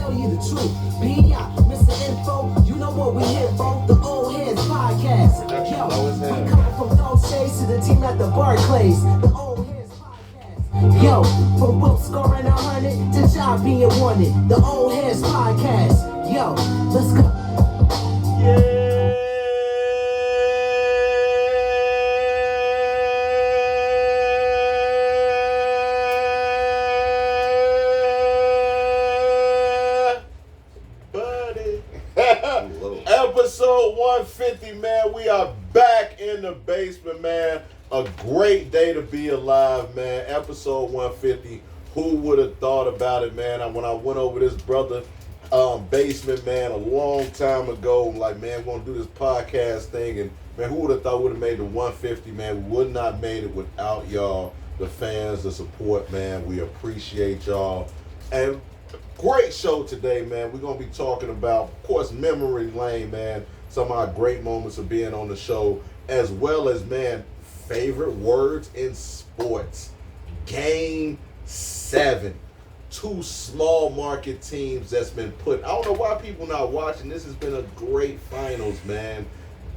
tell you the truth. B.I. Mr. Info, you know what we here for. The Old Heads Podcast. Yo, we coming from North Shades to the team at the Barclays. The Old Heads Podcast. Yo, from Will scoring 100 to job being wanted. The Old Heads Podcast. Yo, let's go. Yeah. Episode 150, man. We are back in the basement, man. A great day to be alive, man. Episode 150. Who would have thought about it, man? When I went over this brother basement, man, a long time ago, like, man, we're gonna do this podcast thing, and man, who would have thought we would have made the 150, man? We would not have made it without y'all, the fans, the support, man. We appreciate y'all. And great show today, man. We're going to be talking about, of course, memory lane, man. Some of our great moments of being on the show, as well as, man, favorite words in sports. Game 7. 2 small market teams that's been put. I don't know why people not watching. This has been a great finals, man.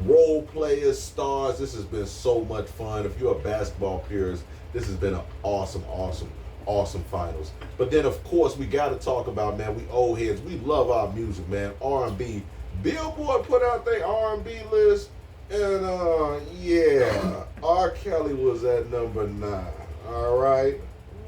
Role players, stars. This has been so much fun. If you're a basketball purist, this has been an awesome finals. But then, of course, we got to talk about, man, we old heads. We love our music, man. R&B. Billboard put out their R&B list, and yeah, R. Kelly was at number 9. All right,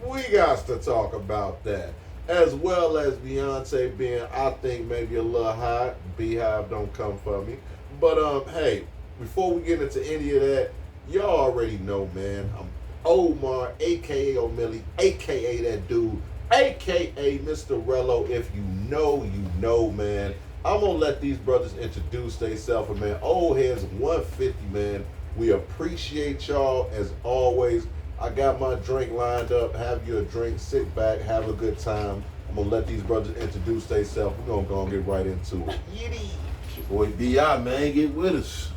we got to talk about that, as well as Beyonce being, I think, maybe a little hot. Beehive don't come for me. But hey, before we get into any of that, y'all already know, man. I'm Omar, a.k.a. O'Milly, a.k.a. that dude, a.k.a. Mr. Rello. If you know, man. I'm going to let these brothers introduce themselves, man. Old Heads 150, man. We appreciate y'all as always. I got my drink lined up. Have you a drink, sit back, have a good time. I'm going to let these brothers introduce themselves. We're going to go and get right into it. Yiddy. It's your boy B.I., man. Get with us.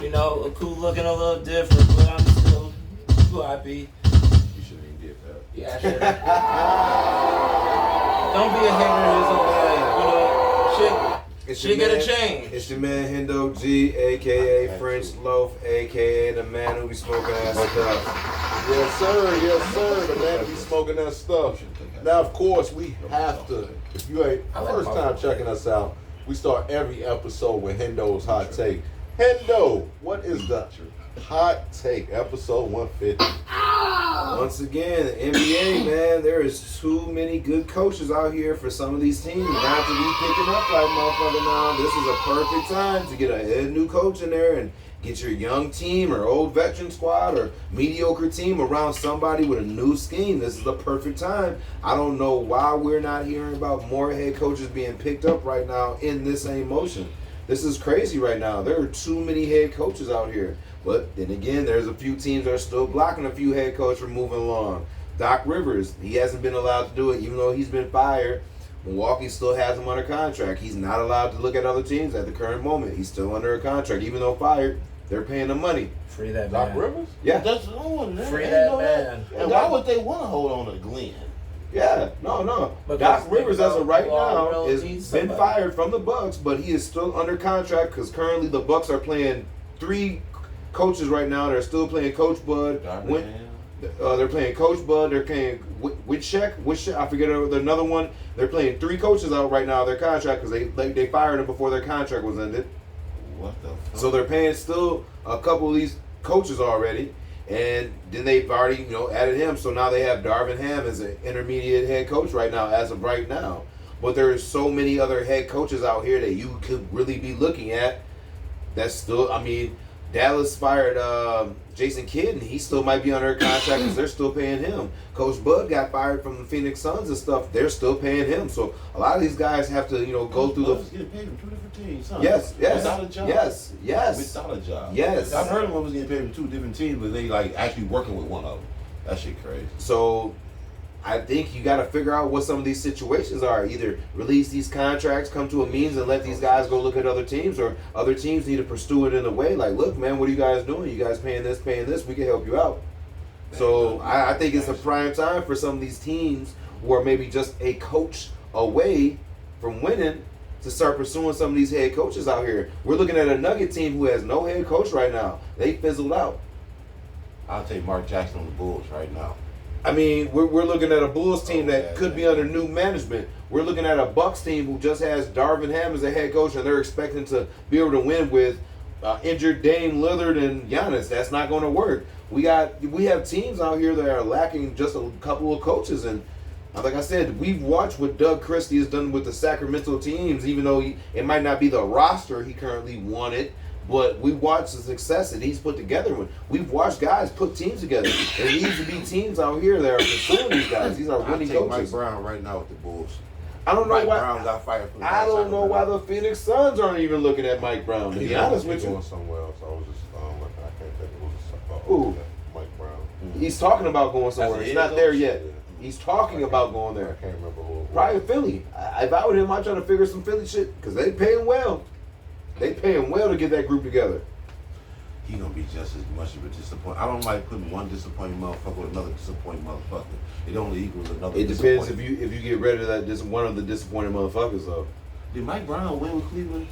You know, a cool looking a little different, but I'm still who I be. You shouldn't even did that. Yeah, I should. Don't be a hater his own way. You know, shit get a change. It's your man Hendo G, a.k.a. French Loaf, a.k.a. the man who be smoking that stuff. Yes, sir. The man be smoking that stuff. Now, of course, we have to, if you ain't first time checking us out, we start every episode with Hendo's Hot Take. Hendo, what is the hot take? Episode 150. Once again, the NBA, man, there is too many good coaches out here for some of these teams not to be picking up like motherfucker now. This is a perfect time to get a head new coach in there and get your young team or old veteran squad or mediocre team around somebody with a new scheme. This is the perfect time. I don't know why we're not hearing about more head coaches being picked up right now in this same motion. This is crazy right now. There are too many head coaches out here. But then again, there's a few teams that are still blocking a few head coaches from moving along. Doc Rivers, he hasn't been allowed to do it, even though he's been fired. Milwaukee still has him under contract. He's not allowed to look at other teams at the current moment. He's still under a contract, even though fired. They're paying him money. Free that Doc man. Rivers? Yeah. That's on there. Free that man. And why would they want to hold on to Glenn? Yeah, no. Because Doc Rivers, as of right now, needs has been somebody. fired from the Bucks, but he is still under contract because currently the Bucks are playing 3 coaches right now. They're still playing Coach Bud. They're playing Coach Bud. They're playing Wishek. I forget another one. They're playing 3 coaches out right now. Their contract because they fired him before their contract was ended. What the fuck? So they're paying still a couple of these coaches already, and then they've already added him. So now they have Darvin Ham as an intermediate head coach right now, as of right now. But there's so many other head coaches out here that you could really be looking at. That's still, Dallas fired Jason Kidd, and he still might be under a contract because they're still paying him. Coach Bud got fired from the Phoenix Suns and stuff. They're still paying him. So a lot of these guys have to, go through the. Getting paid from 2 different teams. Huh? Yes. Without a job. Yes. Without a job. Yes. I've heard of them was getting paid from 2 different teams, but they like actually working with one of them. That shit crazy. So I think you got to figure out what some of these situations are. Either release these contracts, come to a means, and let these guys go look at other teams, or other teams need to pursue it in a way like, look, man, what are you guys doing? You guys paying this, we can help you out. So I think it's a prime time for some of these teams who are maybe just a coach away from winning to start pursuing some of these head coaches out here. We're looking at a Nugget team who has no head coach right now. They fizzled out. I'll take Mark Jackson on the Bulls right now. I mean, we're looking at a Bulls team that could be under new management. We're looking at a Bucks team who just has Darvin Ham as a head coach, and they're expecting to be able to win with injured Dame Lillard and Giannis. That's not going to work. We have teams out here that are lacking just a couple of coaches, and like I said, we've watched what Doug Christie has done with the Sacramento teams, even though it might not be the roster he currently wanted. But we watched the success that he's put together. We've watched guys put teams together. There needs to be teams out here that are pursuing these guys. These are winning I take Mike coaches. Brown right now with the Bulls. I don't know Mike why. Brown got fired from the I don't know why the Phoenix Suns aren't even looking at Mike Brown. To be honest with going you, somewhere else. I was just I can't think of Who? Mike Brown. he's talking about going somewhere. As a He's head not there coach? yet. He's talking about going I there. can't remember who it was. Probably Philly. If I were him, I'd try to figure some Philly shit because they paying well. They paying well to get that group together. He gonna be just as much of a disappointment. I don't like putting one disappointing motherfucker with another disappointing motherfucker. It only equals another. It depends if you get rid of that one of the disappointed motherfuckers though. Did Mike Brown win with Cleveland?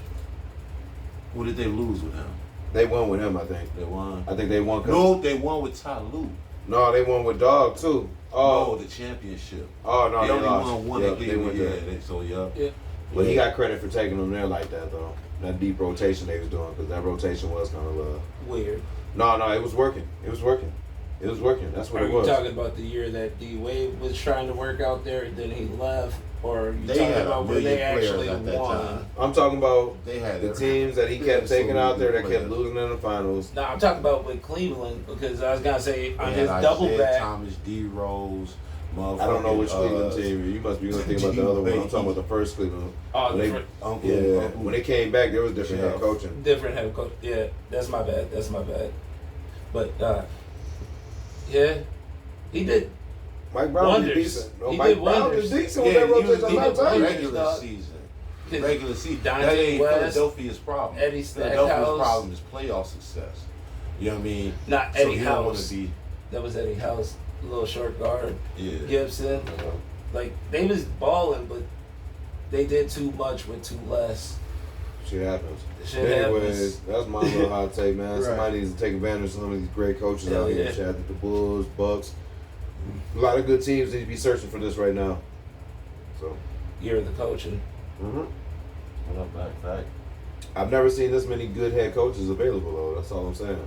Or did they lose with him? They won with him, I think. They won. I think they won. No, they won with Ty Lue. No, they won with Dog too. Oh, the championship. Oh no, They only lost. won one Yeah, at they Cleveland. went there. Yeah. But he got credit for taking them there like that though. That deep rotation they was doing because that rotation was kind of Weird. No, it was working. It was working. It was working. That's what Are it you was. talking about the year that D Wade was trying to work out there and then he left? Or are you They talking had a about where they million players actually at that won? time. I'm talking about They had the every- teams that he they kept had so taking many out there that players. kept losing in the finals. No, I'm talking about with Cleveland because I was gonna say on They his had double Isaiah back. Thomas, D Rose, I don't know which Cleveland motherfucking, team. You must be going to think about the other one. I'm talking about the first Cleveland. Oh, When they- different, Uncle, Yeah, Uncle. when they came back, there was different head Yeah. coaching. different head coach. Yeah, that's my bad. That's my bad. But yeah, he did. Mike Brown was Wonders. decent. No, He Mike did Brown wonders. was decent Yeah, with that he was rotation. I'm not did telling you. wonders. regular dog. season. His Regular season. Dante That ain't West, Philadelphia's problem. Eddie Philadelphia's Stackhouse. problem is playoff success. You know what I mean? Not So Eddie you don't want House. to be. That was Eddie House, little short guard. Yeah. Gibson. Like they was balling, but they did too much with too less. Shit happens. Shit Anyways, happens. that's my little hot take, man. Right. Somebody needs to take advantage of some of these great coaches Hell out here. yeah. Shout out to the Bulls, Bucks. A lot of good teams need to be searching for this right now. So, Year of the coaching. What up, back, fact? I've never seen this many good head coaches available, though. That's all I'm saying.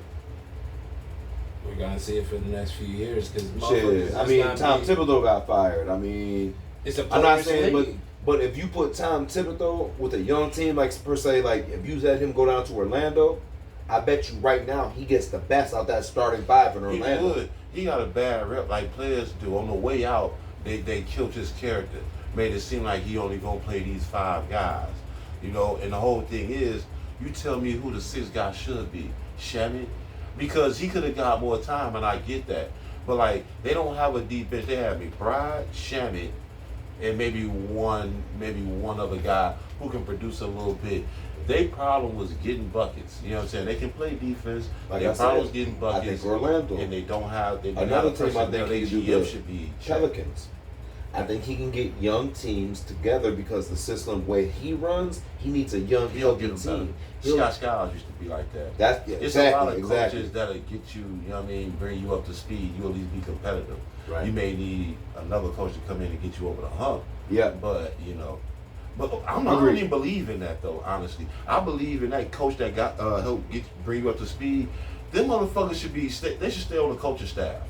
We're gonna see it for the next few years because Shit. I mean, Tom Thibodeau got fired. I mean, It's a I'm not players' saying, league. but if you put Tom Thibodeau with a young team, like per se, like if you let him go down to Orlando, I bet you right now he gets the best out that starting five in He Orlando. would. He got a bad rep like players do. On the way out, they killed his character. Made it seem like he only gonna play these 5 guys. You know, and the whole thing is, you tell me who the 6th guy should be. Shamit? Because he could have got more time, and I get that. But like, they don't have a deep bench. They have McBride, Shamit, and maybe one other guy who can produce a little bit. Their problem was getting buckets. You know what I'm saying? They can play defense. Like Their I problem was said, getting I buckets. think Orlando. And they don't have. They Another have a team I personnel. think he Their could do GM good. should be Pelicans. I think he can get young teams together because the system way he runs, he needs a young, He'll healthy get them team. better. Scott Skiles used to be like that. That's It's exactly, a lot of exactly. coaches that'll get you, you know what I mean, bring you up to speed. You'll at least be competitive. Right. You may need another coach to come in and get you over the hump. Yeah. But, you know, I don't Agreed. even believe in that, though, honestly. I believe in that coach that got help bring you up to speed. Them motherfuckers should they should stay on the coaching staff.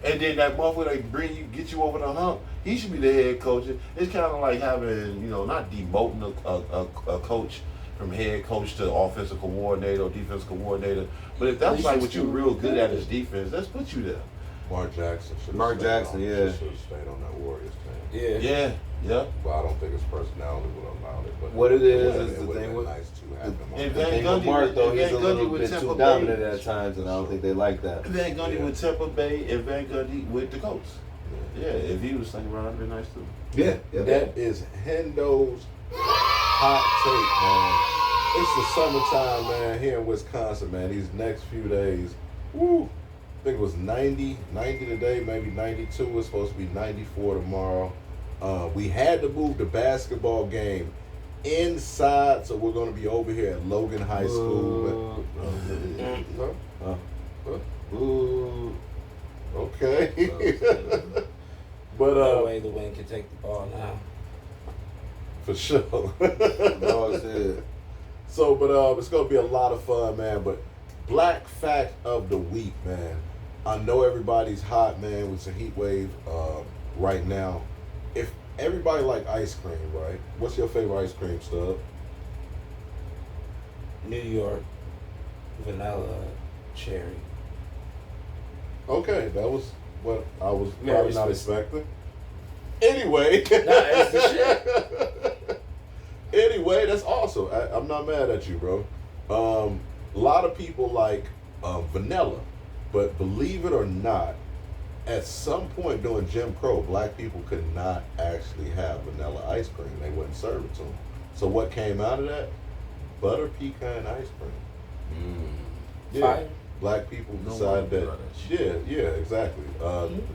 And then that motherfucker that get you over the hump, he should be the head coach. It's kind of like having, you know, not demoting a coach from head coach to offensive coordinator or defensive coordinator. But if that's like what you're real good at is defense, let's put you there. Mark Jackson should Mark Jackson, yeah. should have stayed on that Warriors team. Yeah. Yeah. But I don't think his personality would allow it. But What it is it the would've thing been with nice to have him on And the that. thing Gundy with Mark though, with- he's a Van little Gundy with bit Tampa too Bay. dominant at times, and I don't think they like that. Van Gundy Yeah. with Tampa Bay and Van Gundy with the Colts. Yeah, if he was sticking around, it'd be nice too. Yeah, yeah. That is Hendo's hot take, man. It's the summertime, man, here in Wisconsin, man. These next few days, woo. I think it was 90 today, maybe 92. It's supposed to be 94 tomorrow. We had to move the basketball game inside, so we're going to be over here at Logan High School. Ooh. Okay. But No way the wind can take the ball now. for sure. No, it's it. So, but it's gonna be a lot of fun, man. But black fact of the week, man. I know everybody's hot, man, with the heat wave right now. If everybody like ice cream, right? What's your favorite ice cream, Stub? New York, vanilla, cherry. Okay, that was what I was Very probably not specific. expecting. Anyway. it's the shit. Anyway, that's awesome. I'm not mad at you, bro. A lot of people like vanilla, but believe it or not, at some point during Jim Crow, black people could not actually have vanilla ice cream. They wouldn't serve it to them. So what came out of that? Butter pecan ice cream. Yeah. Fire. Black people No decided wonder that. about that shit. Yeah, exactly.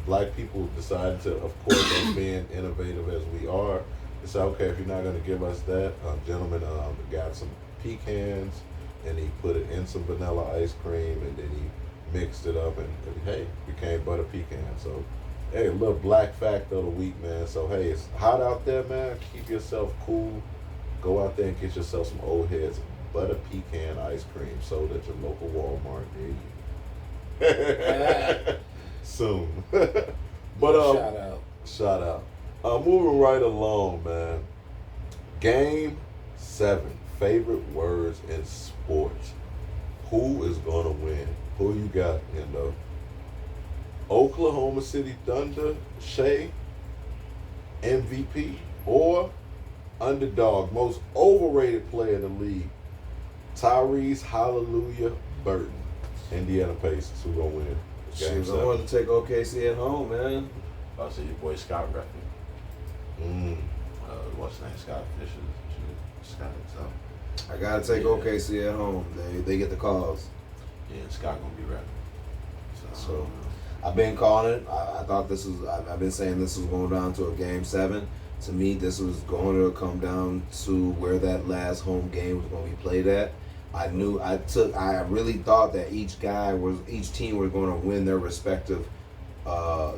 Black people decided to, of course, as being innovative as we are, they said, okay, if you're not going to give us that, gentleman got some pecans and he put it in some vanilla ice cream and then he mixed it up and hey, became butter pecan. So, hey, a little black fact of the week, man. So, hey, it's hot out there, man. Keep yourself cool. Go out there and get yourself some Old Headz butter pecan ice cream sold at your local Walmart near you. Soon. But shout out. Moving right along, man. Game 7. Favorite words in sports. Who is gonna win? Who you got, Endo? Oklahoma City Thunder, Shea, MVP, or underdog, most overrated player in the league, Tyrese Hallelujah Burton, Indiana Pacers. Who gonna win? Game Shoot, I wanted to take OKC at home, man. I'll say your boy Scott Ruffin. What's his name? Scott Fisher. Scott. So I gotta take OKC at home. They get the calls. yeah, Scott gonna be rapping. So I've been calling it. I thought this was. I've been saying this was going down to a game 7. To me, this was going to come down to where that last home game was going to be played at. I really thought that each team was going to win their respective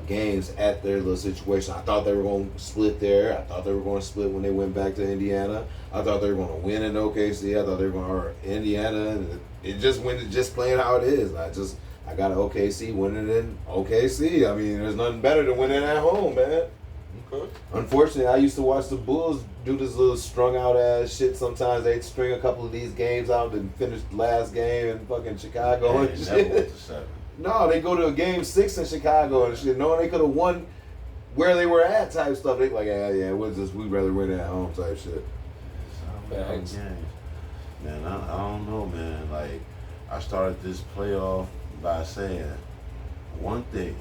games at their little situation. I thought they were going to split there. I thought they were going to split when they went back to Indiana. I thought they were going to win in OKC. I thought they were going to Indiana. And it just went just playing how it is. I got an OKC winning in OKC. I mean, there's nothing better than winning at home, man. Okay. Unfortunately, I used to watch the Bulls do this little strung out ass shit. Sometimes they'd string a couple of these games out and finish the last game in fucking Chicago and Never shit. went to 7. No, they go to a game 6 in Chicago and shit, knowing they could have won where they were at type stuff. They like, we'd rather win at home type shit. Facts. Man, I don't know, man. Like, I started this playoff by saying one thing: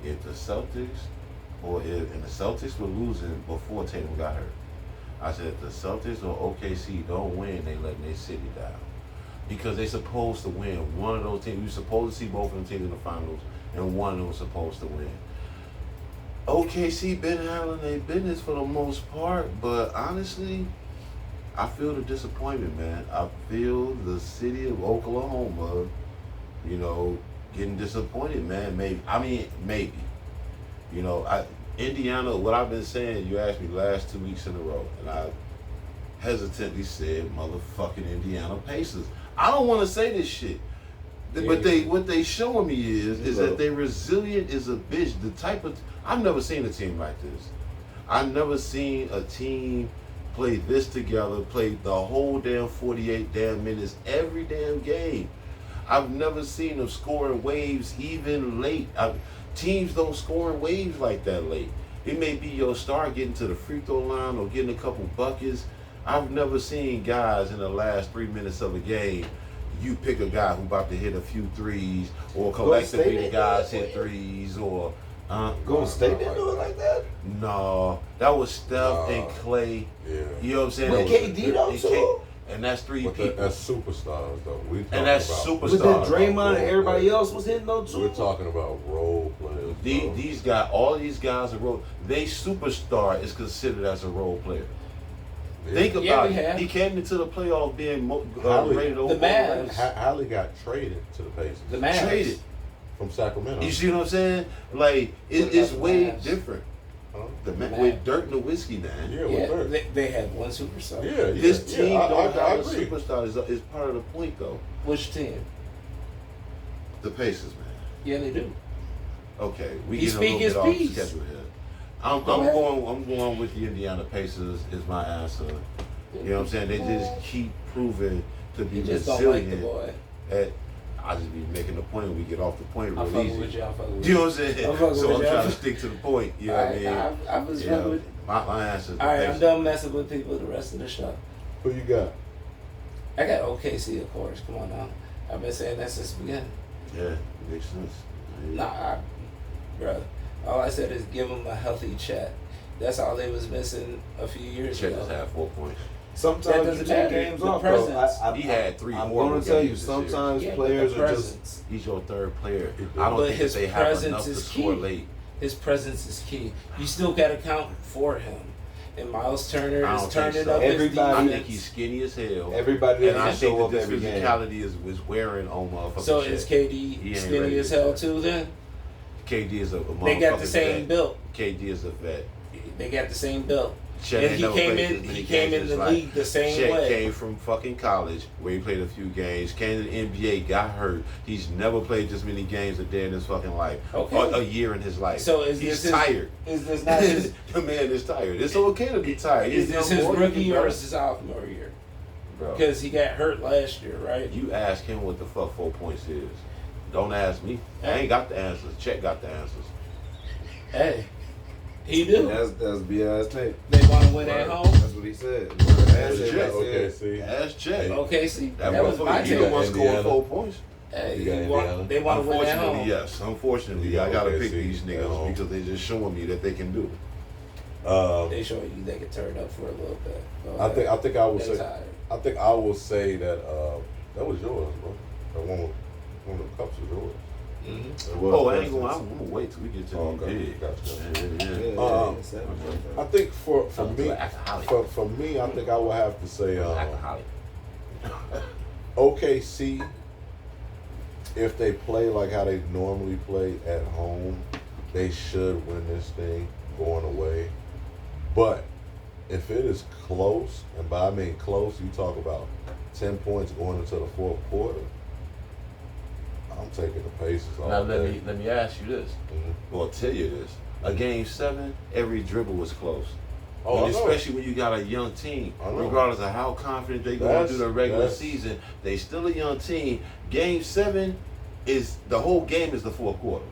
if the Celtics and the Celtics were losing before Tatum got hurt, I said if the Celtics or OKC don't win, they letting their city down. Because they supposed to win. One of those teams, you're supposed to see both of them teams in the finals, and one of them was supposed to win. OKC been handling their business for the most part, but honestly, I feel the disappointment, man. I feel the city of Oklahoma, getting disappointed, man. Maybe. Indiana, what I've been saying, you asked me last 2 weeks in a row, and I hesitantly said, motherfucking Indiana Pacers. I don't want to say this shit. But what they showing me is that they resilient as a bitch. The type of, I've never seen a team like this. I've never seen a team play this together, play the whole damn 48 damn minutes, every damn game. I've never seen them scoring waves even late. Teams don't score in waves like that late. It may be your star getting to the free throw line or getting a couple buckets. I've never seen guys in the last 3 minutes of a game, you pick a guy who about to hit a few threes, or collectively the guys hit threes, or Golden State didn't do it like that? No, that was Steph and Clay. Yeah. You know what I'm saying? But KD though too. And that's three But people. that's superstars, though. And that's about, But then superstars. Draymond and everybody else was hitting those too. We're talking about role players. These guys, all these guys are role. They superstar is considered as a role player. Think about it. He came into the playoff being rated over. The Mavs. Hallie got traded to the Pacers. The Mavs. Traded from Sacramento. You see what I'm saying? Like it's way different. Huh? With Dirk Nowitzki, man. Yeah, with Dirk. They had one superstar. Yeah, This team don't have a agree. superstar is part of the point, though. Which team? The Pacers, man. Yeah, they do. Okay, we He get a little speak his bit off the piece. schedule here. I'm going with the Indiana Pacers is my answer. You know what I'm saying? They just keep proving to be You just don't like the resilient. boy. I just be making the point when we get off the point I'm real fucking easy. with you. I'm fucking with You you. know what I'm saying? I'm fucking So with I'm you. trying to stick to the point. You know what I mean? I was You fucking know, with. my answer is the All right, I'm Pacers. done messing with people the rest of the show. Who you got? I got OKC, of course. Come on now. I've been saying that since the beginning. Yeah, makes sense. Nah, bro. All I said is give them a healthy Chet. That's all they was missing a few years Chet ago. just had 4 points. That Sometimes you doesn't take matter. games The off, presence. though. He had 3 I'm horrible going to tell you, games this year. sometimes Yeah, but players the are just. presence. He's your third player. But I don't think his that they have presence enough to is score key. late. His presence is key. You still got to count for him. And Miles Turner I is don't think turning so. up his Everybody- I defense. think he's skinny as hell. Everybody And I doesn't show think up that every this game. physicality is wearing on motherfuckers. So is KD ain't skinny ready as to hell do too then? KD is a motherfucking They got the same vet. build. KD is a vet. They got the same build. Chet And ain't he never came played in- as many he came games in his the life. league the same Chet way. came from fucking college where he played a few games, came to the NBA, got hurt. He's never played this many games a day in his fucking life. Okay. Or a year in his life. So is he's this tired. Is this not his? The man is tired. It's okay to be tired. Is He's this young his boy, rookie bro. or is his sophomore year? Bro, Because he got hurt last year, right? you ask him what the fuck 4 points is. Don't ask me. I ain't got the answers. Chet got the answers. Hey, he do. That's BS tape. They want to win at home. That's what he said. That's That's Chet. what he Okay, said. see. Ask Chet. Okay, see, That that was my motherfucker, he the take. one scoring Indiana. 4 points. Hey, You got Indiana. they want to win at Unfortunately, home. yes. Unfortunately, Yeah, I gotta okay, pick see, these at niggas home. because they just showing me that they can do it. They showing you they can turn up for a little bit. Go I ahead. think I would They're say tired. I will say that that was yours, bro. That one of the cups was yours. Mhm. It was Oh, I ain't yours. going. I'm gonna wait till we get to Oh, the okay. big. Gotcha. Yeah. I think for Something me, to alcoholic. for me, I think I would have to say Alcoholic. OKC. If they play like how they normally play at home, they should win this thing going away. But if it is close, and by I mean close, you talk about 10 points going into the fourth quarter, I'm taking the Pacers all Now day. let me ask you this. Mhm. Well, I'll tell you this. A game 7, every dribble was close. Oh, I know. Especially when you got a young team, I know. regardless of how confident they go into the regular season, they still a young team. Game 7 is the whole game is the fourth quarter.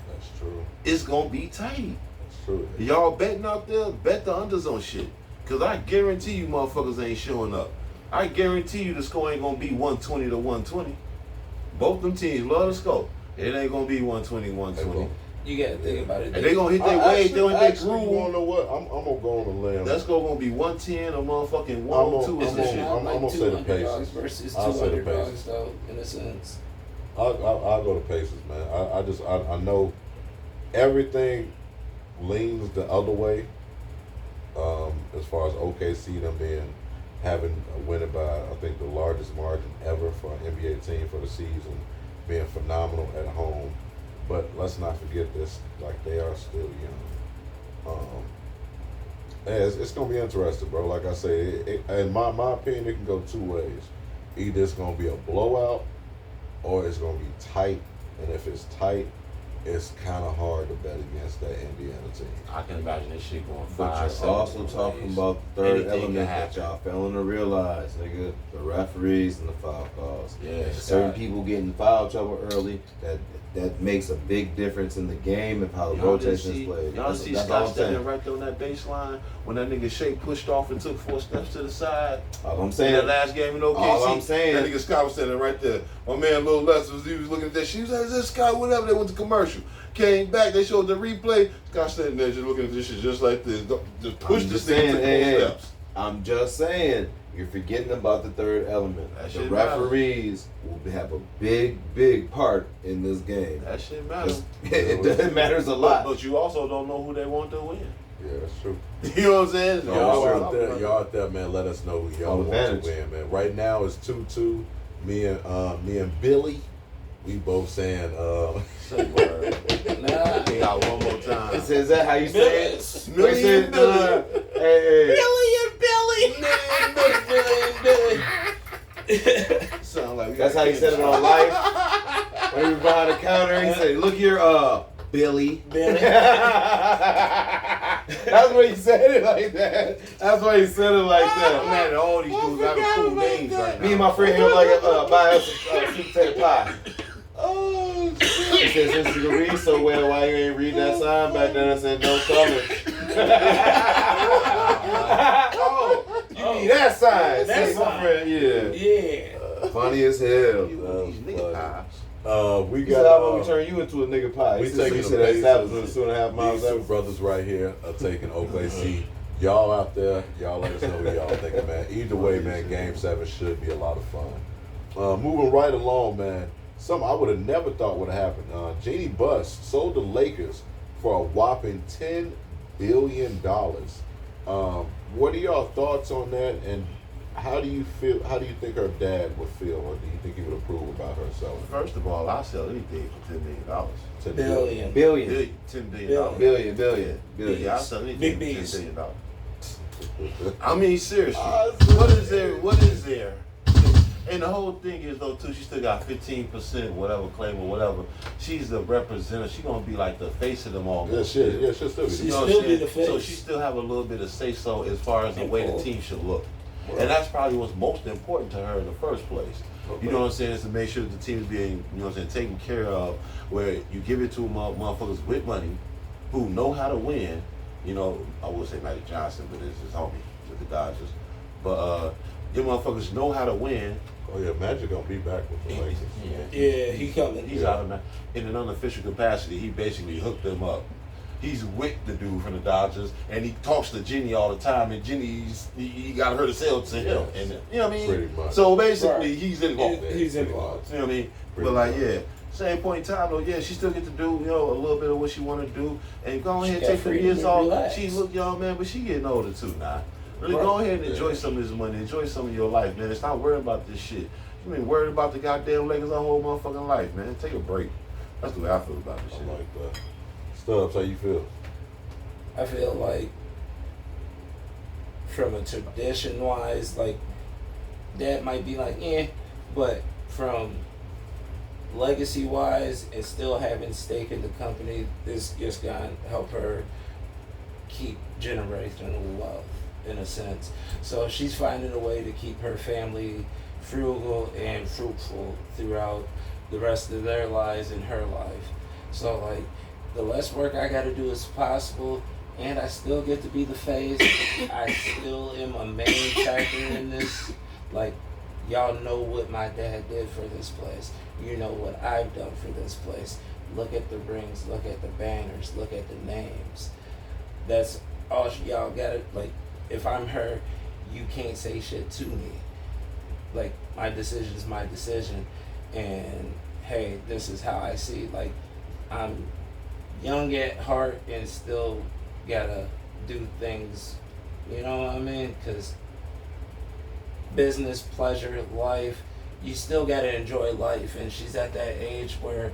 That's true. It's gonna be tight. That's true. Y'all betting out there, bet the unders on shit. Cause I guarantee you motherfuckers ain't showing up. I guarantee you the score ain't gonna be 120 to 120. Both them teams love to score. It ain't gonna be 120, 120. You got to think about it. And they gonna hit their wave, they gonna hit their Actually, you wanna groove. know what? I'm gonna go on a limb. That's gonna be 110 or motherfucking I'm 102 on- or It's some I'm shit. on- I'm gonna say the underdogs Pacers. versus I'll two say the underdogs, Pacers. though, in a sense. I'll go to Pacers, man. I know everything leans the other way. As far as OKC them having winning by I think the largest margin ever for an NBA team for the season, being phenomenal at home. But let's not forget this, like they are still young. It's gonna be interesting, bro. Like I say, in my opinion, it can go two ways. Either it's gonna be a blowout, or it's gonna be tight. And if it's tight, it's kind of hard to bet against that Indiana team. I can imagine this shit going But 5, you're 7 also different talking ways. about the third Anything can element that happen. y'all failing to realize, nigga. The referees and the foul calls. Yeah, Certain God. people get in foul trouble early. That makes a big difference in the game and how the Y'all didn't rotation see, is played. y'all see That's all Scott I'm standing saying. right there on that baseline when that nigga Shake pushed off and took 4 steps to the side. All I'm In saying. that last game in OKC, All I'm saying- that nigga Scott was standing right there. My man Lil Les was looking at that shit. He was like, "Is this Scott?" Whatever. They went to commercial. Came back. They showed the replay. Scott standing there just looking at this shit just like this. Just push I'm this just thing saying, to 4 hey, steps. I'm just saying, you're forgetting about the third element. That The shit referees will have a big part in this game. That shit matters. It matters a lot. But you also don't know who they want to win. Yeah, that's true. You know what I'm saying? Y'all out there, man. Let us know who y'all want to win, man. Right now it's 2-2. Me and Billy, we both saying. Say word. Nah. We got one more time. Is that how you say it? Million Billy. Hey. Sound like That's how you said it on life. When you were behind the counter, he said, "Look here, Billy." Billy. That's why he said it like that. That's why he said it like I'm that. mad at all these dudes having cool names right now. Me and my friend here like buy us some sweet potato pie. Oh He shit! said, "Since you can read so well, why you ain't reading that sign back then?" I said, "No colors." Oh, you need that sign. That See, my sign. friend, yeah. Yeah. Funny as hell. You these nigga pies. We He said, got. "How about we turn you into a nigga pie?" We He said, taking "You the said that bases. establishment is 2.5 miles These two out." brothers right here are taking OKC. Y'all out there, y'all let us know what y'all thinking, man. Either way, man, Game 7 should be a lot of fun. Moving right along, man. Something I would have never thought would have happened. Jeannie Buss sold the Lakers for a whopping $10 billion. What are y'all thoughts on that? And how do you feel? How do you think her dad would feel, or do you think he would approve about her selling? First of all, I'll sell anything for $10 million. $10 Billion. Billion. $10 billion. Billion. Yeah, I'll sell anything Big for B's. $10 billion. I mean, seriously. Ah, What is there? What is there? And the whole thing is, though, too, she still got 15%, whatever claim or whatever. She's the representative. She's going to be like the face of them all. Yeah, shit. Yeah, she'll still be. She You know what still I'm be saying? the face. So she still have a little bit of say-so as far as the way the Involved. team should look. Right. And that's probably what's most important to her in the first place. Okay. You know what I'm saying? Is to make sure that the team is being, you know what I'm saying, taken care of, where you give it to motherfuckers with money who know how to win. You know, I would say Magic Johnson, but it's his homie with the Dodgers. But them motherfuckers know how to win. Oh yeah, Magic gonna be back with the Lakers. Yeah, he coming. He's out of in an unofficial capacity. He basically hooked them up. He's with the dude from the Dodgers, and he talks to Jenny all the time. And Jenny's he got her to sell to him, and you know what I mean. Pretty much. So basically, Right. he's involved. He's Pretty involved. You know what I mean? Pretty But like, much. yeah, same point in time though. Yeah, she still get to do a little bit of what she want to do, and go ahead and got take some freedom years to off. relax. She look young, man, but she getting older too now. Really, Right. go ahead and enjoy Yeah. some of this money, enjoy some of your life, man. Stop worrying about this shit. You mean worried about the goddamn Lakers our whole motherfucking life, man? Take a break. That's the way I feel about this I shit. like that. Stubbs, how you feel? I feel like from a tradition wise, like that might be like but from legacy wise and still having stake in the company, this just gonna help her keep generational wealth in a sense. So she's finding a way to keep her family frugal and fruitful throughout the rest of their lives and her life. So like the less work I gotta do as possible, and I still get to be the face. I still am a main factor in this. Like, y'all know what my dad did for this place. You know what I've done for this place. Look at the rings, look at the banners, look at the names. That's all y'all gotta, like, if I'm her, you can't say shit to me. Like, my decision is my decision. And, hey, this is how I see it. Like, I'm young at heart and still gotta do things, you know what I mean? Because business, pleasure, life, you still gotta enjoy life. And she's at that age where,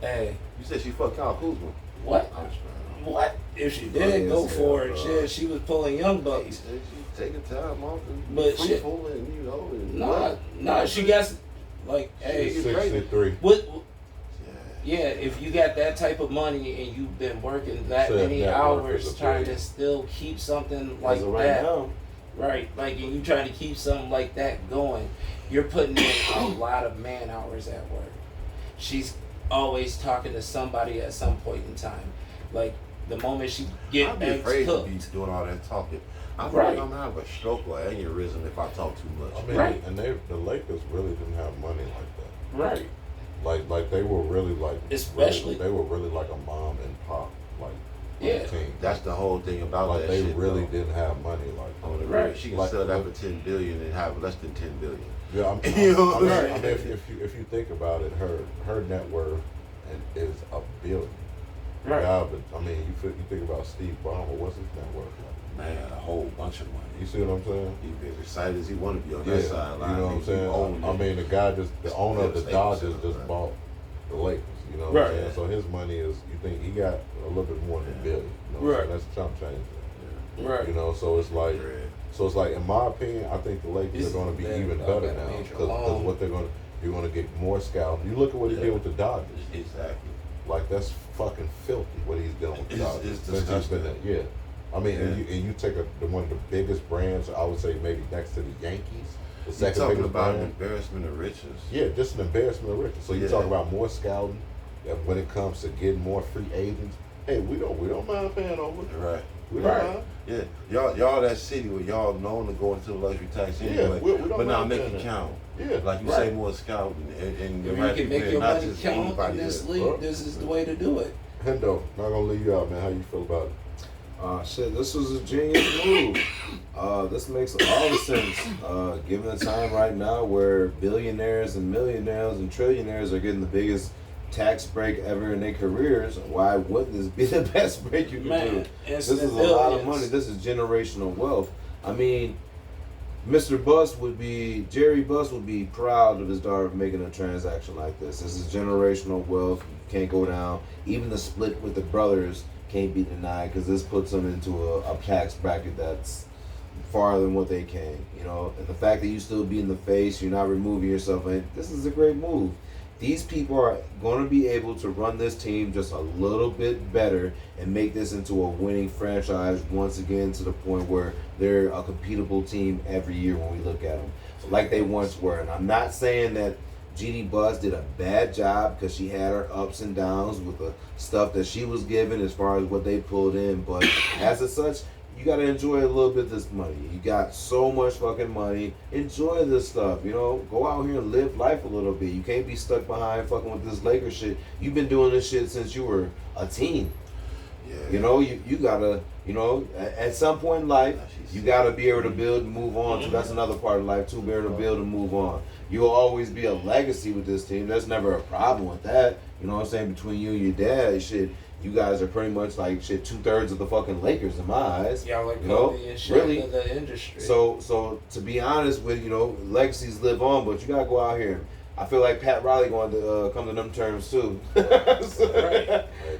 hey, You said she fucked Kyle Kuzma. what? What? If she did, go for it. Shit, she was pulling young bucks. She taking time off and But shit- fruitful and you know. And Nah, she gets, like, hey, She's 63. what? Yeah, if you got that type of money and you've been working that Said many net worth is hours a trying billion. to still keep something like As of right that, now. right? Like, and you trying to keep something like that going, you're putting in a lot of man hours at work. She's always talking to somebody at some point in time. Like, the moment she get I'd be eggs afraid cooked, to be doing all that talking. I feel Right. like I'm gonna have a stroke or aneurysm if I talk too much. I mean, Right. and the Lakers really didn't have money like that. right? Like they were really like, Especially- they were really like a mom and pop. Like Yeah. the team. That's the whole thing about Like that they shit. really though. didn't have money like On the Right. real, she can Like- sell that for 10 billion and have less than 10 billion. yeah. You know what I I'm mean, saying? if you think about it, her net worth is $1 billion. Right. Yeah, but I mean, you think about Steve Ballmer. What's his net worth? Man, a whole bunch of money. You see what I'm saying? He's as excited as he want to be on Yeah, that sideline. you know what I'm He saying. owned I it. mean, the owner of the Staples Dodgers Center, just right. bought the Lakers. You know what Right. I'm saying? So his money is. You think he got a little bit more than $1 billion? You know what I'm Right. saying? That's chump change. Right. You know, so it's like. Dread. So it's like, in my opinion, I think the Lakers This are going to be is even bad, better got a now major because loan. what you're going to get more scouting. You look at what he Yeah. did with the Dodgers. Exactly. Like that's fucking filthy what he's doing with the It's- Dodgers. it's Since he's been disgusting. there. Yeah. I mean, Yeah. and you take one of the biggest brands. I would say maybe next to the Yankees, the You're second talking biggest about an brand. embarrassment of riches. Yeah, just an embarrassment of riches. So you Yeah. talk about more scouting. That when it comes to getting more free agents, hey, we don't mind paying over. Right. We don't Right. mind. Yeah. Y'all that city where y'all known to go into the luxury tax Yeah, anyway. we don't but now mind make paying it that. count. Yeah, Like you Right. say, more scouting and If right you can make there, your not money just count in anybody this else. league, this is the way to do it. Hendo, not gonna leave you out, man. How you feel about it? Shit, this was a genius move. This makes all the sense. Given the time right now where billionaires and millionaires and trillionaires are getting the biggest tax break ever in their careers, why wouldn't this be the best break you can Man, do? This instant is a lot of billions. money. This is generational wealth. I mean, Jerry Buss would be proud of his daughter making a transaction like this. This is generational wealth. You can't go down. Even the split with the brothers can't be denied because this puts them into a tax bracket that's farther than what they can. You know, and the fact that you still be in the face, you're not removing yourself, and this is a great move. These people are going to be able to run this team just a little bit better and make this into a winning franchise once again to the point where they're a competable team every year when we look at them, like they once were. And I'm not saying that Jeannie Buss did a bad job because she had her ups and downs with the stuff that she was given as far as what they pulled in, but as of such, you got to enjoy a little bit of this money. You got so much fucking money. Enjoy this stuff, you know. Go out here and live life a little bit. You can't be stuck behind fucking with this Lakers shit. You've been doing this shit since you were a teen. Yeah. You know, you gotta, you know, at some point in life, you gotta be able to build and move on. So that's another part of life too, be able to build and move on. You'll always be a legacy with this team. There's never a problem with that. You know what I'm saying? Between you and your dad, shit, you guys are pretty much like shit 2/3 of the fucking Lakers in my eyes. Y'all like You know, Kobe and Shaq really. of the industry. So to be honest with you know, legacies live on, but you gotta go out here. I feel like Pat Riley going to come to them terms too. Right.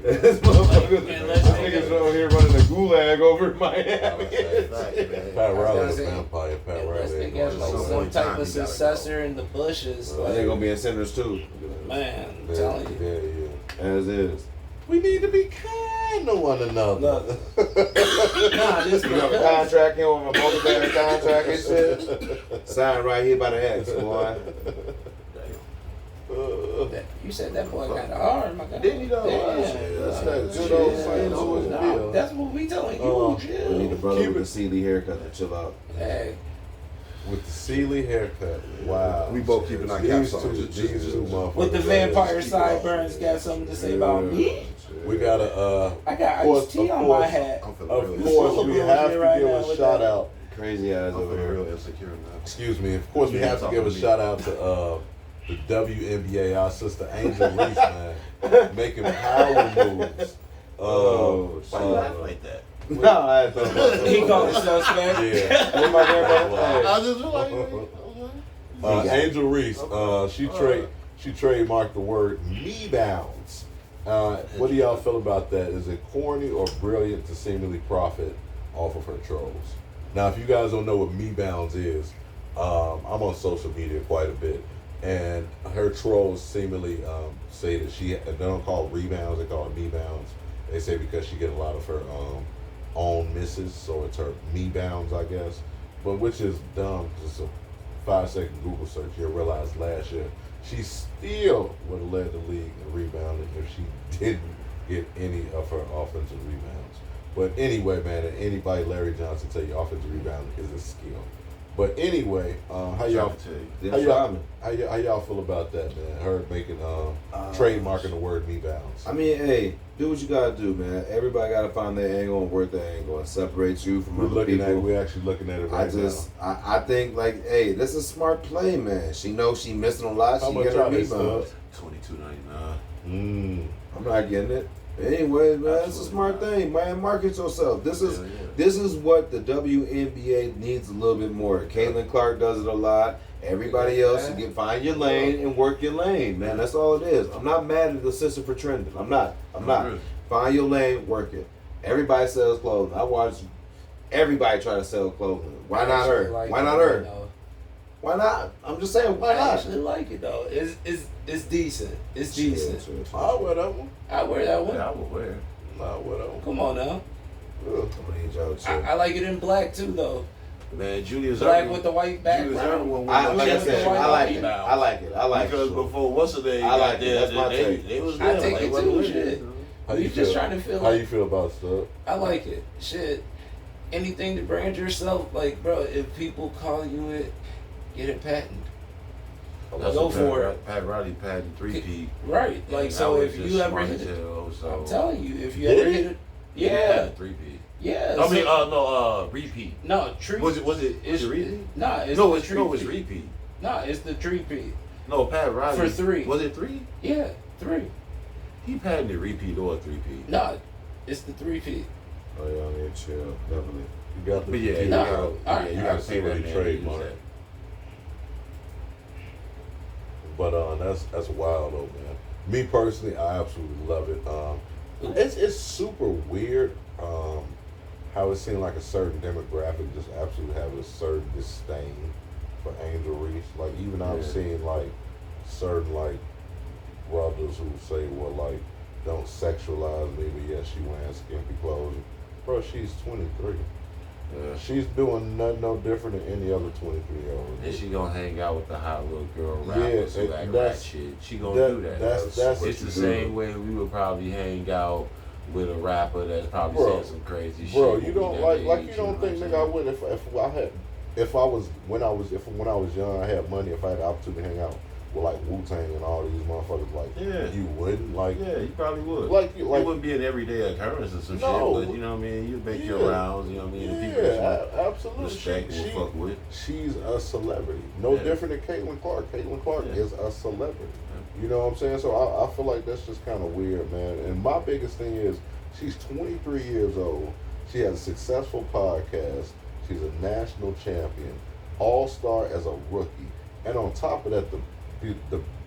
This motherfucker, And this let's niggas over here running a gulag over in Miami. Pat Riley's a say, vampire. Pat unless Riley they ain't got going like nowhere. some Time type you of gotta successor in the bushes, They're like, gonna be in centers too. man, I'm Yeah, telling you. yeah. As is. We need to be kind to one another. Look. Nah, this You have a contract here with a multi-band contract and shit. Signed right here by the X, boy. You said that boy kind of hard, my guy. Didn't he though? Damn. That's that good old St. Louis Nah, deal. that's what we telling you, Uh, We need a Jill. brother Keep with it- a Sealy haircut to chill out. Hey, With the Sealy haircut. Wow. We both keeping our These caps two, on. these two motherfuckers. with the right vampire here. sideburns, got something to say about me? We gotta, I got of course, iced tea of on course. my hat. I'm feeling of real course, full of we bullshit have to right give now a with shout that. out. Crazy eyes I'm over feeling real here. insecure now. Excuse me. Of course, we Yeah, have to talk give a to me. shout out to the WNBA, our sister Angel Reese, man, making power moves. Oh, Why you laugh like that? No, I thought about He called himself suspect. Yeah. What my grandmother I just like, Angel Reese, she trademarked the word me bounds. What do y'all feel about that? Is it corny or brilliant to seemingly profit off of her trolls? Now, if you guys don't know what me bounds is, I'm on social media quite a bit, and her trolls seemingly say that they don't call it rebounds, they call it me bounds. They say because she get a lot of her own misses, so it's her me bounds, I guess. But which is dumb because it's a 5-second Google search. You'll realize last year she still would have led the league in rebounding if she didn't get any of her offensive rebounds. But anyway, man, anybody, Larry Johnson, tell you offensive rebounding is a skill. But anyway, how y'all feel about that, man? Her making trademarking the word me bounce. I mean, hey, do what you gotta do, man. Everybody gotta find their angle and work their angle and separate you from other people. We're actually looking at it right now. I think like, hey, this is a smart play, man. She knows she missing a lot. How She much getting her are they, rebounds. $22.99. I'm not getting it. Anyway, man, it's a smart thing, man. Market yourself. This is what the WNBA needs a little bit more. Caitlin Clark does it a lot. Everybody else, you can find your lane and work your lane, man. That's all it is. I'm not mad at the sister for trending. I'm not. Find your lane, work it. Everybody sells clothing. I watch everybody try to sell clothing. Why not her? Why not her? Why not? I'm just saying, why not? I actually like it though. It's decent. It's decent. I'll wear that one. I wear that one. Yeah, I would wear it. I'll wear that one. Come on now. Yeah. I like it in black too though. Man, Julius Black Erving, with the white background. I like it. Because before what's the name? I like it. That's my take. They was I there, take like, it what too. was Shit. it? How We you just feel? trying to feel How like you feel about stuff? I like it. Shit. Anything to brand yourself, like bro, if people call you it, get it patented. That's Go what for it. Pat Riley patent 3P. Right. Like so if you ever hit it, I'm telling you, if you ever hit it, yeah. 3P. Yeah. I mean, repeat. No, tree. Was it repeat? Nah, it's No, the it's tree. no, it's repeat. Nah, it's the 3P. No, Pat Riley For 3. Was it 3? Yeah, 3. He patented repeat or 3P. Nah, it's the 3P. Oh yeah, I need to chill. Definitely. You got the But yeah, No, you gotta pay that man. trademark. But that's wild though, man. Me personally, I absolutely love it. It's super weird how it seemed like a certain demographic just absolutely have a certain disdain for Angel Reese. Like even I've seen like certain like brothers who say, well, like don't sexualize me, but yes, she wearing skimpy clothes. Bro, she's 23. Yeah. She's doing nothing no different than any other 23-year-old. And she gonna hang out with the hot little girl rappers who act that's- rat shit. She gonna do that. That's it's the same way we would probably hang out with a rapper that's probably Bro, saying some crazy shit. Bro, when you we don't that like age, you don't think, nigga, I would if when I was young, I had money, if I had the opportunity to hang out with like Wu-Tang and all these motherfuckers, like you wouldn't, like you probably would. it wouldn't be an everyday occurrence or some shit, but you know what I mean. You make your rounds, you know what I mean. And people that you absolutely. respect and fuck with. She's a celebrity, no different than Caitlin Clark. Caitlin Clark is a celebrity. You know what I'm saying? So I feel like that's just kind of weird, man. And my biggest thing is she's 23 years old. She has a successful podcast. She's a national champion, all-star as a rookie, and on top of that, the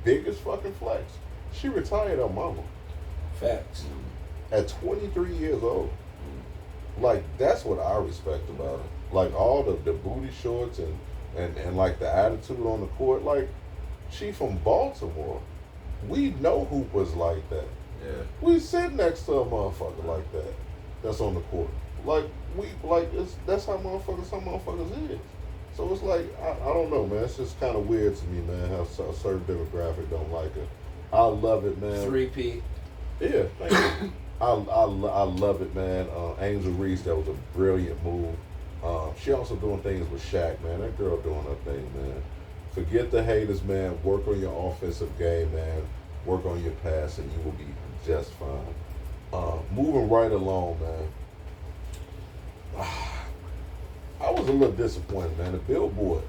biggest fucking flex, she retired her mama Facts. at 23 years old. Like that's what I respect about her. Like all the booty shorts and like the attitude on the court. Like she from Baltimore. We know hoopers like that. Yeah. We sit next to a motherfucker like that. That's on the court. Like that's how motherfuckers is. So it's like I don't know, man. It's just kind of weird to me, man. How a certain demographic don't like her. I love it, man. 3P. Yeah, thank you. I love it, man. Angel Reese, that was a brilliant move. She also doing things with Shaq, man. That girl doing her thing, man. Forget the haters, man. Work on your offensive game, man. Work on your passing. You will be just fine. Moving right along, man. I was a little disappointed, man. The Billboard,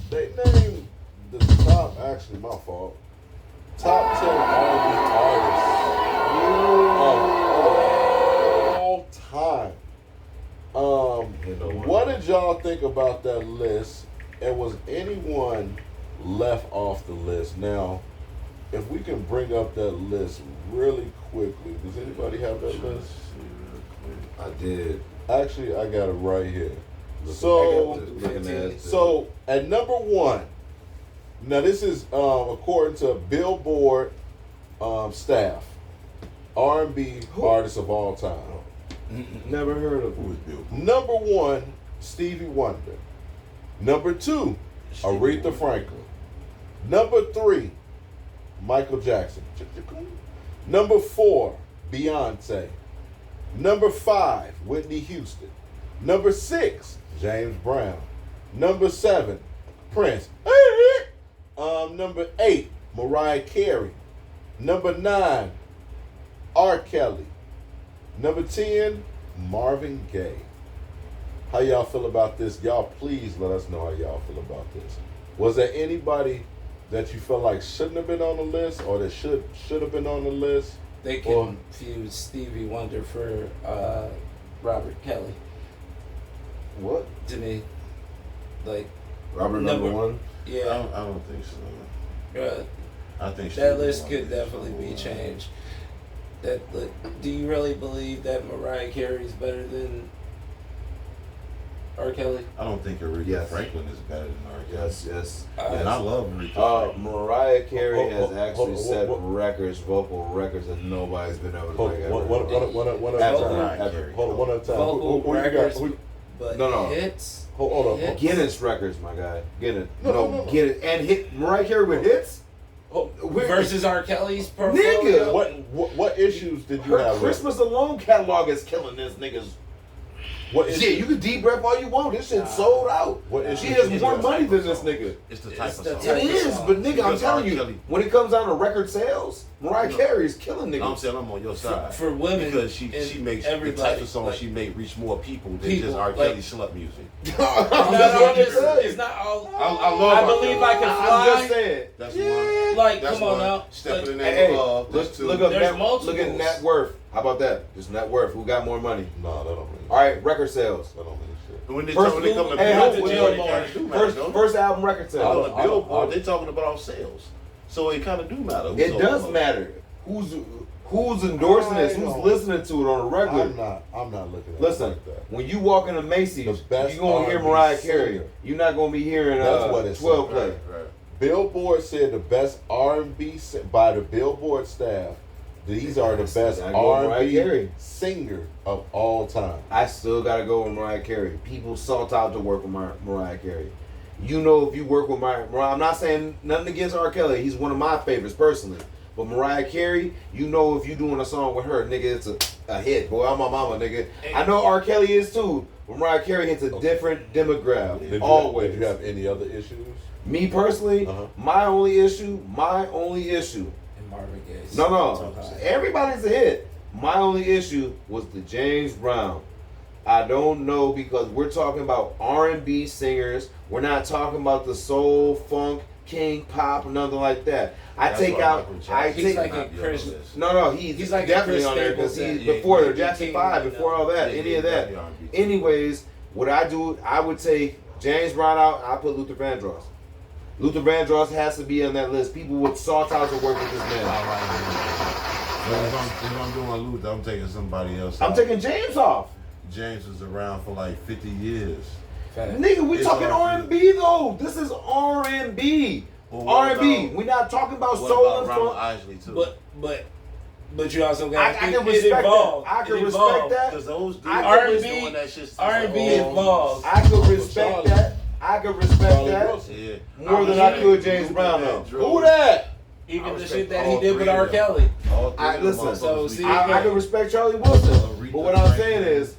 they named the top, actually my fault, top 10 R&B artists of all time. What did y'all think about that list? And was anyone left off the list? Now, if we can bring up that list really quickly, does anybody have that list? I did. Actually, I got it right here. So at number 1, now this is according to Billboard staff, R&B artists of all time. Never heard of it. Number 1, Stevie Wonder. Number 2, Aretha Franklin. Number 3, Michael Jackson. Number 4, Beyonce. Number 5, Whitney Houston. Number 6, James Brown. Number 7, Prince. Number 8, Mariah Carey. Number 9, R. Kelly. Number 10, Marvin Gaye. How y'all feel about this? Y'all please let us know how y'all feel about this. Was there anybody that you felt like shouldn't have been on the list or that should have been on the list? They confused Stevie Wonder for Robert Kelly. What? To me, like Robert number 1? yeah, I don't think so. I think that Stevie list Wonder could is definitely number be one. changed. Do you really believe that Mariah Carey is better than R. Kelly? I don't think Aretha Yes. Franklin is better than R. Kelly. Yes. And I love Aretha Franklin. Mariah Carey has Hold- actually hold- set hold- records, vocal records that nobody's been able to Hold make on, ever. one at a Ever. time. Ever. Hold on, one at a time. Vocal Who you got? records, Who- but No. hits. Hold on. Hits? Guinness records, my guy. Guinness. No. Guinness. And hit Mariah Carey with hits? Versus R. Kelly's portfolio. Nigga, What issues did you her have? with it? Christmas alone catalog is killing this niggas. What Yeah, issues? you can deep breath all you want. This shit sold out. What She issues has did you more have? money than this nigga. It's the type It's of the song. type It of is, song. but nigga, I'm Because telling R. you, Kelly- when it comes down to record sales, Mariah No. Carey is killing I'm niggas. saying I'm on your side. For women, because she and makes the everybody, type of song like- she make reach more people than People, just R. like- Kelly slut music. It's not all it's not all. I love I R. believe Kelly. I can I'm fly. just saying. That's Yeah. one. Like, That's come on one. now. Step in the Like, name Hey, of love. That's look two. up There's look at multiples. net worth. How about that? Just net worth. Who got more money? No, that don't mean. All right, record sales. That don't mean shit. When they First- when they come to Hey, hold Billboard, the they jail already bar. kinda do matter, don't they? First album record On sales. the Billboard, they're talking about sales, so it kind of do matter. who's It on does the- matter. Who's endorsing this? I Who's know. listening to it on a regular? I'm not looking at Listen, it like that. when you walk into Macy's, The best you're gonna hear R&B Mariah Carey. singer. You're not gonna be hearing That's what it 12 said. play. Right. Billboard said the best R&B by the Billboard staff. These are the best I go with Mariah R&B Carey. singer of all time. I still gotta go with Mariah Carey. People sought out to work with Mariah Carey. You know, if you work with Mariah, I'm not saying nothing against R. Kelly. He's one of my favorites personally. But Mariah Carey, you know, if you doing a song with her, nigga, it's a hit. Boy, I'm my mama, nigga. I know R. Kelly is too, but Mariah Carey hits a different demographic. Did Always. you have any other issues? Me personally, Uh-huh. my only issue. And Marvin Gaye. No. Everybody's a hit. My only issue was the James Brown. I don't know because we're talking about R&B singers. We're not talking about the soul, funk, king, pop, or nothing like that. That's why Michael Jackson He's is like not a be on the Chris- list. No, he's like a definitely Chris on there because Stapleton. he's Yeah, before yeah, the Jackson King, 5, you before know. all that, Yeah, any yeah, of that. definitely R&B. Anyways, what I do, I would take James Brown out. I put Luther Vandross. Luther Vandross has to be on that list. People would sought out to work with this man. But if I'm doing Luther, I'm taking somebody else. I'm out. taking James off. James was around for like 50 years. Nigga, we It's talking R&B. R&B though. This is R&B. Well, what R&B. about- We're not talking about What soul about and Ronald funk. Isley too? But you also I got can it respect that. evolved. I can It respect evolved. that. Because those dudes R&B was doing that shit. since R&B the old- evolved. I could respect that. I could respect Charlie that Wilson. Yeah. more than I could James Brown though. Who that? Even I the respect shit that all he did three with of R. them. Kelly. All three of them listen, motherfuckers so we see, got. I can respect Charlie Wilson. Aretha But what I'm saying Franklin. is,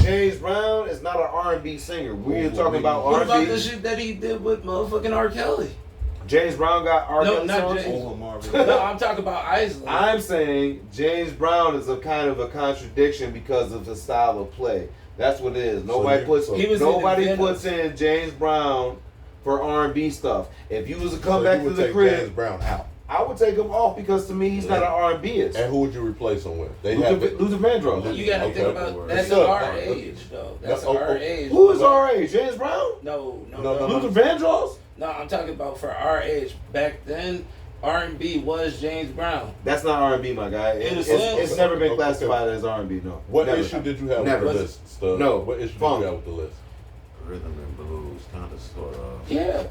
James Brown is not an R&B singer. We're Oh, talking about What about R&B. the shit that he did with motherfucking R. Kelly? James Brown got R. No, Kelly not songs? James. Over Marvin. No, I'm talking about Isley. I'm saying James Brown is a kind of a contradiction because of the style of play. That's what it is. Nobody He was in nobody Venom. puts in James Brown for R&B stuff. If you was to come So back you to would the take crib, James Brown out. I would take him off because to me he's not an R&Bist. And who would you replace him with? They have Luther Vandross. You gotta Okay. think about that's Look, our age though. That's No, our age. Who is our age? James Brown? No. No. Luther Vandross? No, I'm talking about for our age. Back then, R&B was James Brown. That's not R&B, my guy. In a It's sense. never been Okay. classified as R&B. No. What Never. issue did you have Never. with the list, Stub? No. What issue Funk. did you have with the list? Rhythm and blues, kind of, sort of. Yeah.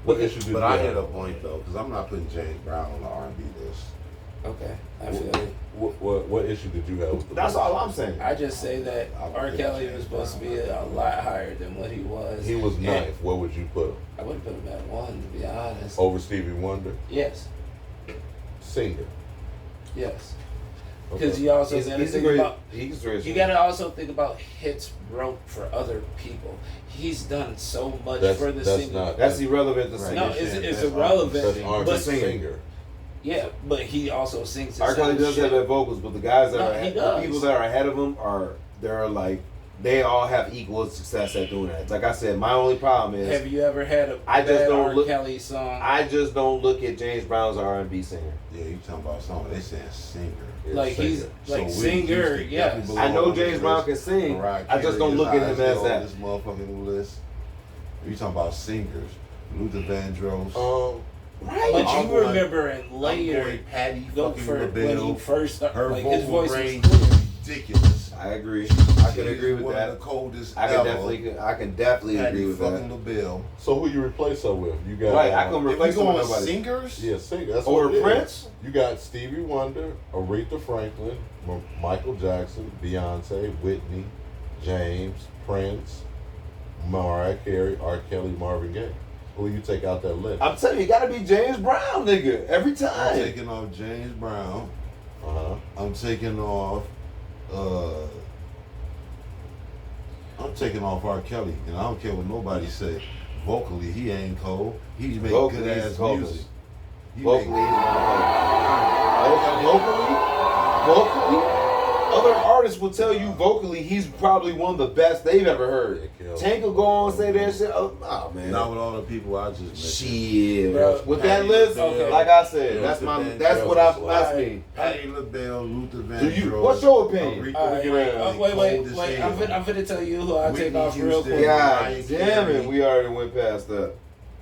What issue did But you I have? hit a point though, because I'm not putting James Brown on the R&B list. Okay. I feel it. What issue did you have with the That's list? all I'm saying. I just say that I would R. pick Kelly James was supposed to be Brown. a lot higher than what he was. He was And ninth. Where would you put him? I would put him at 1, to be honest. Over Stevie Wonder? Yes. Singer. Yes. Because you also He's got to a think great. about. He's great. You got to also think about Headz wrote for other people. He's done so much for the singer. That's irrelevant to Right. sing. No, it's irrelevant. That's R&B But singer. yeah, but he also sings his R. Kelly own does shit. have that vocals, but the guys that No, are he the does. people that are ahead of him they're like they all have equal success at doing that. Like I said, my only problem is Have you ever had a I just bad don't R. look- Kelly song? I just don't look at James Brown as an R&B singer. Yeah, you talking about song? They saying singer. Yeah, like singer. he's like So singer, Houston yes. definitely I know belong on James this Brown list. can sing. Mariah I just don't Carey look at is him high as on that. This motherfucking list. You talking about singers? Luther Vandross. Right, but I'm you going- remember in I'm later going Patty go fucking for when he LaBelle. first started, Her like his vocal voice was range clear. is ridiculous. I agree. I She can is agree with one that. of the coldest I can ever. definitely Patty agree with fucking that. LaBelle. So who you replace her with? You got Right, I can If we replace him going with nobody. singers, Yeah, singer. That's Or what it is. Prince? You got Stevie Wonder, Aretha Franklin, Michael Jackson, Beyonce, Whitney, James, Prince, Mariah Carey, R. Kelly, Marvin Gaye. Who you take out that list? I'm telling you, it gotta be James Brown, nigga. Every I'm time. taking off James Brown. Uh-huh. I'm taking off. I'm taking off R. Kelly, and I don't care what nobody say. Vocally, he ain't cold. He make Vocally, good he's ass vocally. music. He Vocally, make- vocally, other artists will tell you vocally he's probably one of the best they've ever heard. Tank will go on and say that shit. Oh man. Not with all the people I just mentioned. Shit, Bro, with that Patty list, LaBelle, like I said, Luther that's Vandross, what that's me. Patty LaBelle, Luther Do Vandross. you? What's your opinion? Aretha All right, Franklin, wait. coldest I'm hater. finna tell you who I take Whitney off real Houston. quick. God Mariah damn it, Carey. we already went past that.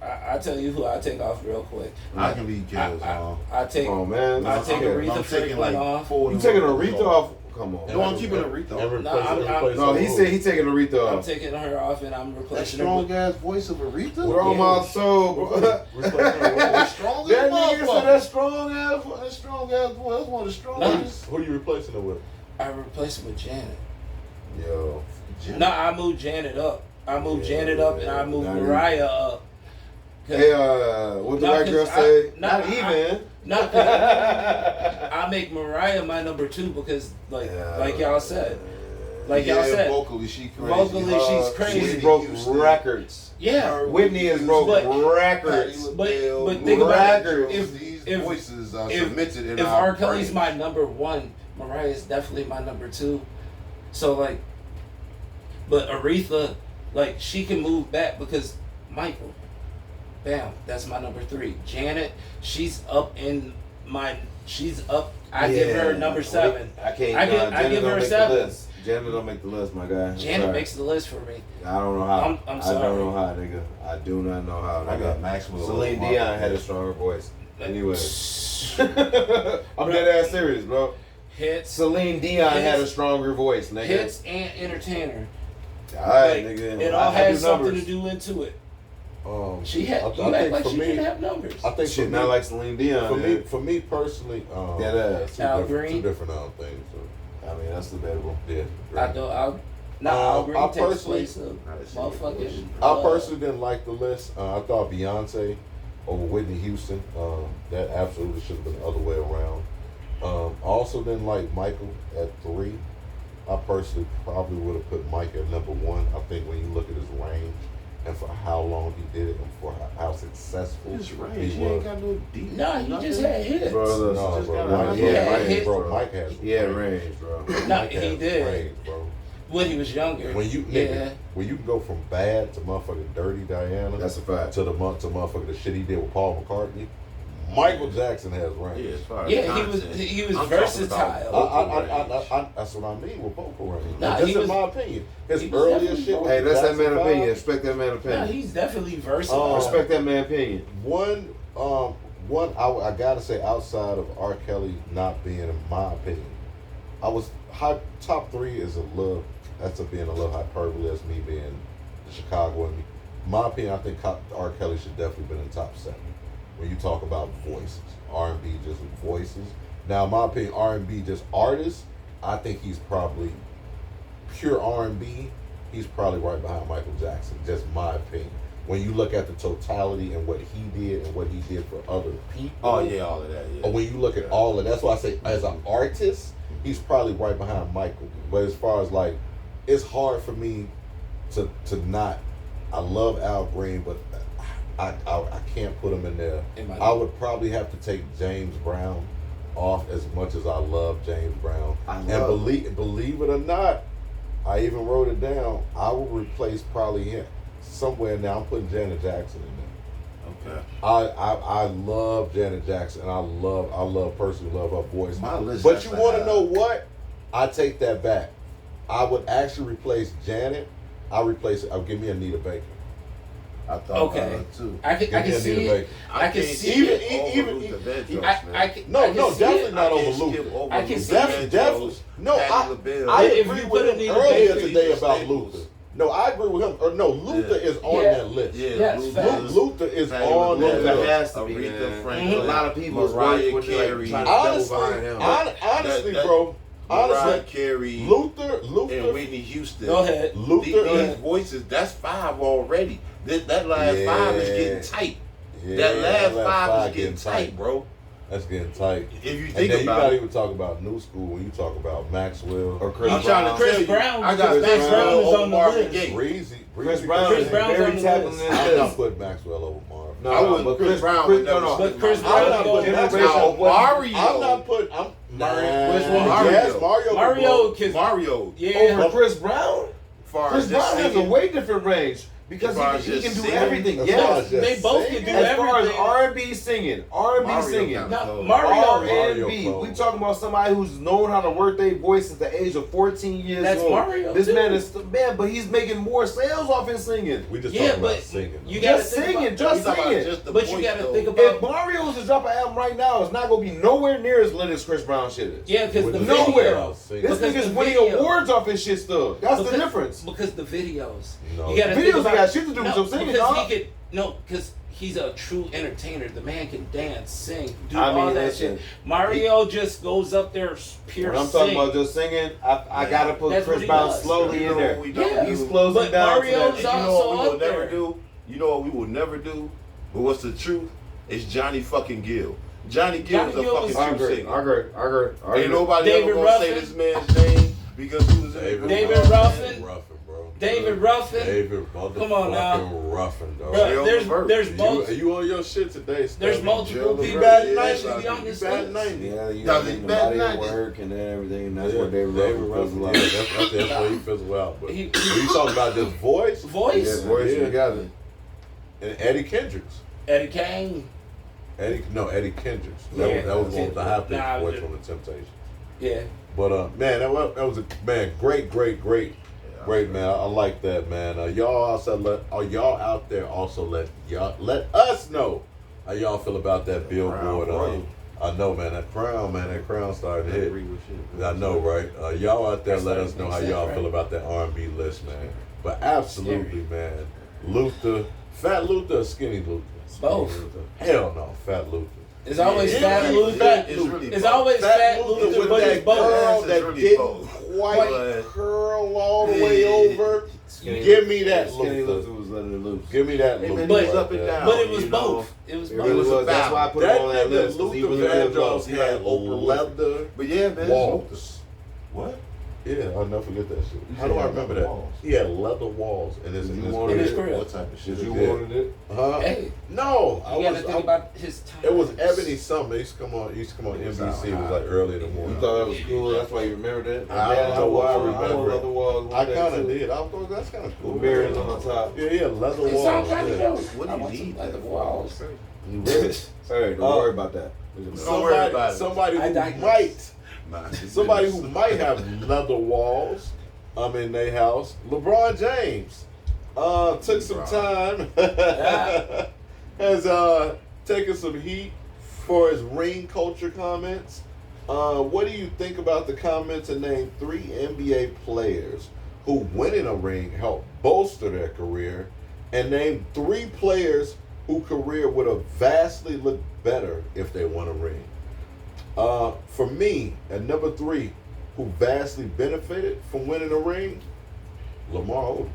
I tell you who I take off real quick. I can leave Kells on. I take Come on, man. I take Okay. Aretha I'm taking Franklin like off. 4. You taking Aretha off? Come on. No, I'm keeping Aretha off. And replace, No, I'm- replace No, her he with said who? he's taking Aretha I'm off. taking her off and I'm That replacing her. strong ass voice of Aretha. Bro, my soul, bro. Replace her with That who? strong That ass nigga said motherfucker. that strong ass. That strong ass voice. That's one of the strongest. Who you replacing her with? I replaced her with Janet. Yo. No, I moved Janet up. I moved Janet up and I moved Now you- Mariah up. 'Cause- Hey, what the No, white 'cause girl I- say? no, Not I- even. Not 'cause I make Mariah my number 2 because, like y'all said, Yeah, vocally she crazy. Vocally, she's crazy. She broke Houston. records. yeah. Whitney has broke But- records. But think about it. These if- voices are if- cemented in If our R. Kelly's brains. my number 1, Mariah is definitely my number 2. So like, but Aretha, like she can move back because Michael, bam, that's my number 3. Janet, she's up. I give her number 7. I can't. I give- Janet I give don't her make 7. The list. Janet don't make the list, my guy. I'm Janet sorry. makes the list for me. I don't know how. I'm I sorry. don't know how, nigga. I do not know how. I Nigga. got Maxwell. Celine over Dion had a Mark. stronger voice. Anyway, I'm dead ass serious, bro. Hits, Celine Dion had a Hits- stronger voice, nigga. hits, and entertainer. All right, Like, nigga. it all I has do something numbers. to do into it. She I had. You act think like for she me, didn't have numbers. I think Shit, for not me, like Celine Dion. for me personally, Dead ass. Al two Green? different things. So, I mean, that's debatable. yeah, I right. don't. Al Green I takes personally- place of motherfucking. I personally didn't like the list. I thought Beyonce over Whitney Houston. That absolutely should have been the other way around. I also didn't like Michael at 3. I personally probably would have put Mike at number 1. I think when you look at his range and for how long he did it and for how successful His range, he he ain't was. got no deep. Nah, he nothing. just had hits. Bro, listen, No, just bro, got Mike, a- he had range, hits. bro. Mike has He had range. range, bro. Nah, Mike he has did. range, bro. When he was younger. When you when you can go from bad to motherfucking Dirty Diana, That's a fact. to motherfucking the shit he did with Paul McCartney. Michael Jackson has range. Yeah, as far as Yeah, content. he was I'm talking versatile. about That's what I mean with vocal range. Nah, That's he in was- my opinion. His he was earlier definitely shit. vocal. with Hey, that's that man Jackson opinion. 5, Respect that man Nah, opinion. he's definitely versatile. Respect that man opinion. One, I gotta say, outside of R. Kelly not being, in my opinion, top 3 is a little. That's being a little hyperbole. That's me being the Chicago in me. My opinion, I think R. Kelly should definitely been in top 7. When you talk about voices, R&B just voices. Now, in my opinion, R&B just artists. I think he's probably pure R&B. He's probably right behind Michael Jackson. Just my opinion. When you look at the totality and what he did and what he did for other people. Oh yeah, all of that. Yeah. Or when you look at all of that's why I say as an artist, he's probably right behind Michael. But as far as like, it's hard for me to not. I love Al Green, but I can't put him in there. I would probably have to take James Brown off as much as I love James Brown. And believe it or not, I even wrote it down. I will replace probably him somewhere now. I'm putting Janet Jackson in there. Okay. I love Janet Jackson. And I personally love her voice. My list But has you to want to have- know what? I take that back. I would actually replace Janet. I'll give me Anita Baker. I thought Okay. about it too. I can Give me see Anita it. Baker. I can can't see skip it. even- over Luther Vandross, I man. can No, see definitely it. not I over can't skip Luther. over I can Luther see Vandross, Definitely. No, Patti LaBelle. I If agree you with put him Anita earlier Baker, today he's about Staples. Luther. No, I agree with him. Or no, Luther is on Yeah. that list. Yeah, Yes, facts. Luther is Patti on that LaBelle, Luther list. has to be, Aretha man. Franklin, A lot of people Mariah would Carey. trying to double Honestly, behind him. honestly, That- bro. Mariah Honestly, Carey Luther, and Whitney Houston. Go ahead. Luther. These voices, that's 5 already. That last 5 is getting tight. Yeah, that last 5 is getting getting tight, bro. That's getting tight. If you And think then you about not it, even talk about new school when you talk about Maxwell Or Chris I'm Brown. trying to Chris tell you, Brown, I got Chris Maxwell Brown is over on the Marvin list. Gaye. Breezy. Chris Brown Chris is Brown's very on the tapping list. in I'm this. not putting Maxwell over Marv. No, I wouldn't. but Chris Brown Chris, would never no, But Chris I'm Brown not go putting Generation Maxwell. Now, Mario. I'm not putting. Mario. Which one? Yes, Mario. Mario, cause Mario. yeah. Over Chris Brown? Far Chris as Brown just has a singing, way different range because As far he as can just do singing, everything. as Yes. far as just They both can singing. do As far as everything. R&B singing, R&B Mario singing, got No, cold. Mario. R&B. Mario We talking about somebody who's known how to work their voice since the age of 14 years That's old. Mario, This too. man is but he's making more sales off his singing. We just Yeah, talking about but singing. you gotta Just think singing, about- just You talking about singing. just the But you voice, gotta though. think If about Mario was to drop an album right now, it's not gonna be nowhere near as lit as Chris Brown shit is. yeah, because the Nowhere. video. Singing. This Because nigga's the winning video- awards off his shit still. That's the Because- difference. Because the videos. No. You gotta Videos think about, got shit to do with some singing, because dog. he could because he's a true entertainer. The man can dance, sing, do I mean, all that listen, shit. Mario just goes up there pure When I'm talking sing. about just singing, I gotta put That's what Chris he Brown does. slowly You in know there. what we don't Yeah. do? He's closing But down Mario's to And that. you know also what we will up never there. do? You know what we will never do? But what's the truth? It's Johnny fucking Gill. Johnny Gill is a Johnny Gill fucking was- I true agree. singer. I agree. Ain't nobody David ever gonna say Ruffin. this man's name because he was in the David group. Ruffin. Ruffin, bro. David Ruffin. David Come on now. motherfucking Ruffin, dog. Bruh, Real there's You, multiple. you on your shit today, Steph. There's multiple Jill people Levert, that yeah, should be like, on this bad list. 90. Yeah, you Now, got the the bad body night of is- work and everything. And that's Yeah, where David Ruffin Ruffin, was yeah, like. that's where he fizzled out. But He- when you talking about just voice Voice. Yeah, voice, Yeah. you got it. and Eddie Kendricks. Eddie Kane. Eddie Kendricks. Yeah, That was one of the high pitched Nah, voice yeah. from the Temptations. Yeah. But man, that was a man, great, man. I like that, man. Y'all out there also let us know how y'all feel about that Billboard. Crown, I know, man. That crown started to hit. Agree with you. I know, right? Y'all out there, That's let like us know you how said, y'all right? feel about that R&B list, man. But absolutely, man. Luther, Fat Luther, or Skinny Luther? Both. Hell no, Fat Luther. It's always Yeah, Fat yeah, Luther. Fat It's Luther. really It's both. always Fat Luther, with but that it's both. curl It's that really didn't both. quite But- curl all the way over. Give me that Skinny Luther. Luther was letting it loose. Give me that Hey, Luther. man, But- he was up and down. But it was you know? both. It was It both. really was a was. That's why I put him on that list. 'Cause he Luther was really Vandross close. had leather But yeah, man. walls. What? Yeah, I'll never forget that shit. You How do said I remember leather that? walls. He had leather walls in his, Did in you his want In his crib. crib. What type of shit? Did you is that? wanted it? Huh? Hey, No, you gotta think about his time. It was Ebony something. It used to come on. It was NBC. It was like early in the You morning. thought that was cool. That's why you remembered it. I don't know why I remember it. leather walls. I kind of did. I thought that's kind of cool. With mirrors on the top. Yeah, leather It walls. sounds kind yeah. of dope. What do I you want need some leather that walls. Hey, don't worry about that. Don't worry about it. Somebody I who digress. somebody who might have leather walls. In their house. LeBron James took some time. Has taken some heat for his ring culture comments. What do you think about the comment to name 3 NBA players who winning a ring helped bolster their career, and name 3 players whose career would have vastly looked better if they won a ring? For me, at number 3, who vastly benefited from winning a ring, Lamar Odom.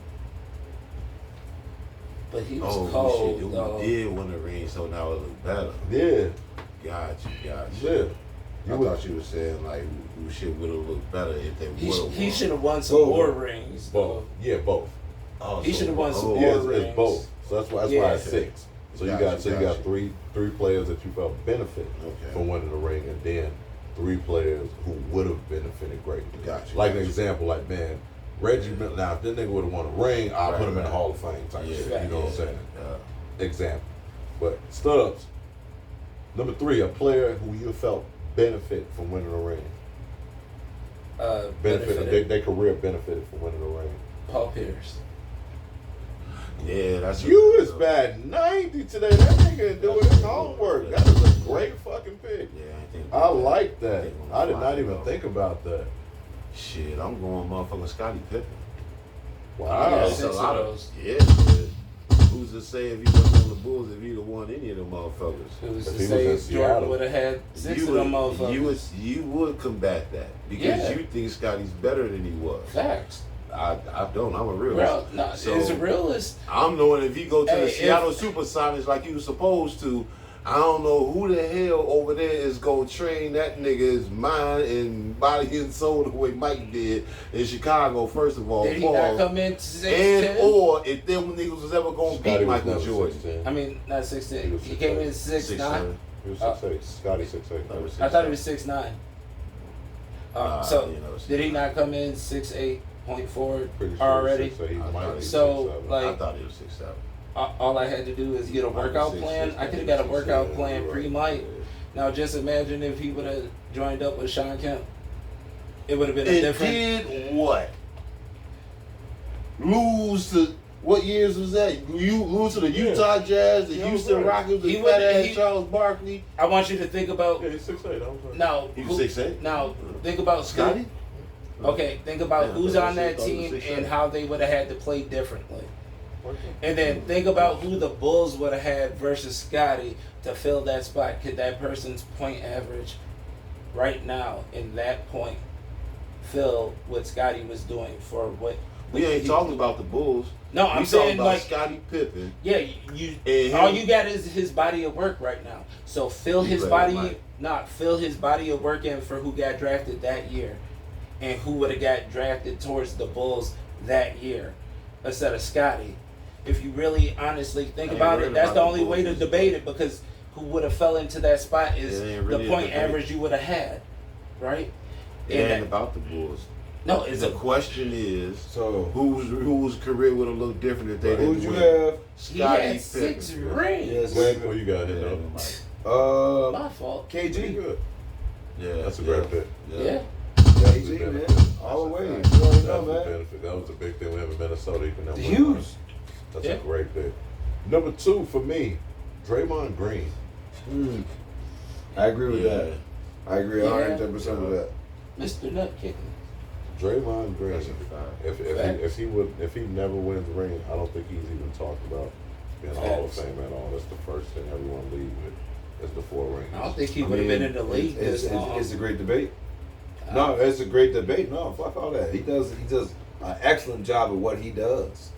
But he was Oh, cold, shit. though. You did win the ring, so now it looks better. Yeah, Got you. yeah. I thought you were saying like we shit would have looked better if they would have. He should have won some more rings. Both. Yeah, both. Oh, He should have won some Yeah, more it's rings. both. So that's why it's 6. So you got three players that you felt benefit from winning the ring, and then 3 players who would have benefited greatly. Like an example, like man, Reggie Miller. Now if this nigga would have won a ring, I'll put him in the Hall of Fame type shit. You know what I'm saying? Example. But Stubbs, number 3, a player who you felt benefit from winning a ring. Their career benefited from winning a ring. Paul Pierce. Yeah, that's You is bad 90 today. That nigga doing his homework. That is a great fucking pick. I like that. I did not even think about that. Shit, I'm going motherfucking Scottie Pippen. Wow. Yeah, That's a 6 lot of of those. yeah. Man. Who's to say if he wasn't on the Bulls if he'd have won any of them motherfuckers? Who's If to he say was in Jordan Seattle. would have had 6 of them motherfuckers? You would combat that because Yeah. you think Scotty's better than he was. Facts. I don't. I'm a realist. Well, no, So, it's a realist. I'm knowing if he go to Hey, the if- Seattle Supersonics like he was supposed to, I don't know who the hell over there is gonna train that nigga's mind and body and soul the way Mike did in Chicago. First of all, Did he not come in 6'10"? and or if them niggas was ever gonna Scotty beat was Michael never Jordan. 6'10". I mean, not 6'10". was He came in 6'9". 6'9". He was 6'8". Scotty 6'8". I thought he was 6'9". So you know, did he not come in 6'8.4" Pretty sure already? So he I might thought be he- So 6'7". I like thought he was 6'7". all I had to do is get a workout plan. I could have got a workout plan pre-Mike. Now just imagine if he would have joined up with Sean Kemp. It would have been a It different. did what? Lose to what years was that? You lose to the Utah Jazz, the Yeah, Houston right. Rockets, the He fat would- ass he- Charles Barkley. I want you to think about Yeah, he's 6'8". I'm sorry. now. He was 6'8". Now think about Scotty. Okay, think about Yeah, who's I thought on he that was team 6'7". and how they would have had to play differently. And then think about who the Bulls would have had versus Scotty to fill that spot. Could that person's point average right now in that point fill what Scotty was doing for what? We ain't talking about the Bulls. No, I'm we saying talking about like Scottie Pippen. yeah, And you him- all you got is his body of work right now. So fill He his played body, Mike. fill his body of work in for who got drafted that year, and who would have got drafted towards the Bulls that year instead of Scotty. If you really honestly think I ain't about worried it, that's about the the only way to Bulls. debate it because who would have fell into that spot is It ain't really the a point debate. average you would have had, right? It And ain't that- about the Bulls. no, it's The a question is, So whose career would have looked different if they who'd didn't you win? have? he Scottie had 6 Pippen. rings. Yes. What you got here, though? My fault. Pretty KG. good. Yeah, That's a great pick. Yeah. KG, man. All the way. You already know, That's a man. benefit. That was a big thing we have in Minnesota. You can never Huge. win. That's Yeah. a great pick. Number 2 for me, Draymond Green. I agree with Yeah. that. I agree Yeah. 110% with that. Mr. Nut Kicking. Draymond Green. That's a fact. If he never wins the ring, I don't think he's even talked about being Hall of Facts. Fame at all. That's the first thing everyone leaves with is the 4 rings. I don't think he would have been in the league this long. It's a great debate. No, it's a great debate. No, fuck all that. He does an excellent job of what he does.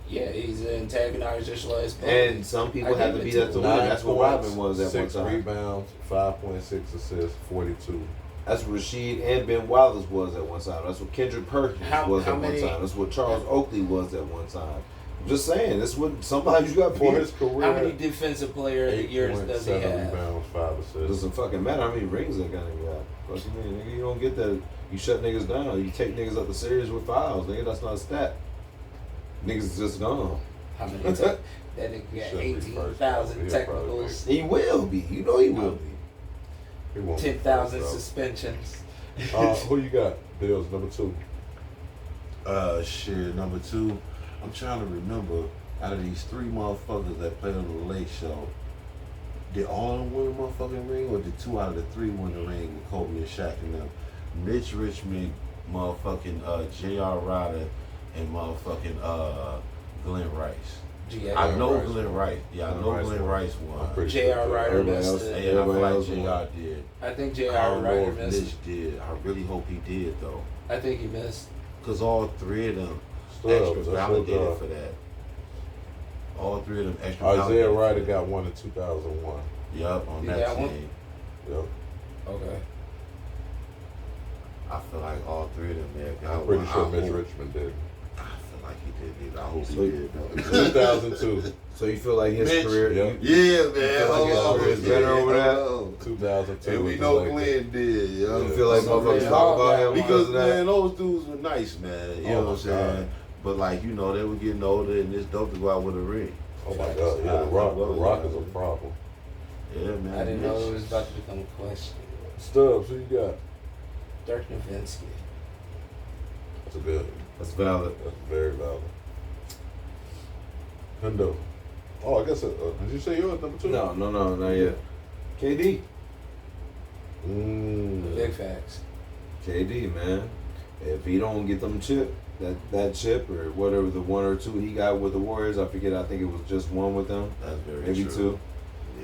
Yeah, he's an antagonist just like his And some people I have give to it be to that to him. win. 9 That's what points, Robin was at 6 one time. rebounds, 5.6 assists, 42. That's what Rasheed and Ben Wallace was at one time. That's what Kendrick Perkins was how at many- one time. That's what Charles Oakley was at one time. I'm just saying, this what sometimes you got to For be. his career, How many defensive player of the years does he 8.7 have? rebounds, 5 It assists. doesn't fucking matter how many rings that guy got. What you mean, nigga? You don't get that. You shut niggas down. You take niggas up the series with fouls, nigga. That's not a stat. Niggas is just gone. How many? That nigga got Should be first, 18,000 probably. technicals, He will be. You know he will be. He won't be 10,000 first, suspensions. though. Who you got? Bills number 2. Shit, number 2. I'm trying to remember out of these 3 motherfuckers that played on the Lake Show, did all of them win a motherfucking ring, or did 2 out of the 3 win the ring with Kobe and Shaq and them? Mitch Richmond, motherfucking J.R. Ryder, and motherfucking Glenn Rice. I know Rice Glenn won. Rice. Yeah, I know Glenn Rice Glenn won. Rice I'm won. pretty J.R. sure. Ryder Everybody missed else- it. And I feel Everybody like else J.R. did. I think I J.R. don't know Ryder if missed. Mitch did. I really hope he did, though. I think he missed. Because all 3 of them Stubbs, extra that's your validated job. for that. All 3 of them extra Isaiah validated for Ryder that. got one in 2001. Yup, on He that got team. one? Yep. Okay. I feel like all three of them, man. I'm pretty sure Mitch Richmond did. I feel like he did. I hope So he did. though. 2002. So you feel like his Mitch, career? yeah. You, Yeah, man. feel like Hold his on, career is better over that? 2002. And we was know the Lakers. Glenn did, yo. you feel like So motherfuckers they talk all about got him one. Because, of that? man, those dudes were nice, man. You know Oh, what I'm saying? God. But, like, you know, they were getting older, and it's dope to go out with a ring. Oh my God, yeah, the Rock is a problem. Yeah, man. I didn't know Mitch. it was about to become a question. Stubbs, who you got? Dirk Nowitzki. That's a good. That's valid. That's very valid. Hendo. Oh, I guess. Did you say yours number 2? No, not yet. KD. Big facts. KD, man. If he don't get them that chip or whatever, the 1 or 2 he got with the Warriors, I forget. I think it was just 1 with them, That's very maybe true. 2.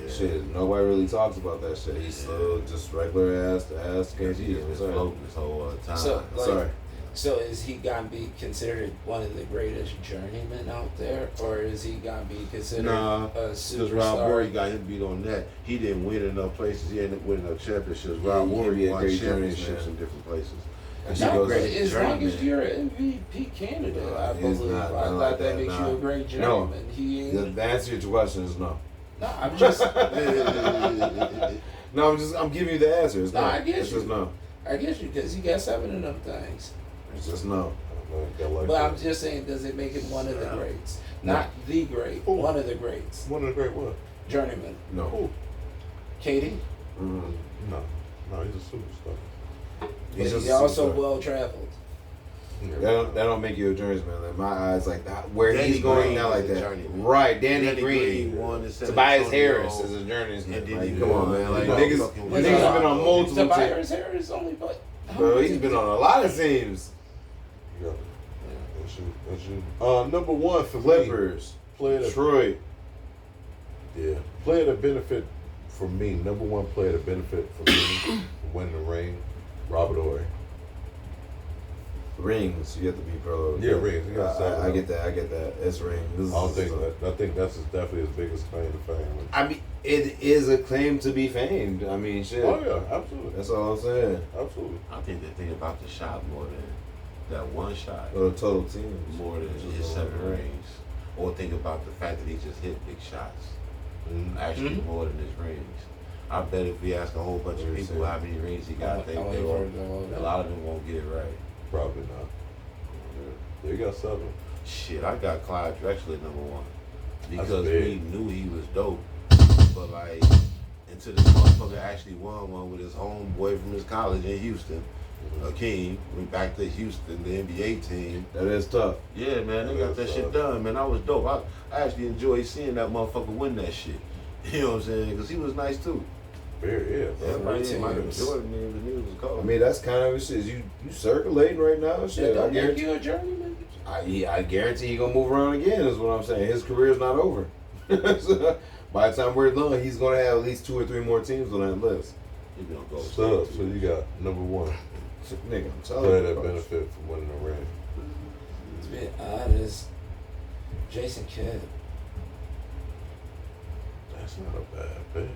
Yeah. Shit, nobody really talks about that shit. He's still just regular ass Because he KD. has I'm been sorry. floating this whole time. So, like, Sorry. So is he gonna be considered one of the greatest journeymen out there, or is he gonna be considered Nah, a because Rob superstar? Morey got him beat on that. He didn't win enough places. He ended up winning enough championships. Yeah, Rob he can Morey be a won great championships journeyman. in different places. And she Not goes, great, as long as journeyman. you're an MVP candidate, I He's believe. not- I not thought like that that, makes nah. you a great No. journeyman. He ain't. the answer to your question is no. No, I'm just. No, I'm giving you the answer. It's No, no. I get It's you. just no. I guess you because he got 7 of them things. It's just no. But I'm just saying, does it make him one of the greats? No. Not the great, Who? one of the greats. One of the great what? Journeyman. No. Who? Katie. Mm. No, he's a superstar. But He's just he's also superstar. well traveled. That don't make you a journeyman. Like my eyes, like that, where Danny he's going Green now, like is a that. journeyman. Right, Danny Green. won in San Tobias Antonio. Harris is a journeyman. And then Like, he come on, won, man. Like you know, niggas, fucking niggas with have been on Rob. multiple teams. Tobias Harris only, but Bro, he's been on a lot of teams. Yeah. That's you. Number 1 for me. Clippers, Player that, Detroit. yeah. Player that benefit from me. Number 1 player that benefit from me for winning the ring. Robert Horry. Rings, you have to be pro. Yeah, rings. You got 7. I get that. It's rings. This I don't is- think that. I think that's definitely his biggest claim to fame. I mean, it is a claim to be famed. I mean, shit. Oh yeah, absolutely, That's all I'm saying. absolutely. I think they think about the shot more than that one shot. For the total team. More than his 7 rings. Or think about the fact that he just hit big shots. Actually, Mhm. more than his rings. I bet if we ask a whole bunch of people how many rings he got, they only won't, heard a lot of them won't get it right. Probably not. Yeah, he got 7. Shit, I got Clyde Drexler number 1 That's because big. we knew he was dope, but like until this motherfucker actually won one with his homeboy from his college in Houston, Akeem, went back to Houston, the NBA team. That is tough. Yeah, man, they got that shit done, man. I was dope. I actually enjoyed seeing that motherfucker win that shit. You know what I'm saying? Because he was nice too. Very, yeah. Everybody didn't Michael teams. Jordan, and he was cold. I mean, that's kind of shit. You circulating right now. That Shit, I don't make guarantee. you a journeyman. I guarantee he gonna move around again. Is what I'm saying. His career's not over. So, by the time we're done, he's gonna have at least 2 or 3 more teams on that list. He gonna go So you got number 1 Nigga, I'm telling player you. that bro. benefit from winning the ring. To be honest, Jason Kidd. That's not a bad pick.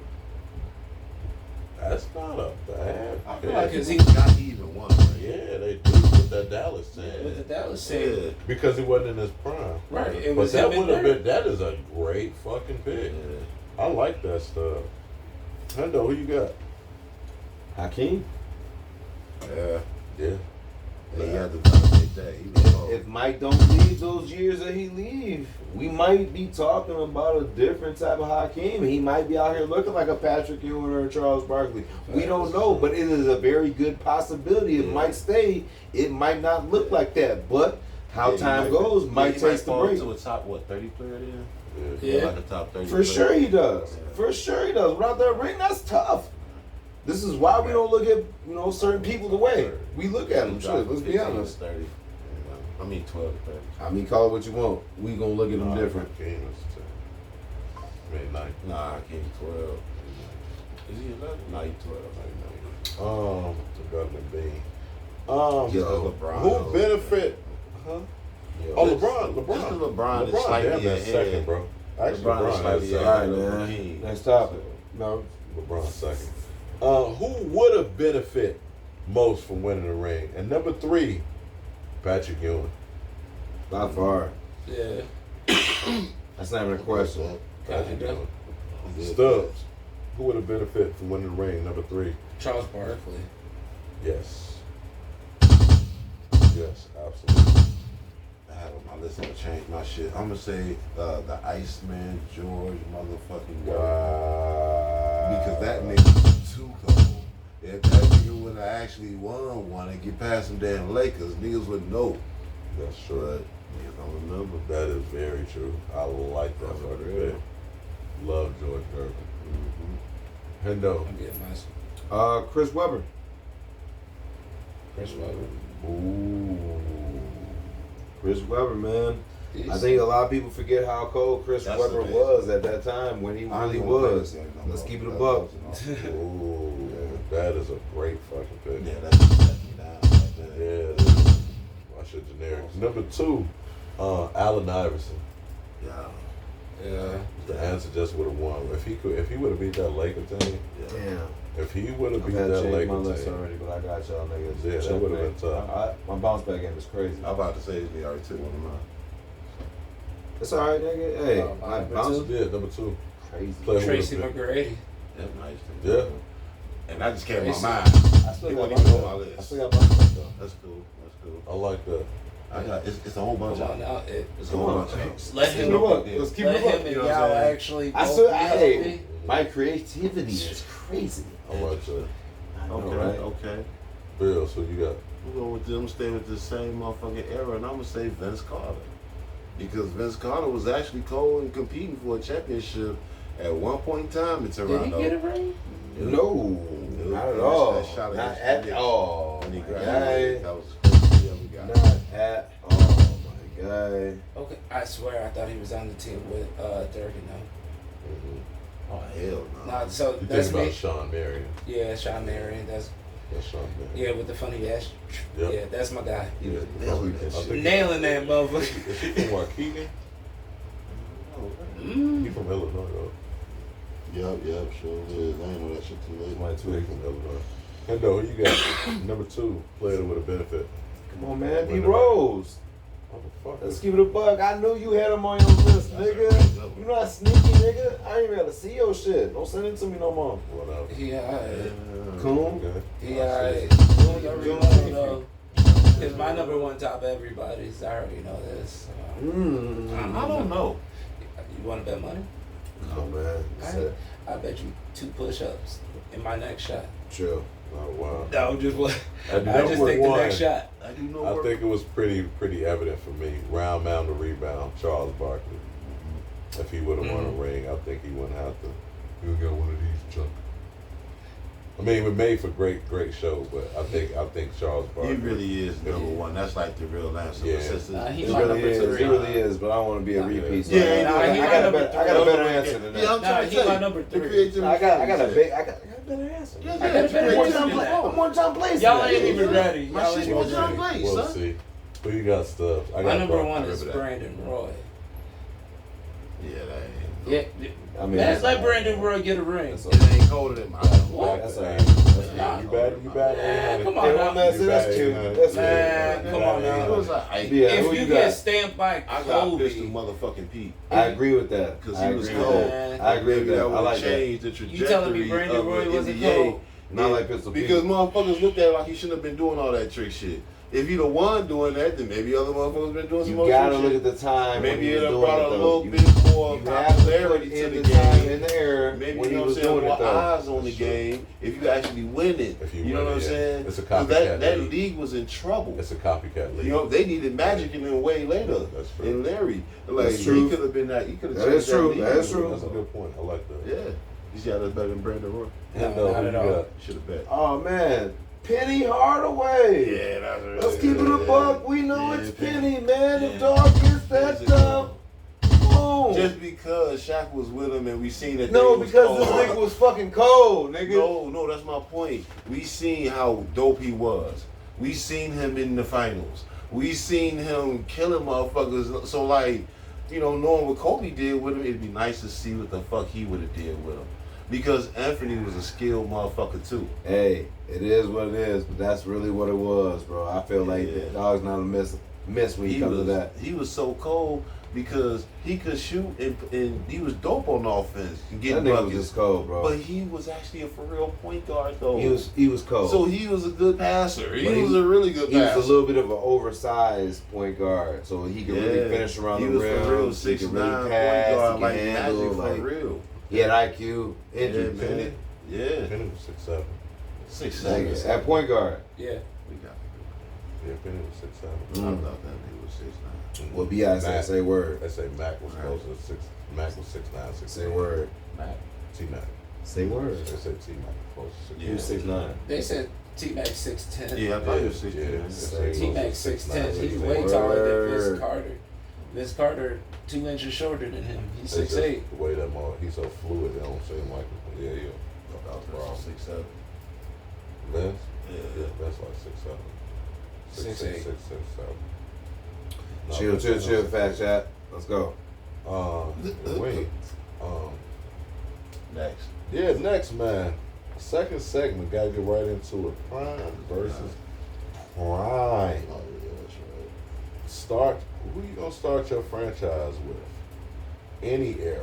That's not a bad I pick. feel like Because he he- got even one. Right? Yeah, they do with that Dallas team. With the Dallas team. Yeah. Because he wasn't in his prime. Right. It But was that him would and have Dirk. been. That is a great fucking pick. Yeah. I like that stuff. Hendo, who you got? Hakeem. Yeah. Yeah. He had to dominate that. He was cold. If Mike don't leave those years that he leave, we might be talking about a different type of Hakeem. He might be out here looking like a Patrick Ewing or a Charles Barkley. We don't know, but it is a very good possibility. It might stay. It might not look like that, but how Yeah, he time might- goes yeah, might he takes the fall break. to a top 30 player then? Yeah. Like a top 30 For player. sure he does. Yeah. For sure he does. Without that ring, that's tough. This is why we don't look at certain people the way we look at them. Shit, let's be 15 to honest. 30. I mean 12 to 30. I mean, call it what you want. We gonna look at them different. Hakeem is 10. I mean, 9. Nah, I can't 12. Is he 11? Nah, he 12. The government being. Yo, LeBron, who though. benefit? Huh? Yo, Oh, Just- LeBron. just 'cause LeBron is slightly damn near ahead. second, bro. Actually, LeBron is LeBron slightly is ahead. All second. right, man. King. Next topic. No. LeBron second. Who would have benefit most from winning the ring. And number 3, Patrick Ewing. By far. Yeah. That's not even a question. Patrick Kinda. Ewing. Stubbs. Who would have benefited from winning the ring? Number 3. Charles Barkley. Yes. Yes, absolutely. I had on my list to change my shit. I'm gonna say the Iceman George motherfucking Wow. because that nigga too cold. If that nigga would have actually won one and get past them damn Lakers, niggas would know. That's true. But niggas don't remember. That is very true. I like that For fucking real. pick. Love George Gervin. Mm-hmm. Hendo. I'm getting my Chris Webber. Chris Webber. Ooh. Chris Webber, man. I Decent. think a lot of people forget how cold Chris That's Webber amazing. was at that time when he I really don't wanna play was. this game no Let's more. keep it a That buck. was Ooh. That is a great fucking pick. Yeah, that's me down. Like that. Yeah. I should generic. Number 2, Allen Iverson. Yeah. Yeah. The answer just would have won. If he would have beat that Laker team, Yeah. Damn. if he would have I've beat had to that change my Laker list team, already, but I got y'all niggas. Yeah, that Checkmate. would've been tough. My bounce back game is crazy. I'm about to say he already took one of mine. It's all right, nigga. Hey, Oh, my number bounce two? yeah, number 2. crazy. Play who Tracy would've been- McGrady. That's nice. Yeah. And that just came to my Crazy. mind. I still He got wasn't bounce even on back. my I list. still got bounce back though. That's cool. That's cool. I like that. I got it's a whole bunch Come of on now. it's a Come whole on. bunch of them. Let Keep him it up. Yeah. Let's keep Let it him up. and You know what I'm y'all saying? actually. I both still, be hey, healthy. my creativity is crazy. I like that. I know, Okay, right? okay. Bill, so you got I'm going with them, stay with the same motherfucking era, and I'm gonna say Vince Carter. Because Vince Carter was actually cold and competing for a championship at one point in time in Did Toronto. he get a ring? No, not at all. That shot Not against the at Knicks all. when he My graduated. guy. That was the closest he ever got. Not at all, my guy. Okay, I swear I thought he was on the team with Durkin though. Oh hell no. Nah, so you that's think about me. Sean Marion. Yeah, Sean Marion. That's Sean Marion. yeah with the funny ass. Yep. Yeah, that's my guy. He was nailing that I shit. think- Nailing that motherfucker. Is he from Waukegan? Mm. He from Illinois, though. Yep, sure is. I ain't know that shit too late. My He two. from Illinois. Hendo, who you got? Number 2, player that would have benefit. Come on, man. D Rose. Motherfucker. Let's keep it a buck. I knew you had him on your list, nigga. You not sneaky, nigga. I ain't even got to see your shit. Don't send it to me no more. Whatever. He alright. Cool. Okay. He alright. Cool. You already Cool. know though. Cause my number 1 top everybody's. I already know this. I don't know. You want to bet money? No, man. Alright. I bet you 2 push-ups in my next shot. Chill. Oh, wow. No, just what? I do I know just what take the won. next shot. I do know. I think it was pretty evident for me. Round mound to rebound, Charles Barkley. If he would have won a ring, I think he wouldn't have to. He would get one of these junk. I mean, it was made for great show, but I think Charles he Barkley. really is number one. That's like the real answer. Yeah. But since Nah, it's- he It my really number is. three. It really is. But I don't want to be a Nah. repeat. So Yeah, I nah, got he a my better. number I got a three. better answer than Yeah, that. I'm Nah, trying to he tell my you. number The 3. creativity. I got a better answer. Yeah, I got a better creativity. answer than that. I'm on John Blaze. Y'all today. ain't even ready. My Y'all shit ain't was even John ready. Blaze, We'll son. see. Who you got, Stubbs? I My got number Buck. 1 I is remember that. Brandon Roy. Yeah, that Yeah, I mean, let's let Brandon Roy get a ring. That's ain't. It ain't colder than mine. What? That's Hey, all right. Nah. You bad? Man, come on Hey, now. one man, You that's bad, cute. man. That's Man, cute. come on Yeah. now. It was like, Yeah, If who you you get got? stamped by I got Pistol Kobe, motherfucking Pete. I agree with that. Because I he was agree with cold. that. I agree with Maybe that. I would like that. change the trajectory You telling me Brandon of Roy the wasn't NBA. cold? Not like Pistol Pete. Because motherfuckers looked at it like he shouldn't have been doing all that trick shit. If he the one doing that, then maybe other motherfuckers been doing some You more gotta trick look shit. at the time. Maybe when he it was done doing brought it, a though. little You- bit more You have to put popularity to in the the time game. in the air Maybe when you he know was what I'm saying, doing more it though. eyes on the game if you actually win it. If you You know win what I'm it, yeah. saying? It's a 'Cause copycat that league. league was in trouble. It's a copycat league. You know, they needed Magic in them way later. That's true. And Larry. Like, That's he true. could have been that. He could have That changed is true. league. That is true. That's a good point. I like that. Yeah. He's got us better than Brandon Roy. No, Hendo, not who at you all. got? Should have bet. Oh man, Penny Hardaway. Yeah, that's really Let's keep it a buck. We know Yeah, it's Penny. Penny, man. Yeah. The dog gets that He's a dub. Boom. Just because Shaq was with him and we seen that No, they was because cold. this nigga was fucking cold, nigga. No, that's my point. We seen how dope he was. We seen him in the finals. We seen him killing motherfuckers. So like, you know, knowing what Kobe did with him, it'd be nice to see what the fuck he would have did with him. because Anthony was a skilled motherfucker too. Hey, it is what it is, but that's really what it was, bro. I feel like Yeah. the dog's not a miss when he comes to that. He was so cold because he could shoot and he was dope on offense and That get nigga was buckets. just cold, bro. But he was actually a for real point guard though. He was cold. So he was a good passer. He But was a really good He passer. was a little bit of an oversized point guard, so he could really finish around he the was rim. for real He 6'9" could really point pass. guard He like could handle. Magic for Like real. he had IQ. Injured, Yeah, man. man. Yeah. Penny was 6'7". 6'7". Nigga, at point guard. Yeah. We got Yeah, Penny was 6'7". I thought that nigga was 6'9". Well, B.I. said, say word. They say Mac was closer to 6. Mac was 6'9", 6'8". Say word. T-Mac. Say word. They said T-Mac was closer to 6'8". He was 6'9". They said T-Mac 6'10". Yeah, I thought he was 6'10". Yeah. T-Mac 6'10". He's way Word. taller than Vince Carter. Vince Carter 2 inches shorter than him. He's It's just 6'8". the way that he's so fluid, they don't seem like yeah. I thought that was 6'7". Vince? Yeah. That's like 6'7". 6'6", 6'8". 6'7". Chill, fat chat. Let's go. Wait. Next. Yeah, next man. Second segment, gotta get right into it. Prime versus Prime. Oh yeah, that's right. Start. Who you gonna start your franchise with? Any era.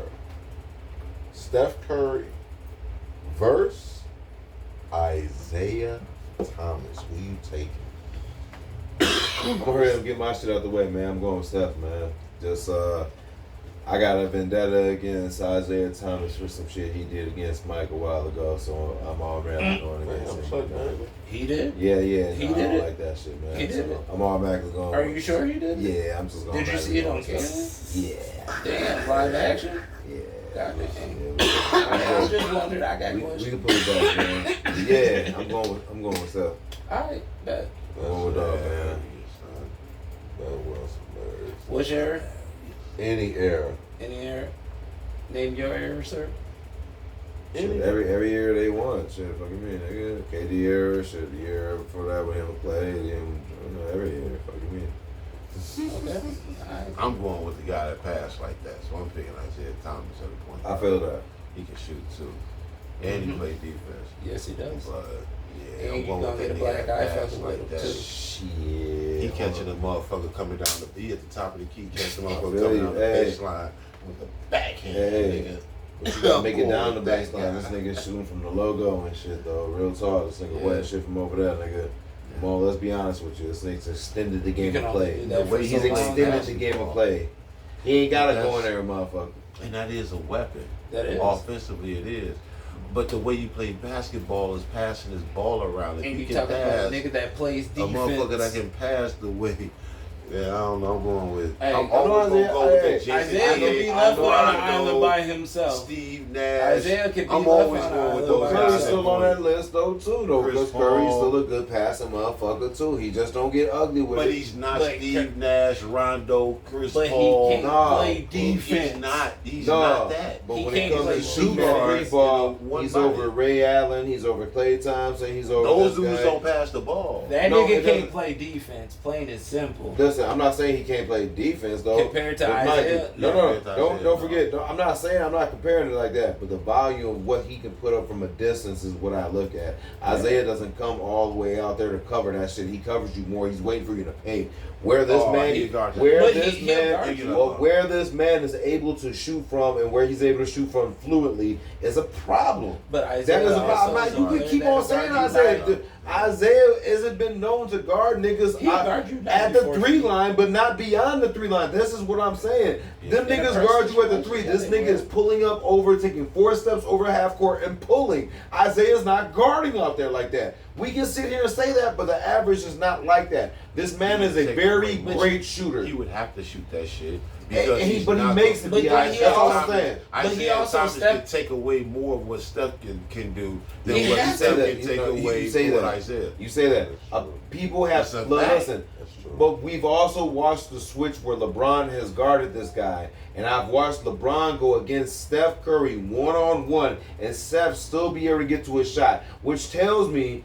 Steph Curry versus Isaiah Thomas. Who you taking? I'm gonna hurry up and get my shit out the way, man. I'm going with Steph, man. Just I got a vendetta against Isaiah Thomas for some shit he did against Mike a while ago, so I'm automatically going against him. Man. He did? Yeah. He I did don't it? like that shit, man. He did So it? I'm automatically going. Are you sure he did? Yeah, I'm just going. Did you see it on camera? Yeah. Damn, live action? Yeah. God damn. Yeah, I was just wondering. I got we questions. can put it back, man. Yeah, I'm going with Steph. Alright, bet. I'm going with dog, man. That was hilarious. What's your era? Any era. Any era? Name your era, sir. Shit, every year they won. Shit, fucking me, nigga. KD era, shit, the year before that with him play, then every year, fucking me. Okay. Alright. I'm going with the guy that passed like that, so I'm picking Isaiah Thomas at the point. I feel that. He can shoot too, and he plays defense. Yes, he does. But yeah, And I'm you going gonna with get a that black nigga that eye pass fucking like with him, that. too. Shit. He catching a motherfucker coming down the. He at the top of the key, catching a I motherfucker feel coming you. down the Hey. baseline with the backhand, Hey. nigga. But you gotta make it I'm down the going with that baseline. This guy. nigga shooting from the logo and shit though. Real tall. This nigga Yeah. wet shit from over there, nigga. Come on, let's be honest with you. This nigga's extended the game can of only play. do that for He's so long. extended the game of play. He ain't gotta go in there, motherfucker. And that is a weapon. That is. Offensively, it is. But the way you play basketball is passing his ball around. If And you you can talking about a pass nigga that plays a defense. motherfucker that can pass the way. Yeah, I don't know. I'm going with. Hey, I'm I always know gonna go with Isaiah- that Jason Isaiah can Kidd, be left on an Rondo, island by himself. Steve Nash. Isaiah can be I'm left always on an going with island those by guys. Curry's himself. still on that list though too though. Chris Because Curry's Paul. still a good passing motherfucker too. He just don't get ugly with But it. he's not But Steve Nash, Rondo, Chris But Paul. he can't Nah. play defense. He's not. He's No, not that. but He when it can't comes play to shooting defense. that three ball, One he's body. over Ray Allen, he's over Klay Thompson, he's over Those this dudes guy. don't pass the ball. That No, nigga it doesn't. can't play defense. Plain and simple. Listen, I'm not saying he can't play defense though. Compared to But Mike, Isaiah? no, Compared to don't Isaiah, forget. I'm not saying I'm not comparing it like that, but the volume of what he can put up from a distance is what I look at. Isaiah doesn't come all the way out there to cover that shit. He covers you more. He's waiting for you to paint. Where this Oh, man, he guards that. where But this he'll guard man, you. where this man is able to shoot from, and where he's able to shoot from fluently is a problem. But Isaiah That is a also problem. is You another can keep that on will saying guard you Isaiah. back. Isaiah hasn't been known to guard niggas He guard you back at the before 3 he- line, but not beyond the 3 line. This is what I'm saying. Them In a niggas guard you at the personal 3. situation, This nigga is pulling up over, taking 4 steps over half court and pulling. Isaiah's not guarding out there like that. We can sit here and say that, but the average is not like that. This man is a very great shooter. He would have to shoot that shit. And he not makes it. But That's he all also- I'm saying. But he Isaiah also Thomas stepped- can take away more of what Steph can do than He what has Steph to. can take You know, away you say from what that. Isaiah. You say that. People have That's a look, fact. listen. That's true. But we've also watched the switch where LeBron has guarded this guy, and I've watched LeBron go against Steph Curry 1-on-1, and Steph still be able to get to his shot, which tells me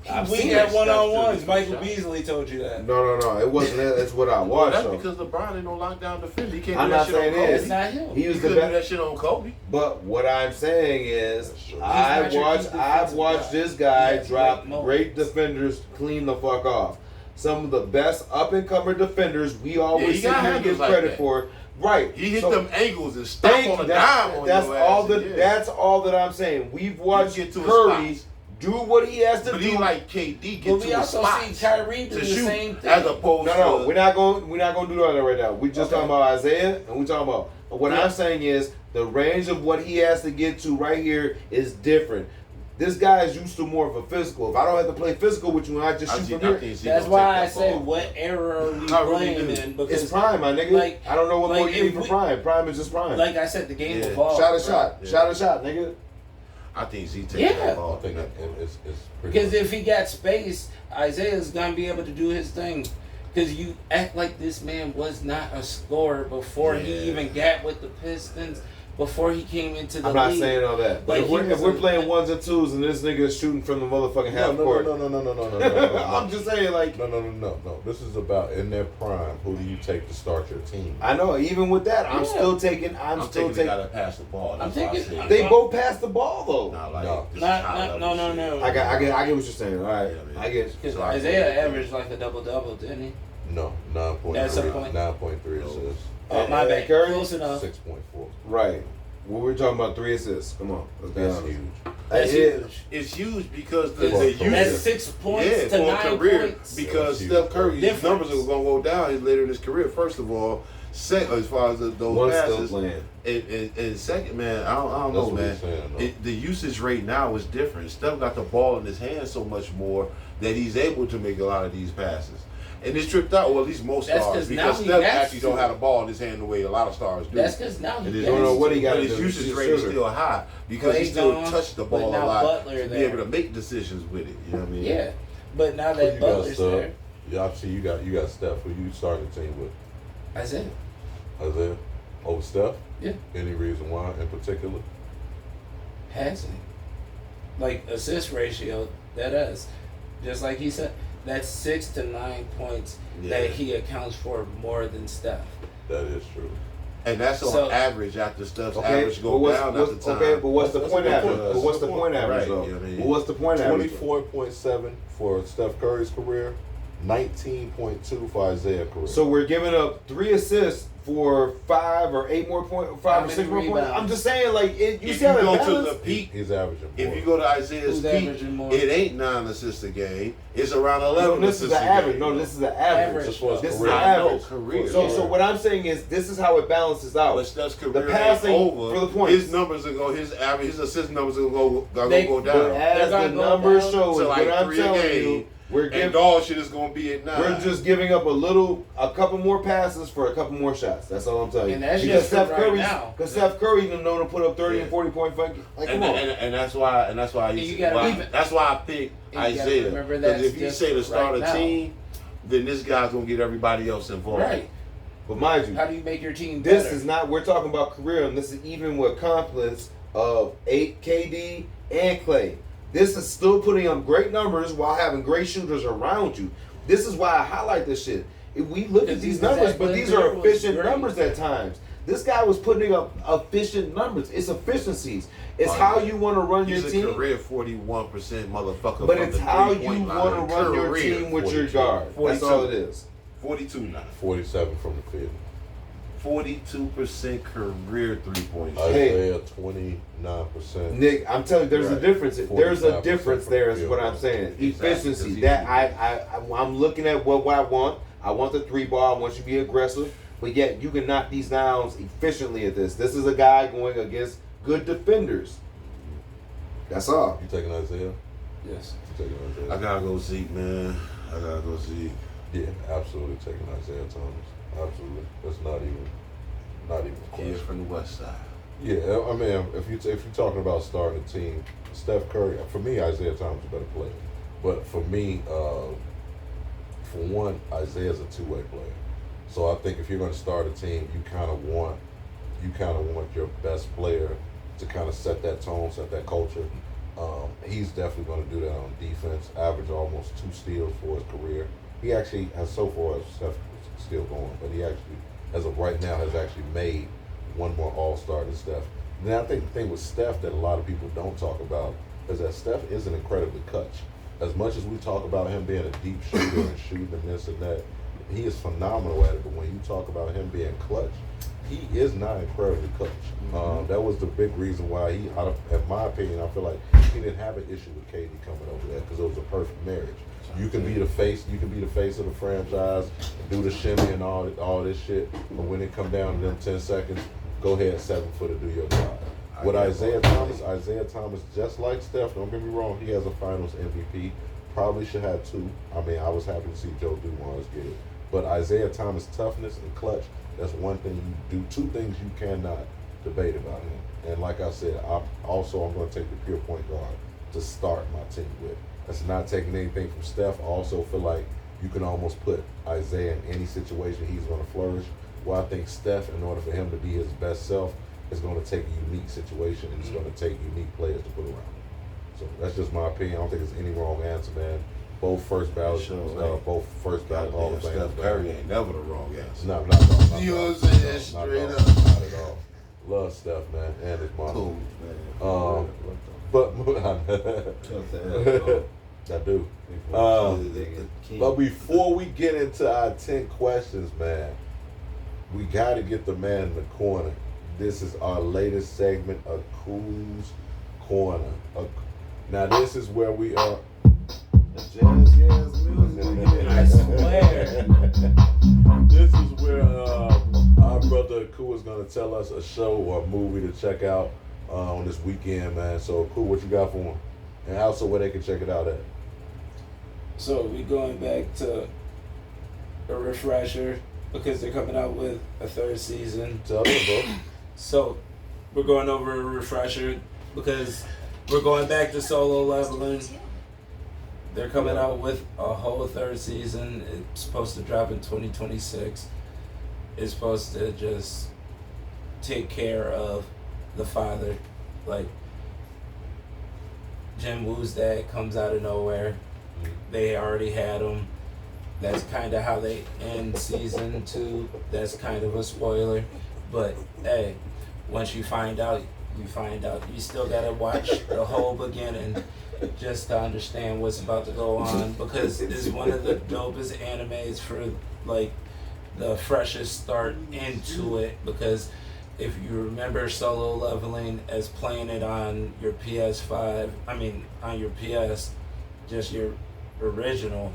I've We seen got it. one-on-ones. Steps Michael to the Beasley told you that. No. It wasn't that. That's what I Well, watched. that's though. because LeBron ain't no lockdown defender. He can't I'm do that not shit on saying Kobe. it. That's not him. He He was the couldn't do best. that shit on Kobe. But what I'm saying is, That's true. I've He's not your watched key defensive this guy. guy He has drop great great moments. defenders clean the fuck off. Some of the best up and coming defenders we Yeah, always he sit got here and give handles like credit that. for. Right. He hit So, them angles and stopped thank on you. a dime on That's your all ass. that. Yeah. That's all that I'm saying. We've watched get to his Curry spots. do what he has to But do. he like KD get But to we his also spots see Kyrie do to the shoot same thing. as opposed No, to we're not going to do that right now. We just Okay. talking about Isaiah, and we talking about what Yeah. I'm saying is the range of what he has to get to right here is different. This guy is used to more of a physical. If I don't have to play physical with you and I just shoot from here, That's why I say, what era are we I really playing do. in? Because it's prime, my nigga. like- I don't know what like more you need if for we- prime. Prime is just prime. like I said, the game Yeah. evolved. shot a bro. shot, Yeah. shot a shot, nigga. I think Z takes Yeah. that I ball. think it's pretty Because much- if he got space, Isaiah's gonna be able to do his thing. Because you act like this man was not a scorer before he Yeah. even got with the Pistons, before he came into the I'm not league. saying all that. But Like, if he we're, was if we're a- playing ones and twos and this nigga is shooting from the motherfucking half court, No. I'm just saying, like, No. This is about in their prime. Who do you take to start your team? I know. Even with that, I'm Yeah. still taking. I'm I'm still taking the guy taking. that pass the ball. I'm That's what I taking- said. They both passed the ball though. Not like No. this is Not- high not- level no, shit. no. I get what you're saying. All right, Yeah, man. I get. Because So I- Isaiah averaged like a double-double, didn't he? No, At some 9.3. point. 9.3 assists. Oh, my And bad. Curry? Close enough. 6.4. Right. Well, we're talking about 3 assists. Come on, let's be That's honest. huge. That's Yeah. huge. It's huge because the That's- usage. That's 6 points Yeah, to for a 9 career. points. Because Yeah, Steph Curry's difference. numbers are going to go down later in his career, first of all. As far as those One still passes. playing. And second, man, I don't That's know, what man. he's saying, though. The usage rate now is different. Steph got the ball in his hands so much more that he's able to make a lot of these passes. And it's tripped out, or at least most That's stars, 'cause now because he Steph has actually to. don't have the ball in his hand the way a lot of stars do. That's because now It he is- Don't know what he got But to his do. usage He's a rate is shooter. still high because he Clay still gone, touched the but ball a now lot Butler to be there. able to make decisions with it. You know what I mean? Yeah, but now Who that you got, Butler's Steph? there, Yeah, obviously you got Steph. Who you starting the team with? Isaiah. Isaiah? Over Steph? Yeah. Any reason why in particular? Passing. Like assist ratio, that is. Just like he said, that's 6 to 9 points Yeah. that he accounts for more than Steph. That is true. And that's on So- average after Steph's Okay, average but go what's, down what's at the time. okay? But what's the That's point a good average? point. But what's the That's a good point point. average Right, though? you know what I mean? But what's the point average? 24.7 for Steph Curry's career, 19.2 for Isaiah's career. So we're giving up 3 assists for 5 or 8 more points, 5 How or 6 many more points. rebounds? I'm just saying, like, it, you If see how you it go to balance? the peak, He's averaging more. if you go to Isaiah's Who's peak, averaging more? it ain't 9 assists a game. It's around No, 11 this is assists the a average. game. No, this is the average. As far as This is career. the I know, average. career. So what I'm saying is, this is how it balances out. But Steph's career passing ain't over. for the points. His numbers are going. His average, his assist numbers are going They- to go But down. as They're the gonna go numbers down show, to is like what I'm 3 a telling game, you, we're And giving. dog shit is going to be at 9. We're just giving up a couple more passes for a couple more shots. That's all I'm telling you. And that's because just for Steph right Curry's, now. because Steph Curry even known to put up 30 and Yeah. 40 point fucking. Like, and, come on. and that's why I you used gotta why, even- that's why I picked and you gotta Isaiah. remember Because that's if you say to just start right a now. team, then this guy's gonna get everybody else involved. Right. But mind you, How do you make your team better? this is not. We're talking about career, and this is even with confidence of 8 KD and Clay. This is still putting up great numbers while having great shooters around you. This is why I highlight this shit. If we look at Because these these numbers, Zach but these Player are was efficient great. numbers at times. This guy was putting up efficient numbers. It's efficiencies. It's Oh, how yeah. you want to run He's your a team. career 41% motherfucker. But from it's the how you three-point want line. to run your Career. team with your 42. guard. That's 42. all it is. 42 now. 47 from the field. 42% career 3-point shot. Hey. Isaiah 29%. Nick, I'm telling you, there's a Right. difference. There's a 45% difference from there. the Is field what I'm goal. saying. Exactly, Efficiency. 'cause That I'm looking at what I want. I want the 3 ball. I want you to be aggressive, but yet you can knock these down efficiently at this. This is a guy going against good defenders. That's all. You taking Isaiah? Yes. You taking Isaiah? I gotta go Zeke, man. I gotta go Zeke. Yeah, absolutely taking Isaiah Thomas. Absolutely. That's not even a Kid question. from the West Side. Yeah, I mean, if you're talking about starting a team, Steph Curry. For me, Isaiah Thomas is a better player. But for me, for one, Isaiah's a two-way player. So I think if you're going to start a team, you kind of want your best player to kind of set that tone, set that culture. he's definitely going to do that on defense. Average almost 2 steals for his career. He actually has, so far as Steph is still going, but he actually, as of right now, has actually made one more All-Star than Steph. And I think the thing with Steph that a lot of people don't talk about is that Steph is an incredibly clutch. As much as we talk about him being a deep shooter and shooting and this and that, he is phenomenal at it. But when you talk about him being clutch, he is not incredibly clutch. That was the big reason why he, in my opinion, I feel like he didn't have an issue with KD coming over there because it was a perfect marriage. You can be the face. You can be the face of the franchise, do the shimmy and all this shit. But when it come down to them 10 seconds, go ahead 7 foot and do your job. With Isaiah Thomas, just like Steph, don't get me wrong, he has a Finals MVP. Probably should have 2. I mean, I was happy to see Joe Dumars get it. But Isaiah Thomas' toughness and clutch, that's one thing you do. 2 things you cannot debate about him. And like I said, I'm going to take the pure point guard to start my team with. That's not taking anything from Steph. I also feel like you can almost put Isaiah in any situation he's going to flourish. Well, I think Steph, in order for him to be his best self, is going to take a unique situation and it's going to take unique players to put around him. So that's just my opinion. I don't think there's any wrong answer, man. Both first ballot, Hall of Fame. Steph Curry ain't never the wrong answer. No, not at all. You know what I'm saying? Straight up. Not at all. Love Steph, man, and his mom. Cool, man. But I do. But before we get into our 10 questions, man, we got to get the man in the corner. This is our latest segment, A Cool's Corner. Now, this is where we are. Jazz music. I swear. This is where our brother Cool is going to tell us a show or a movie to check out on this weekend, man. So, Cool, what you got for him? And also where they can check it out at. So we going back to a refresher because they're coming out with a 3rd season. Tell them, bro. So we're going over a refresher because we're going back to solo leveling. They're coming out with a whole 3rd season. It's supposed to drop in 2026. It's supposed to just take care of the father. Like, Jim Woo's dad comes out of nowhere. They already had him. That's kind of how they end season 2. That's kind of a spoiler. But, hey, once you find out, you find out. You still got to watch the whole beginning just to understand what's about to go on, because it's one of the dopest animes for, like, the freshest start into it, because if you remember solo leveling as playing it on your PS5, on your PS, just your original,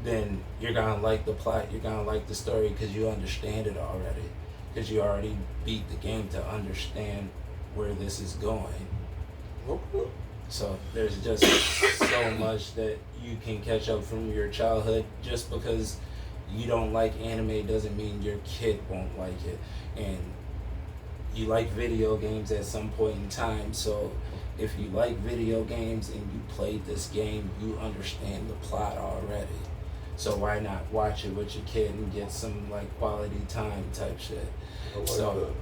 then you're gonna like the plot, you're gonna like the story because you understand it already, because you already beat the game to understand where this is going. Okay. So there's just so much that you can catch up from your childhood. Just because you don't like anime doesn't mean your kid won't like it. And you like video games at some point in time, so if you like video games and you played this game, you understand the plot already. So why not watch it with your kid and get some like quality time type shit? Like so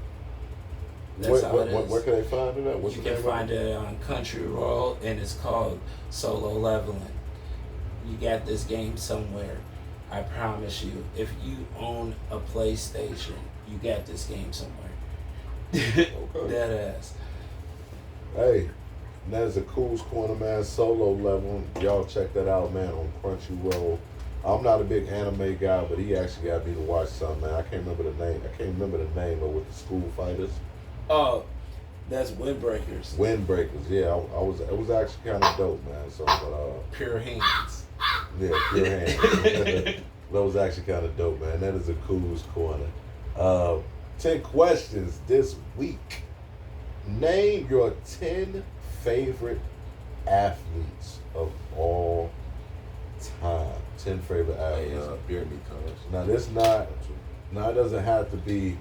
that's how it is. Where can they find it at? What's You the can name find it on Crunchyroll, and it's called Solo Leveling. You got this game somewhere. I promise you, if you own a PlayStation, you got this game somewhere. Okay. Dead ass. Hey, that is A Cool's Corner, man. Solo Leveling. Y'all check that out, man, on Crunchyroll. I'm not a big anime guy, but he actually got me to watch something, man. I can't remember the name of with the school fighters. Oh, that's Windbreakers. Windbreakers, yeah. It was actually kind of dope, man. So, but Pure Hands. yeah, Pure Hands. That was actually kind of dope, man. That is A Cool's Corner. 10 questions this week. Name your 10 favorite athletes of all time. 10 favorite athletes. Beer me, cuz. Now, it doesn't have to be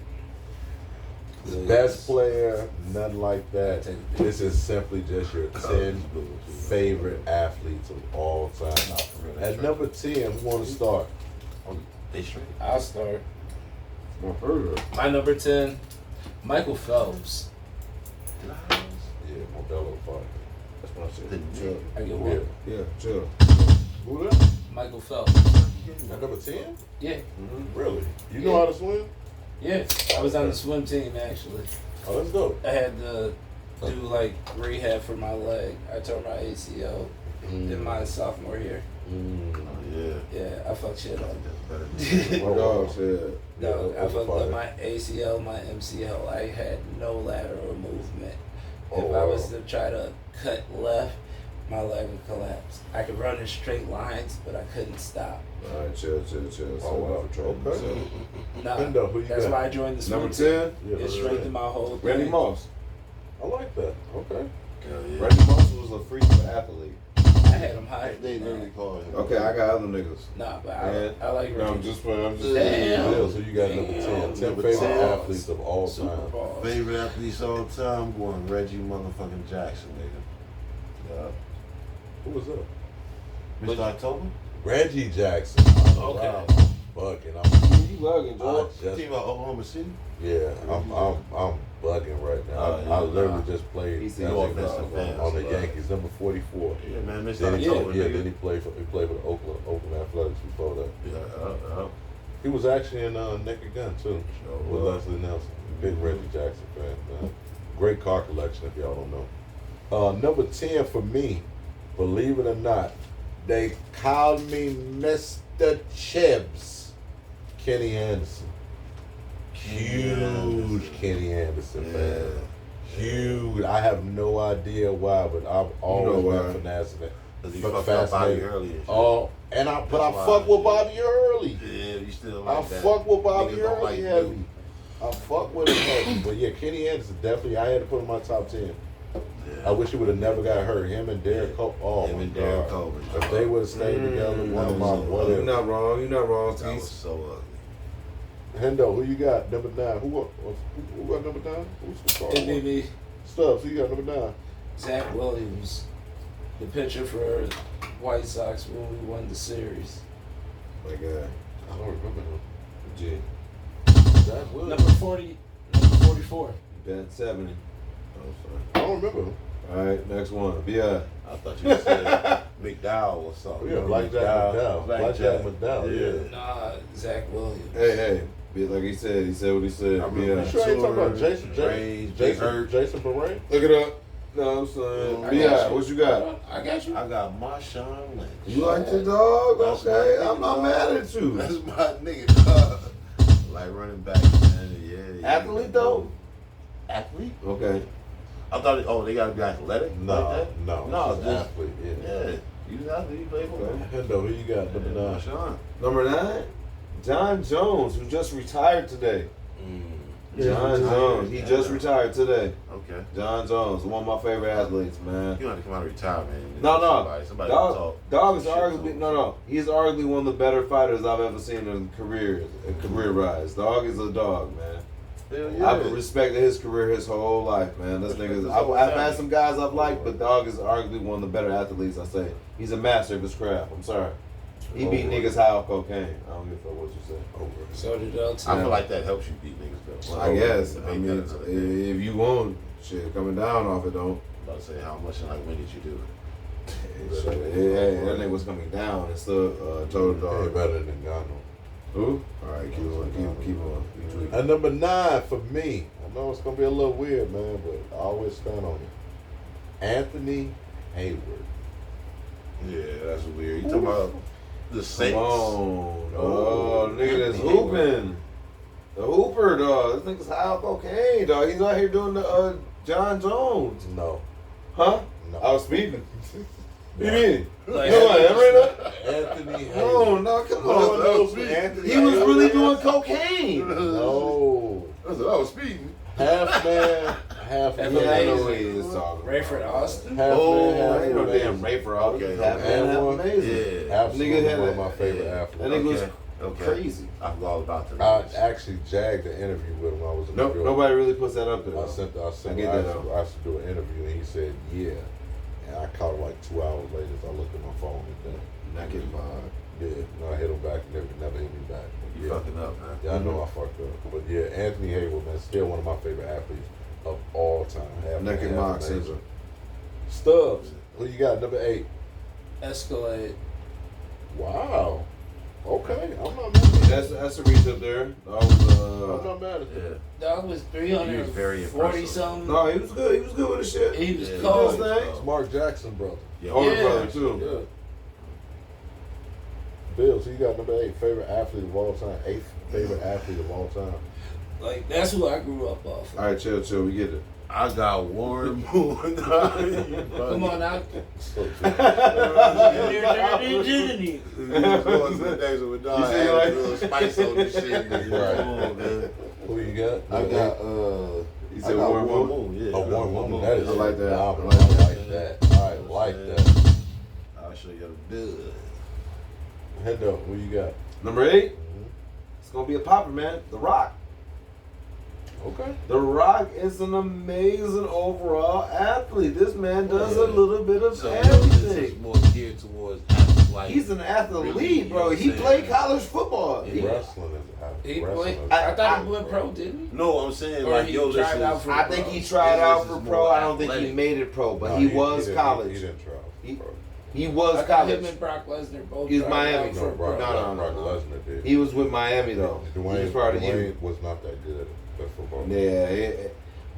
the best player, nothing like that. This is simply just your 10 favorite athletes of all time. At number 10, who want to start? They straight. I'll start. Heard My number 10, Michael Phelps. Yeah, Modelo Parker. That's my Chill. I get one. Yeah, chill. Who that? Michael Phelps. At number 10? Yeah. Really? You know how to swim? Yeah. I was on the swim team actually. Oh, that's dope. I had to do like rehab for my leg. I tore my ACL in my sophomore year. Yeah, I fucked shit up. My dog said. No, Yeah, I fucked fire. up my ACL, my MCL. I had no lateral movement. Oh, If I was wow. to try to cut left, my leg would collapse. I could run in straight lines, but I couldn't stop. All right, chill. Oh, wow. Okay. Nah, Hendo, who you that's got? why I joined the swim Number team. 10, Yeah, It strengthened my whole thing. Randy Moss. I like that. Okay. Randy Moss was a freak of an athlete. I had him high. They literally call him. Okay, I got other niggas. Nah, but Man. I like No, I'm Randy. just playing. I'm just Damn. Yeah, so you got number 10. 10 Number favorite 10. athletes of all Super time. Bowl. Favorite athletes all time, going Reggie motherfucking Jackson, nigga. Yeah. Who was that? Mr. October? Reggie Jackson. Okay. Wow. Bugging. I'm You bugging, I dog. just, Team about Oklahoma City? yeah, I'm bugging right now. Oh, yeah, I literally nah. just played He's as an a offensive fan, on the so, Yankees, number 44. Yeah, man, Mr. Then he, October, yeah, nigga. then he played for the Oakland Athletics before that. Yeah. He was actually in Naked Gun too, Sure with was. Leslie Nelson. Big Reggie Jackson fan. Great car collection if y'all don't know. Number 10 for me, believe it or not, they call me Mr. Chibbs. Kenny Anderson. Huge Kenny Anderson fan. Huge. I have no idea why, but I've always why. been fascinated. Because he fucked up Bobby early and shit. Oh, and I That's why. fuck with Bobby Early. Yeah, you still I like that. fuck with Bobby Niggas don't Early like heavy. you. I fuck with him heavy. But yeah, Kenny Anderson definitely, I had to put him in my top 10. Yeah. I wish he would have never got hurt. Him and Derek Cole. Oh, Him my and Derek God. Cole. If they would have stayed together, one of my so- You're whatever. not wrong. You're not wrong, That was Tease. so ugly. Hendo, who you got? Number 9. Who got number 9? Who's the It'd be me, Stubbs, who you got number 9? Zach Williams, the pitcher for White Sox when we won the series. My God. I don't remember him. G. Zach Williams. Number 40, number 44. Ben 70. I don't remember him. All right, next one. Yeah. I thought you said McDowell or something. Yeah, Blackjack McDowell. Blackjack McDowell, yeah. Nah, Zach Williams. Hey. Be like he said what he said. I remember Yeah. You sure ain't talking about Jason Beret? Look it up. No, I'm saying. I Yeah, got you. what you got? I got you. I got Marshawn Lynch. You like the dog? That's Okay, my I'm not nigga, mad dog. at you. That's my nigga. Like running back, man. Yeah. Athlete though? Athlete? Okay. I thought, they gotta be athletic? No, like that? no, No, just just athlete, yeah. Yeah. You was athlete, you play football. Hendo, who you got? Number 9. Marshawn. Number 9, John Jones, who just retired today. John Jones, he just retired today. Okay. John Jones, one of my favorite athletes, man. You don't have to come out of retirement. No. Somebody Dog, can talk. dog is shit arguably to him. no. He's arguably one of the better fighters I've ever seen in career rise. Dog is a dog, man. Hell yeah. I've respected his career his whole life, man. This nigga, I've had some guys I've liked, but Dog is arguably one of the better athletes. I say he's a master of his craft. I'm sorry, he beat niggas high off cocaine. I don't give a fuck what you say. So did LT. I feel like that helps you beat niggas though. I guess. Make I mean, that another thing. if you want shit coming down off it, don't. I'm about to say how much and like when did you do it? Shit, hey, that nigga was coming down and still told the Hey, dog. better than Gano. Who? All right, keep on. Keep tweaking. And number 9 for me, I know it's gonna be a little weird, man, but I always stand on it. Anthony Hayward. Yeah, that's weird. You talking about the Saints? Come on, dog. Nigga that's hooping. The hooper, dog. This nigga's high off cocaine, dog. He's out here doing the John Jones. No. Huh? No. I was speeding. No. You mean? Like, No, I am right Anthony now. Hayward. No, come No, on. no, Anthony He was Hayward. really doing cocaine. No. I was speeding. Half man, half Half woman. man. I know what he is talking about. Rayford Austin. Half Oh, man, half ain't no woman. damn rape for all. Okay, Half okay. man, half And one- amazing. Yeah. Absolutely Nigga had one of a- my favorite yeah. athletes. That nigga was Okay. crazy. I forgot all about that. I actually jagged the interview with him. I was in the Nope, field. nobody really puts that up there. I sent. I get I that used to- I used to do an interview, and he said, "Yeah." And I called him like 2 hours later. So I looked at my phone and then, Not getting fired. yeah, no, I hit him back. Never hit me back. But You yeah, fucking up, man. yeah, I know I fucked up. But yeah, Anthony Hayward, man, still one of my favorite athletes of all time. Half man, Naked half Mock amazing. syndrome. Stubbs. Who you got? Number 8. Escalade. Wow. Okay, I'm not mad at that. That's a reach up there. I'm That not mad at Yeah. that. Dog was He was very 340 impressive. something. no, he was good. He was good with the shit. He was Yeah, he cold. was nice. It's Mark Jackson, brother. Yeah, Older Yeah. brother too. Yeah. Bill, so you got number 8, favorite athlete of all time. 8th favorite athlete of all time. Like, that's who I grew up off of. All right, chill. We get it. I got Warren Moon. Come on now. So, He was going to the days with Don. You say Had a like- little spice on the shit. Right. Come on, man. who you got? I got He I said got Warren Warren Moon. Moon. Yeah, A Warren Moon. That is I like that. phenomenal. I like I like that. I like that. I'll show you the good. Head up. Who you got? Number 8. It's gonna be a popper, man. The Rock. Okay. The Rock is an amazing overall athlete. This man does a Yeah. little bit of So everything. it's more geared towards athletic. He's an athlete, Really, bro. you He know what I'm played saying? college football. Yeah. He- Wrestling is He wrestling played. is- I thought he went pro, didn't he? No, I'm saying Or like he yo, this tried is out for- I think he tried Yeah, out this for is pro. more I don't think he athletic. made it pro, but No, he was didn't- college. He didn't try. He- bro. He I was thought college. him and Brock Lesnar both He's tried Miami. out No, for Brock, pro. No. Brock Lesnar did. He was with Miami though. Dwayne, he was part of Dwayne you. was not that good at football. Yeah.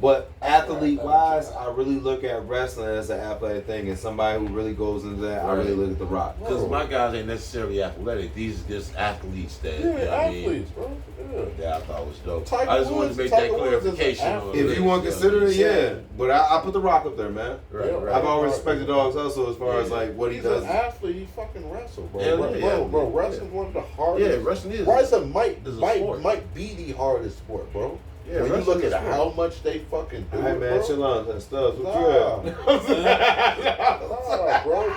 But athlete wise, I really look at wrestling as an athletic thing, and somebody who really goes into that, I really look at The Rock. Because my guys ain't necessarily athletic. These are just athletes that Yeah, you know what I mean? athletes, bro. Yeah. Yeah, I thought was dope. Tiger I just wanted to Woods- make Tiger that Woods is an clarification. on athlete. If this, you want to know consider what it, I'm yeah. saying? But I put The Rock up there, man. Right. I've always respected Dog's hustle as far as like what he He's does. an athlete. He fucking wrestle, bro. Yeah, bro, yeah. wrestling's one of the hardest. Yeah, wrestling is. Wrestling might is a sport. be the hardest sport, bro. Yeah, when you wrestling look is at a sport. how much they fucking do, All right, it, man, bro. chill on that stuff. What Nah. you Nah, bro.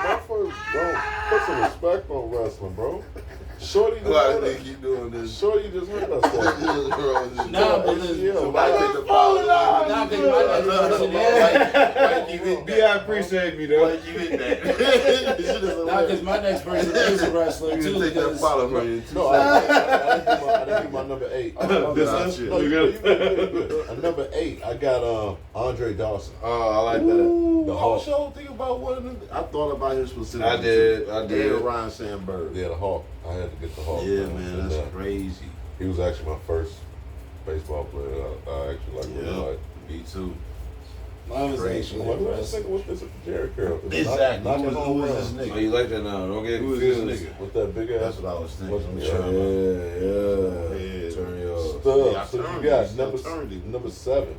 Bro, put some respect on wrestling, bro. Shorty just Why heard they us. keep doing this? Shorty just heard us. Nah, but listen, Somebody take the ball out. Nah, 'cause my next person is. Yeah, I appreciate me though. Why you hit that? Nah, because my next person is a wrestler You too. can take that Because bottle from you. No, I didn't give my number 8. This Nah, one? shit. No, you good. At number 8, I got Andre Dawson. Oh, I like that. The I Hulk. sure think about one of them. I thought about him specifically. I did. And Ryan Sandberg. Yeah, the Hulk. I had to get the Hulk. Yeah, man, And, that's crazy. he was actually my first baseball player. I actually like. Yeah, Really me too. mine was Crazy. actually What was wrestling. this? What's this? Jerry Curl. Exactly. Not, Who not was this Oh, nigga? you like that now? Don't get Who is this confused. nigga? With that big ass. That's what I was thinking. Wasn't I'm it? trying to- Yeah. Yeah. Turn your. Stuff. Yeah, I So you turned got it. number I turned it. number 7.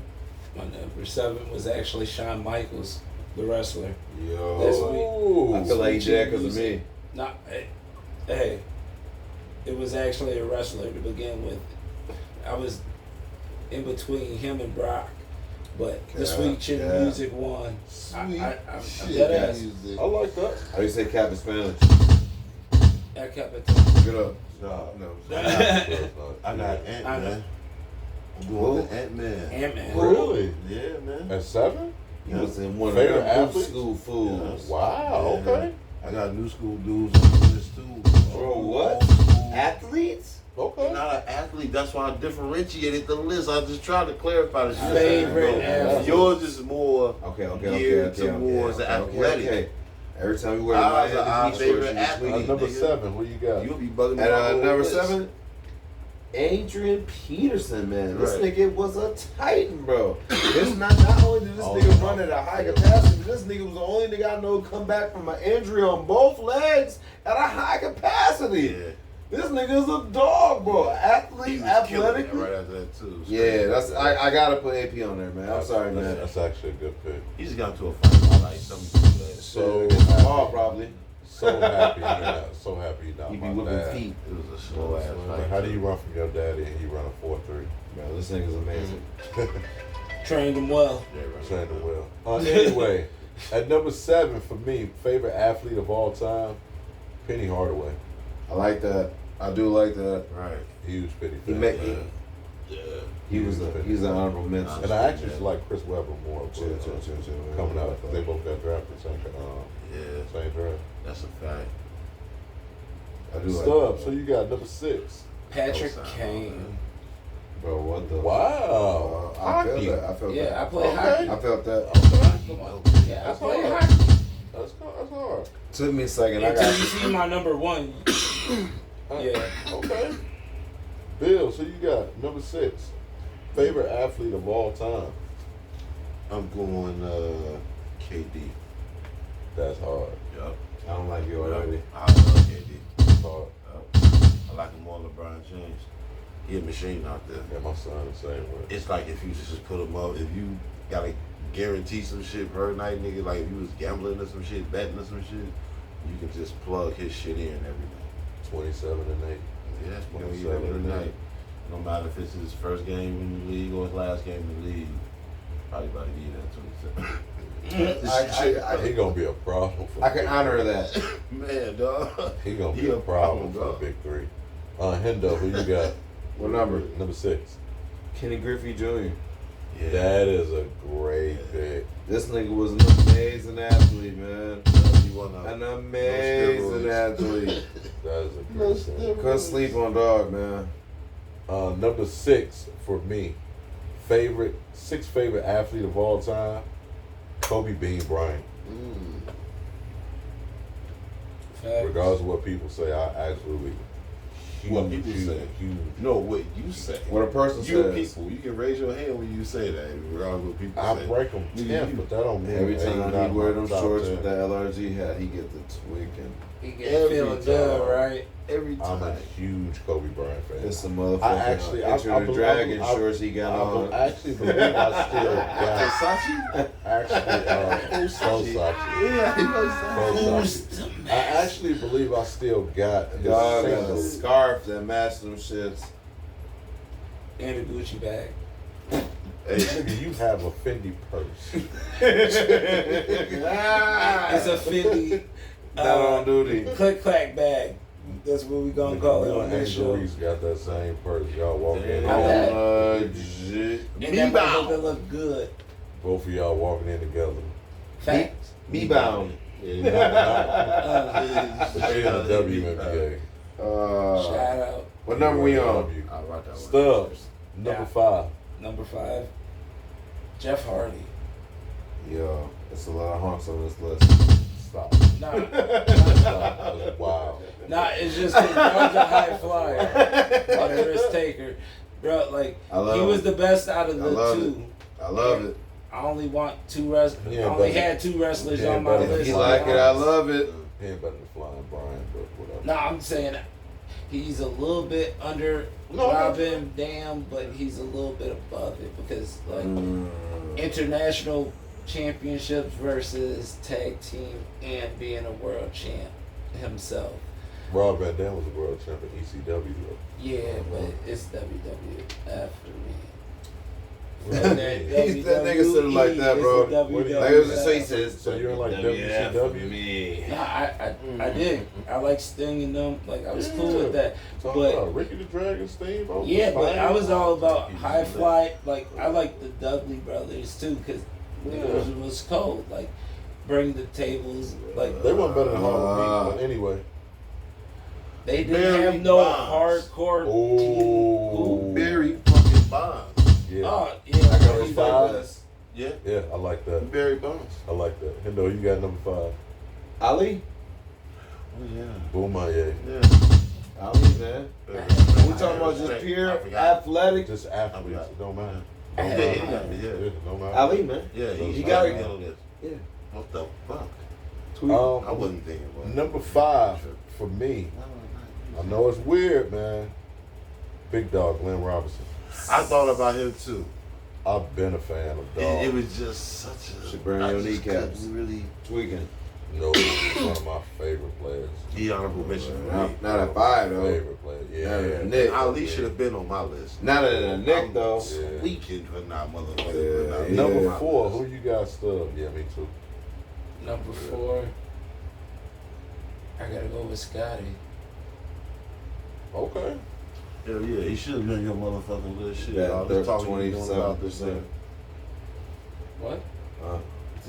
My number 7 was actually Shawn Michaels, the wrestler. Yo. That's me. Ooh. I feel like he dead because of me. Nah, hey, it was actually a wrestler to begin with. I was in between him and Brock, but the Sweet Chin yeah. Music won. I'm Shit, dead ass. music. I like that. How do you say cap in Spanish? I kept it. Get up. No. No. I got Ant-Man. I'm going with Ant-Man. Ant-Man. Really? Yeah, man. At 7? He was in one of Favorite them old athletes? school fools. Wow. Yeah. Okay. I got new school dudes on the list too. Bro, what? Old school. Athletes? Okay. Not an athlete. That's why I differentiated the list. I just tried to clarify the shit. Favorite No, athlete. Yours is more Okay. geared towards the athletic. Okay. Every time we wear Ours my are our Headz favorite shorts, you athlete. sweetie. Number nigga. 7. What you got? You'll be bugging me. At on the number list. 7, Adrian Peterson, man. This Right. nigga was a titan, bro. This not only did this nigga run at a high capacity, this nigga was the only nigga I know come back from an injury on both legs at a high capacity. Yeah. This nigga is a dog, bro. He Athlete, was killing it athletically. right after that too. Yeah, that's I gotta put AP on there, man. I'm sorry, That's- man. That's actually a good pick. He just got into a fight. Like something. So Against the happy. ball, probably. So happy. So happy. Not He be my whipping dad. feet. It was a slow ass Like, fight. how do you run from your daddy and he run a 4.3? Bro, this nigga's amazing. Trained him well. Yeah, right. Trained him well. Anyway, at number 7 for me, favorite athlete of all time, Penny Hardaway. I like that. I do like that. Right. Huge Penny He fan. make man. Yeah. he's an honorable mention. And I actually like Chris Webber more. But, Chill. coming out because they both got drafted same Yeah. same draft. That's a fact. I do like Stubbs. that. So you got number 6. Patrick Outside, Kane. Bro, what the? Wow. I feel Hockey. that. I felt Yeah, I that. play Okay. hockey. I felt that. Okay. Come on. Yeah, I That's play all right. hockey. That's cool. Took me a second. I Until got you see my number one. Yeah. Okay. Bill, so you got number 6. Favorite athlete of all time. I'm going KD. That's hard. Yup. I don't like you already. I love KD. That's hard. I like him more than LeBron James. He a machine out there. Yeah, my son the same way. It's like if you just put him up, if you gotta guarantee some shit per night, nigga, like if you was gambling or some shit, betting or some shit, you can just plug his shit in every night. 27 and 8. Yeah, that's what we 27 every and 8. night. No matter if it's his first game in the league or his last game in the league, probably about to give that 27. He gonna be a problem for I can honor that. Man, dog. He gonna be He a a problem problem, for the dog. big 3. Hendo, who you got? What number? Number 6. Kenny Griffey Jr. Yeah. That is a great pick. This nigga was an amazing athlete, man. He won An amazing steroids. athlete. That is a great pick. Couldn't sleep on dog, man. Number 6 for me. 6 favorite athlete of all time. Kobe Bean Bryant. Facts. Regardless of what people say, I absolutely What people say. huge. No, what you say. What a person You says. people, you can raise your hand when you say that, regardless of what people I say. break them Yeah, 10, but that don't mean Every hey, time not he in wear my them top shorts 10. with that LRG hat, he get the tweaking. He get Every feeling time. good, right? Every I'm time. a huge Kobe Bryant fan. It's the motherfucking I Enter the Dragon shorts he got on. I actually believe I still got. Versace? Actually, Versace. Yeah, he knows Versace. I actually believe I still got his Dog got a singles. scarf that matched them shits. And a Gucci bag. Hey, nigga, you have a Fendi purse. It's a Fendi Not on duty. click clack bag. That's what we gonna call it You on and this Angel show. Reese got that same purse. Y'all walking in. Damn. Legit. And that motherfucker look good. Both of y'all walking in together. Facts. Me bound. But she in the WNBA. Shout out. What number we on? I rock that one. Stubbs, number Yeah. 5. Number 5. Jeff Hardy. Yo, there's a lot of honks on this list. Stop. Nah, Stop. Wow. nah, it's just that dog's a high flyer. A risk taker. Bro, like, I love he was it. the best out of I the love two. I love it. I only want 2 wrestlers. Yeah, I only but- had 2 wrestlers Yeah, on my but- If list. you like it, I love it. He ain't better than Flying Brian, but whatever. No, I'm saying he's a little bit under No, Robin, damn, but he's a little bit above it because like Mm. international championships versus tag team and being a world champ himself. Rob Van Dam was a world champion ECW though. Yeah, but it's WWF for me. That nigga said it like that, bro. Like it was just so he says. So you don't like WCW? Me. Nah, I did. I like Sting and them. Like I was cool with that. Talking But about Ricky the Dragon Steamboat. yeah, but Stein. I was all about high fly. Like I like the Dudley brothers too, cause it was cold. Like bring the tables. Like They weren't better than Harlem Heat, but anyway. they didn't Barry have no Bonds. hardcore. Oh, Barry fucking Bonds. yeah. Oh yeah, I got Barry his Bonds. 5. Yeah, Yeah, I like that. Barry Bonds. I like that. Hendo, you got number 5. Ali? Oh yeah. Boomaye. Yeah. Ali, man. We We talking about just pure athletic. Just athletes. It don't matter. Yeah, Don't yeah, matter. yeah. It don't matter. Ali, man. Yeah, You got it. it. Yeah. What the fuck? Tweet. I wasn't thinking about it. Number 5 for me. I know it's weird, man. Big Dog, Glenn Robinson. I thought about him too. I've been a fan of Dog. It was just such a. Should burn I your just kneecaps. couldn't really. Tweaking. No, he's one of my favorite players. He honorable mention for me. Not at 5 though. Favorite player. Yeah. Not at Nick. Ali should have been on my list. Not at a Nick though. Yeah. Weekend for not motherfucker. Yeah, but not Number Yeah. 4, who you got Stubbs? Yeah, me too. Number 4. I gotta go with Scotty. Okay. Hell yeah, he should have been your motherfucking list. Shit, Yeah, all this talking you doing about this 27%. thing. What?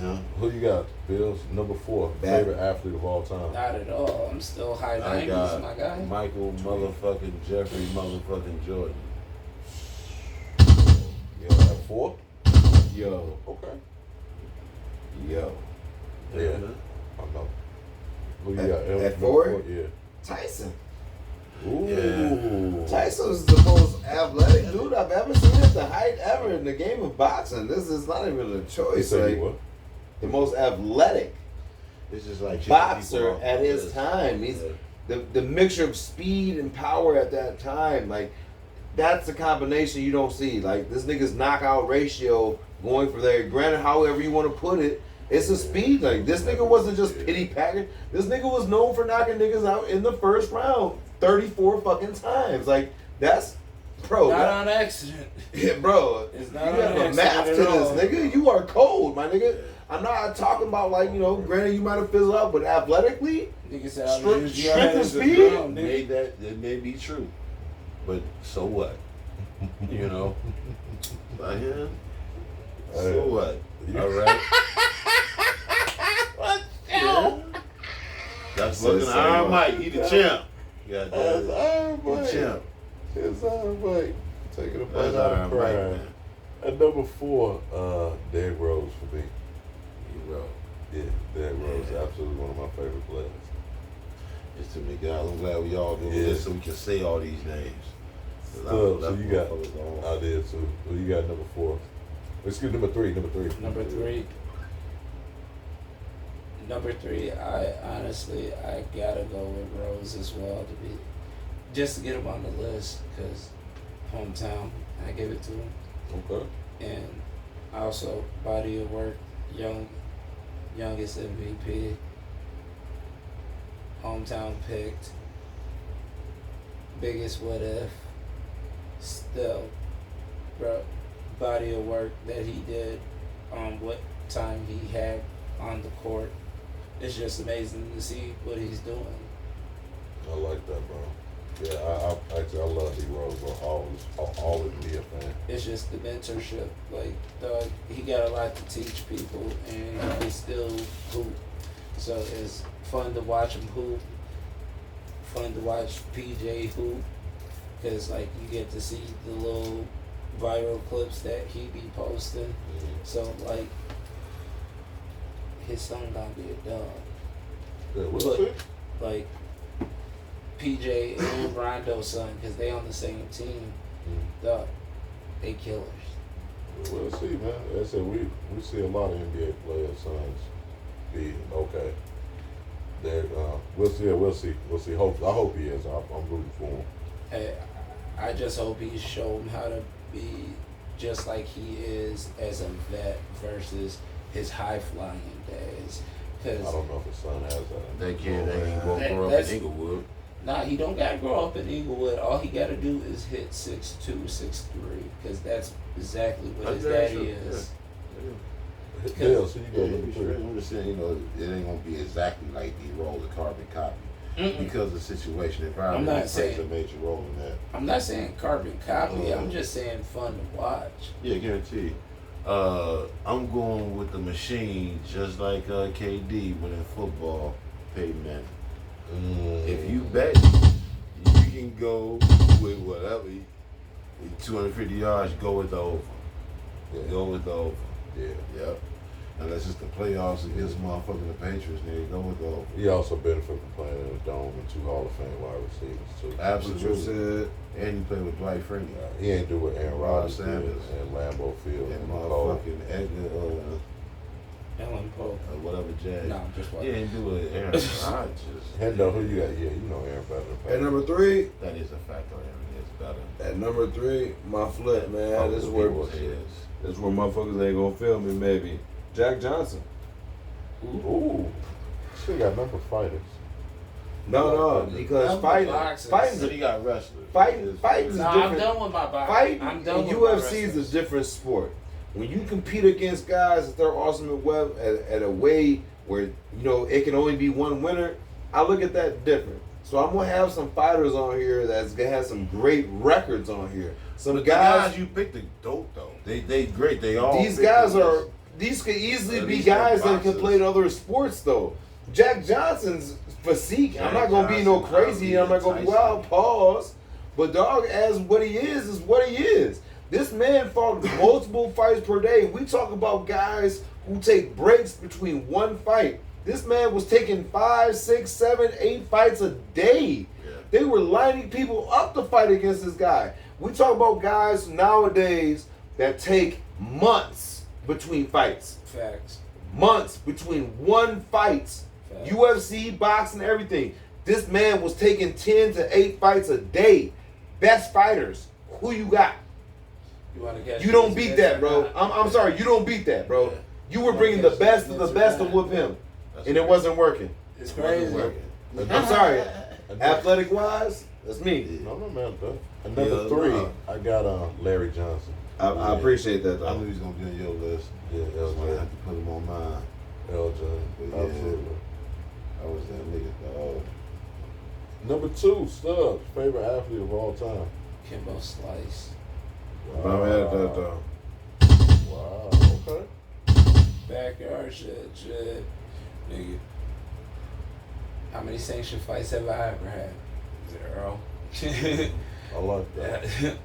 Yeah. Who you got? Bills. Number 4, Bad. favorite athlete of all time. Not at all. I'm still high I 90s, got my guy. Michael motherfucking Jeffrey motherfucking Jordan. You got 4? Yo. Okay. Yo. Yeah. man. I know. Who you got? At 4? Yeah. Tyson. Ooh. Tyson's the most athletic dude I've ever seen at the height ever in the game of boxing. This is not even a He choice. said he Like, what? the most athletic It's just like boxer at his time. He's the mixture of speed and power at that time. Like, that's the combination you don't see. Like, this nigga's knockout ratio going for there. Granted, however you want to put it, it's a speed. Like, this nigga wasn't just pity packing. This nigga was known for knocking niggas out in the first round 34 fucking times. Like, that's, bro. Not on accident. Yeah, bro. It's You not have on a math to accident at all. this, nigga. You are cold, my nigga. I'm not talking about, like, you know, granted you might have fizzled out, but athletically, Nigga said, I'll Strength- use your strength head and as a speed? drum, nigga. That may be true, but so what? You know, like, yeah. So what? All right. Yeah. That's So looking say Iron what? Mike. He the champ. Yeah, That's Iron he the Mike. champ. It's Iron Mike. Taking a bite That's out Iron of Mike, pride. man. At number 4, Derrick Rose for me. He will. Yeah, Derrick Rose is absolutely one of my favorite players. It's too many guys. I'm glad we all doing Yeah. this so we can say all these names. 'Cause I So left you got, motherfuckers on. I did too. Who you got number 4? Let's get number 3. Number three, I honestly, I gotta go with Rose as well just to get him on the list, because hometown, I give it to him. Okay. And also body of work, youngest MVP, hometown picked, biggest what if, still, bro, body of work that he did on what time he had on the court. It's just amazing to see what he's doing. I like that, bro. Yeah, I love D Rose. I'll always be a fan. It's just the mentorship. Like, dog, he got a lot to teach people, and he can still hoop. So it's fun to watch him hoop. Fun to watch PJ hoop, because like you get to see the little viral clips that he be posting. So like, his son gonna be a dog. Yeah, we'll But- see. Like PJ and Rondo's son, because they on the same team. Dog, they killers. We'll see, man. Like I said, we see a lot of NBA players' sons be okay. We'll see. I hope he is. I'm rooting for him. I just hope he show him how to be just like he is as a vet versus his high flying days. I Cause don't know if his son has that. That kid that ain't gonna grow up That's- in Inglewood. nah, he don't gotta grow up in Inglewood. All he gotta do is hit 6'2", 6'3", because that's exactly what his That's daddy true, is. Yeah, so you Yeah, got you number be 3. straight. I'm just saying, you know, it ain't gonna be exactly like the role of carbon copy Mm-mm. because of the situation. It I'm probably not plays saying- a major role in that. I'm not saying carbon copy. I'm just saying fun to watch. Yeah, guaranteed. I'm going with the machine, just like KD winning football, Peyton Manning. If you bet, you can go with whatever. 250 yards, go with the over. Yeah. Go with the over. Yeah. Yep. Unless it's the playoffs against motherfucking the Patriots, nigga, go with the over. He also benefit from playing in the dome and 2 Hall of Fame wide receivers too. what you Absolutely. said. And you play with Dwight Freeney. He ain't do what Aaron Rodgers did Sanders. and Lambeau Field And and Nicole. motherfucking Edgar, Ellen Pope. whatever Jag. No, I'm just He watching. ain't do it, Aaron Rodgers. Hendo, who you got? Yeah, you know Aaron better than At number 3, That is a fact on Aaron. It's better. at number 3, my flip, man. Oh, This is the where people's heads. motherfuckers ain't gonna feel me, maybe. Jack Johnson. Ooh. She got number fighters. No, because Number fighting, boxers. fighting's So he got wrestlers. Fighting's Nah, I'm different. done with my box. Fighting I'm done in with UFC my is a different sport. When you compete against guys at their ultimate web at a way where you know it can only be one winner, I look at that different. So I'm gonna have some fighters on here that's gonna have some great records on here. Some But guys, the guys you picked are dope though. They great. They all these fit guys the are list. these could easily At be least they're guys that can boxers. play in other sports though. Jack Johnson's physique, I'm Jack not gonna be no Johnson, crazy, I'm not gonna be Tyson. wild, pause. But dog, as what he is what he is. This man fought multiple fights per day. We talk about guys who take breaks between one fight. This man was taking 5, 6, 7, 8 fights a day. Yeah. They were lining people up to fight against this guy. We talk about guys nowadays that take months between fights. Facts. Months between one fights. Facts. UFC, boxing, everything. This man was taking 10 to 8 fights a day. Best fighters. Who you got? You want to catch? You don't beat that, bro. I'm sorry. You don't beat that, bro. You were bringing the best of the best to whoop him. And it wasn't working. It's crazy. I'm sorry. Athletic wise, that's me. No, man. And number 3, I got Larry Johnson. I appreciate that, I though. knew he was gonna be on your list. Yeah, That's why I LJ. had to put him on mine. LJ. Yeah. Absolutely. I was that nigga, dog. Number 2, Stubbs, favorite athlete of all time. Kimbo Slice. My man, though. Wow. Okay. Backyard shit. Nigga. How many sanctioned fights have I ever had? 0. I like that.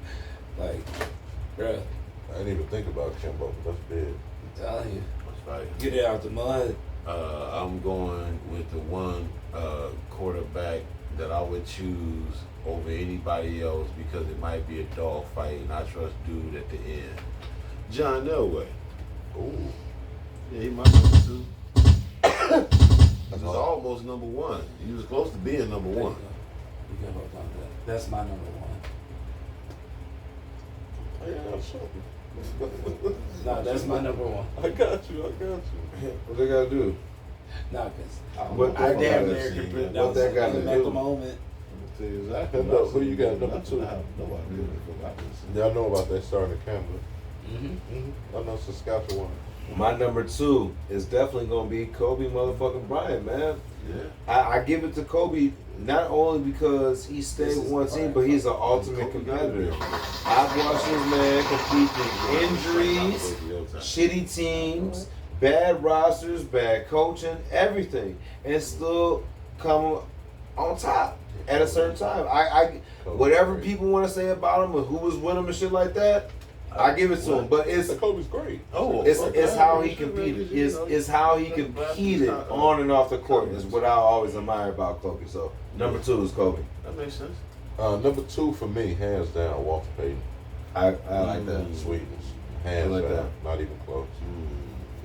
Like, bruh, I didn't even think about Kimbo, but that's big. I'm telling you. That's right. Get it out the mud. I'm going with the one quarterback that I would choose over anybody else because it might be a dog fight and I trust dude at the end. John Elway. Ooh. Yeah, he my number 2. He was hard. almost number 1. He was close to being number 1. You can hold on to that. That's my number 1. I got something. No, that's my number 1. I got you. What they gotta do? No, because What I that damn gotta near see, could what pronounce that gotta him at do? the moment. Tell you exactly. Who you got, number 2? Nobody. Y'all know about that starting in Canada. Mm-hmm. I know Saskatchewan. My number 2 is definitely gonna be Kobe motherfucking Bryant, man. Yeah. I give it to Kobe not only because he stayed with one team, but he's an ultimate competitor. I've watched this man compete through injuries, shitty teams, bad rosters, bad coaching, everything, and still come on top at a certain time. I whatever people want to say about him and who was with him and shit like that, I give it to him. But it's Kobe's great. it's how he competed. It's how he competed on and off the court is what I always admire about Kobe. So number 2 is Kobe. That makes sense. Number 2 for me, hands down, Walter Payton. I like that. Sweetness. Hands I like down. that. Not even close.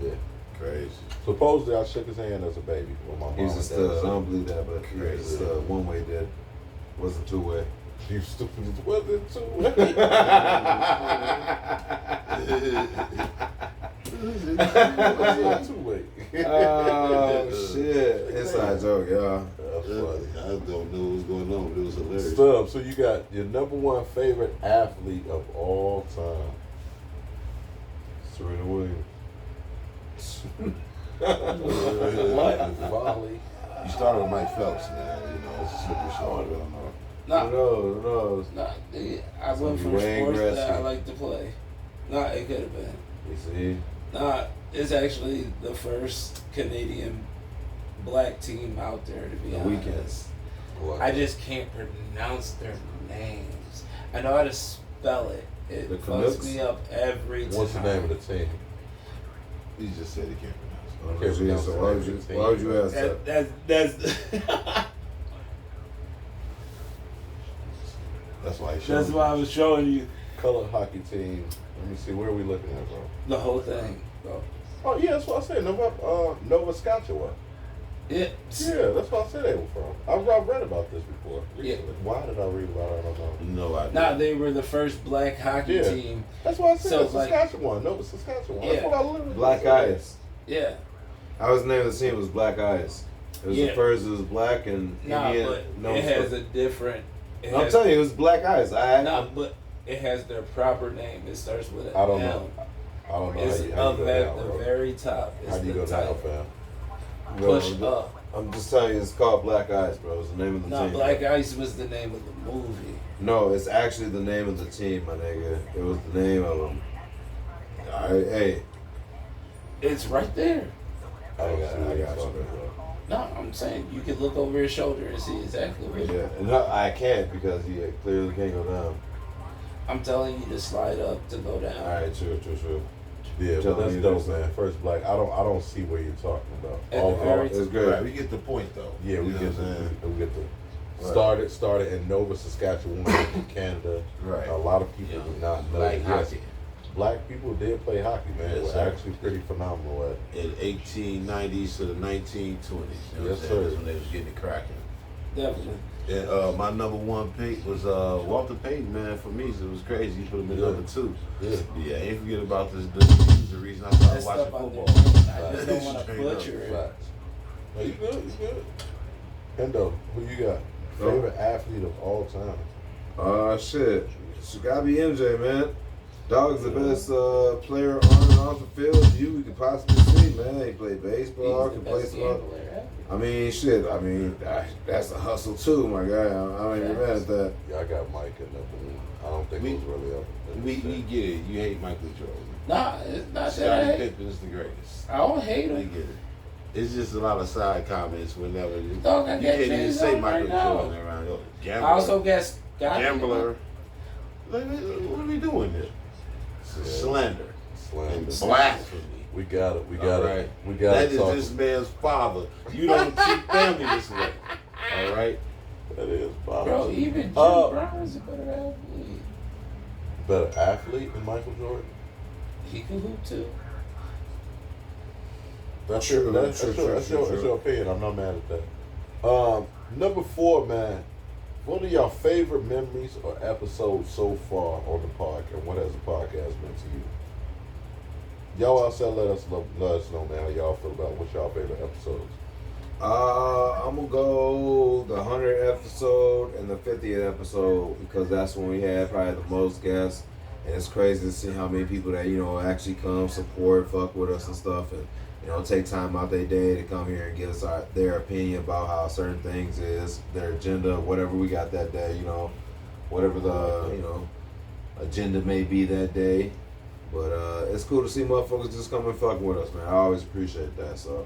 Yeah. Crazy. Supposedly I shook his hand as a baby when my mom He's a and stud. dad I said, don't believe that, but he's a stud. One way did. Wasn't 2 way. You stupid as well then too. Two-way. Oh shit! Inside joke, y'all. That's funny. I don't know what's going on, but it was hilarious. Stubbs, so you got your number 1 favorite athlete of all time. Serena Williams. What? Volley. You started with Mike Phelps, man. You know, it's a slippery slope. I don't know. Who knows? Who knows? Nah, I went from Wayne sports that I Gretzky. like to play. Nah, it could have been. You see? Nah, it's actually the first Canadian black team out there, to be The honest. Weeknd. I just can't pronounce their names. I know how to spell it. It The fucks Canucks? me up every time. What's the name of the team? He just said he can't pronounce Okay, So why would you ask that? That's That's why he showed that's me. why I was showing you Color hockey team. Let me see, where are we looking at, bro? the whole thing, bro. Oh yeah, that's what I said. Nova Scotia. Yeah. Yeah, that's what I said they were from. I've read about this before. Yeah. Why did I read about it? I don't know. No idea. Nah, they were the first black hockey Yeah. team. That's why I said So, like- Saskatchewan. Nova Saskatchewan. That's Yeah. what I literally Black said. Eyes. Yeah. I was named the team was Black Eyes. It was Yeah. the first. It was black and Nah, Indian. but it has a different. I'm telling you, it was Black Eyes. Nah, but it has their proper name. It starts with an I don't M. know. I don't know It's how you up go at down, the bro. very top. It's How do you the go down, title. fam? Push up. I'm just telling you, it's called Black Eyes, bro. It's the name of the No, team. Black Ice was the name of the movie. No, it's actually the name of the team, my nigga. It was the name of them. All right, hey. It's right there. I don't see what I you're got you, talking bro. about. No, I'm saying you can look over his shoulder and see exactly what. Yeah, and no, I can't because he clearly can't go down. I'm telling you to slide up to go down. All right, true. Yeah, but Telling that's me dope, this. man. First black. I don't see what you're talking about. At the very It's great. Right, we get the point though. Yeah, we You know get what I'm saying? we get the Right. started in Nova Saskatchewan in Canada. Right. A lot of people Yeah. do not know. Like Yes, hockey. black people did play hockey, man. Yes, It was sir. actually pretty phenomenal at it. In 1890s to the 1920s. You know Yes, what I'm saying? sir. That's when they was getting it cracking. Definitely. And my number one pick was Walter Payton, man. For me, so it was crazy. He put him in Yeah. number 2. Yeah. Yeah, ain't forget about this. He's the reason I started That's watching stuff out there. football. I just don't want to Straight up. butcher it. Facts. No, you good, you good. Hendo, who you got? Oh. Favorite athlete of all time? Shit. It's gotta be MJ, man. Dog's the best player on and off the field you could possibly see, man. He played baseball, He's can the play best some. gambler ever. I mean, shit. I mean, that's a hustle too, my guy. I ain't even mad at that. Yeah, I got Mike in number one. I don't think We- it was really up. We get it. You hate Michael Jordan. Nah, it's not that I Scottie hate. Pippen is the greatest. I don't hate We him. get it. It's just a lot of side comments whenever you Dog, I can't got even James say on Michael right now. Jordan around here. Gambler. I also guess Gambler. Like, what are we doing here? Yeah. Slander. Slander. And blasphemy. We got it. We All got right. it. We got That it. is Talk. this man's father. You don't treat family this way. All right? That is Bob. Bro, even Jim Uh, Brown's a better athlete. Better athlete than Michael Jordan. He can hoop too. That's True, your, that's, true, that's, your, true, that's, true, your, true. that's your opinion. I'm not mad at that. Number 4, man. What are your favorite memories or episodes so far on the podcast? And what has the podcast meant to you? Y'all outside, let us know, man, how y'all feel about what's y'all favorite episodes. I'm gonna go the 100th episode and the 50th episode because that's when we had probably the most guests, and it's crazy to see how many people that actually come support, fuck with us and stuff, and take time out their day to come here and give us their opinion about how certain things is, their agenda, whatever we got that day, whatever the agenda may be that day. But it's cool to see motherfuckers just come and fucking with us, man. I always appreciate that. So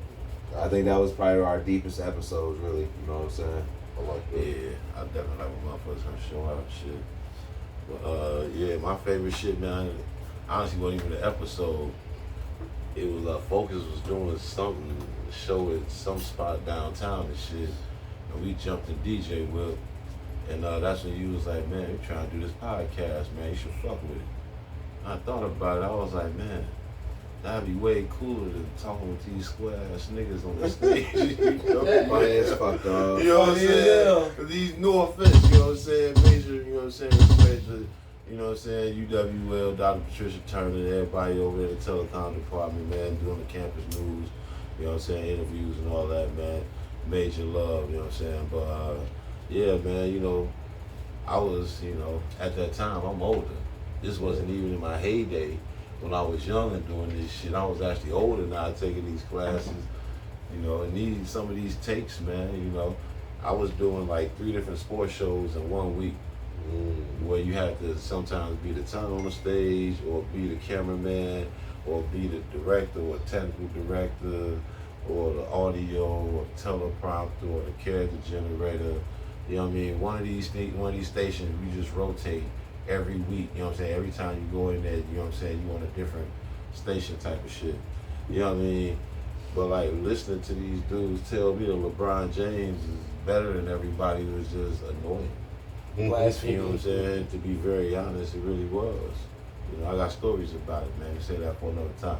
I think that was probably our deepest episodes, really. You know what I'm saying? I like that. Yeah, I definitely like when motherfuckers gonna show out and shit. But yeah, my favorite shit, man, honestly wasn't even an episode. It was Focus was doing something, show at some spot downtown and shit. And we jumped in DJ Whip. And that's when you was like, man, we trying to do this podcast, man. You should fuck with it. I thought about it. I was like, man, that'd be way cooler than talking with these square ass niggas on the stage. You know? Funny as fuck, dog. You know what I'm Funny as saying? hell. 'Cause these, no offense, you know what I'm saying? Major, you know what I'm saying? Respect to, you know what I'm saying? UWL, Dr. Patricia Turner, everybody over there in the telecom department, man, doing the campus news, you know what I'm saying? Interviews and all that, man. Major love, you know what I'm saying? But, yeah, man, I was, at that time, I'm older. This wasn't even in my heyday when I was young and doing this shit. I was actually older now taking these classes, and some of these takes, man, I was doing like 3 different sports shows in 1 week where you had to sometimes be the talent on the stage or be the cameraman or be the director or technical director or the audio or teleprompter or the character generator. You know what I mean? One of these stations, we just rotate every week, you know what I'm saying? Every time you go in there, you know what I'm saying, you on a different station type of shit. You know what I mean? But like listening to these dudes tell me that LeBron James is better than everybody was just annoying. You know what I'm Blasphemy. saying? To be very honest, it really was. I got stories about it, man. We say that for another time,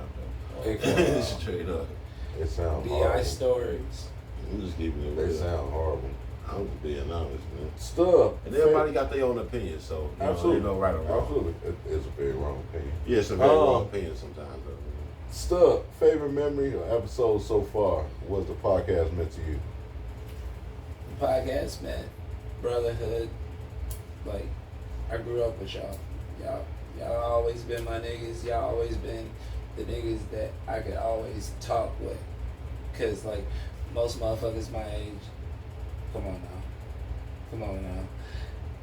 though. Straight up. It sounds BI horrible. stories. I'm just keeping it They real. sound horrible. I'm just being honest, man. Stuff. And everybody got their own opinion, so Absolutely. they know right or wrong. Absolutely. It's a very wrong opinion. Yeah, it's a very wrong opinion sometimes, though. Stuff. Favorite memory or episode so far? What's the podcast meant to you? Podcast, man. Brotherhood. Like, I grew up with y'all. Y'all always been my niggas. Y'all always been the niggas that I could always talk with. Cause like most motherfuckers my age, come on now.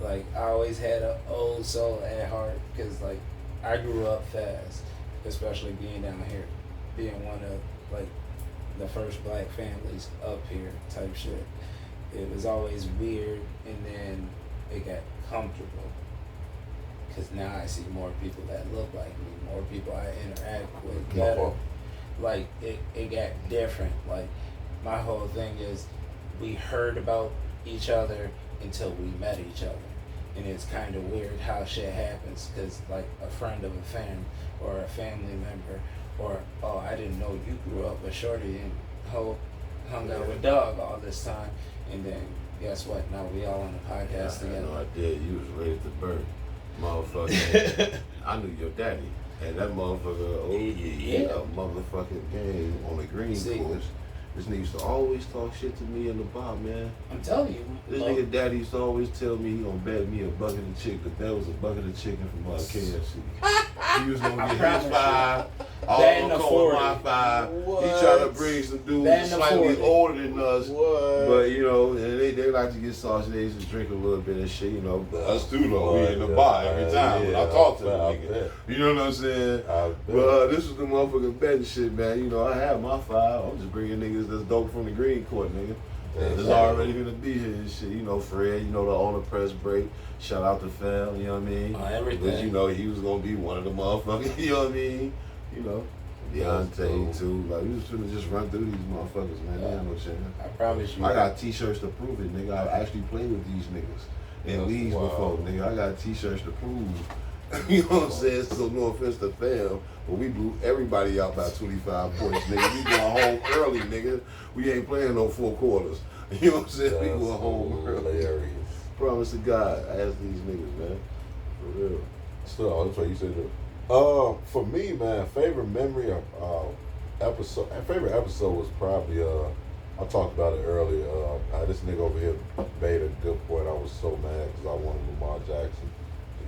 Like I always had an old soul at heart. Cause like I grew up fast, especially being down here, being one of like the first black families up here type shit. It was always weird, and then it got comfortable. because now I see more people that look like me, more people I interact with No better. fault. Like it got different. Like my whole thing is we heard about each other until we met each other. And it's kind of weird how shit happens because like a friend of a friend or a family member or, oh, I didn't know you grew up with Shorty and hung out with Dog all this time. And then guess what? Now we all on the podcast I together. know I did. You was raised to birth. Motherfucker. I knew your daddy. And that motherfucker, a motherfucking game on the green See. course. This nigga used to always talk shit to me in the bar, man. I'm telling you. This nigga daddy used to always tell me he gonna bet me a bucket of chicken, but that was a bucket of chicken from KFC. He was gonna get promise his you. 5, all Betting gonna the come 40. with my 5. What? He trying to bring some dudes Betting the slightly 40. older than us. What? But you know, and they like to get sausage eggs and drink a little bit of shit, you know. But us too though, we in the bar every time when I talk to the I nigga. bet. You know what I'm saying? I bet. But this was the motherfucking betting shit, man. You know, I have my 5. I'm just bringing niggas that's dope from the green court, nigga. That's already gonna be here and shit. You know, Fred, you know, the on the press break. Shout out to Fel, you know what I mean? Everything. Because, you know, he was gonna be one of the motherfuckers, you know what I mean? You know, Deontay too. Like, we was finna just run through these motherfuckers, man. They ain't no chance. I promise you. I got t-shirts to prove it, nigga. I actually played with these niggas in leagues before, nigga. I got t-shirts to prove. You know what I'm saying? So no offense to fam, but we blew everybody out by 25 points, nigga. We going home early, nigga. We ain't playing no 4 quarters. You know what I'm saying? We going home early. Hilarious. Promise to God, ask these niggas, man. For real. So that's what you said. For me, man, favorite memory of favorite episode was probably I talked about it earlier. This nigga over here made a good point. I was so mad because I wanted Lamar Jackson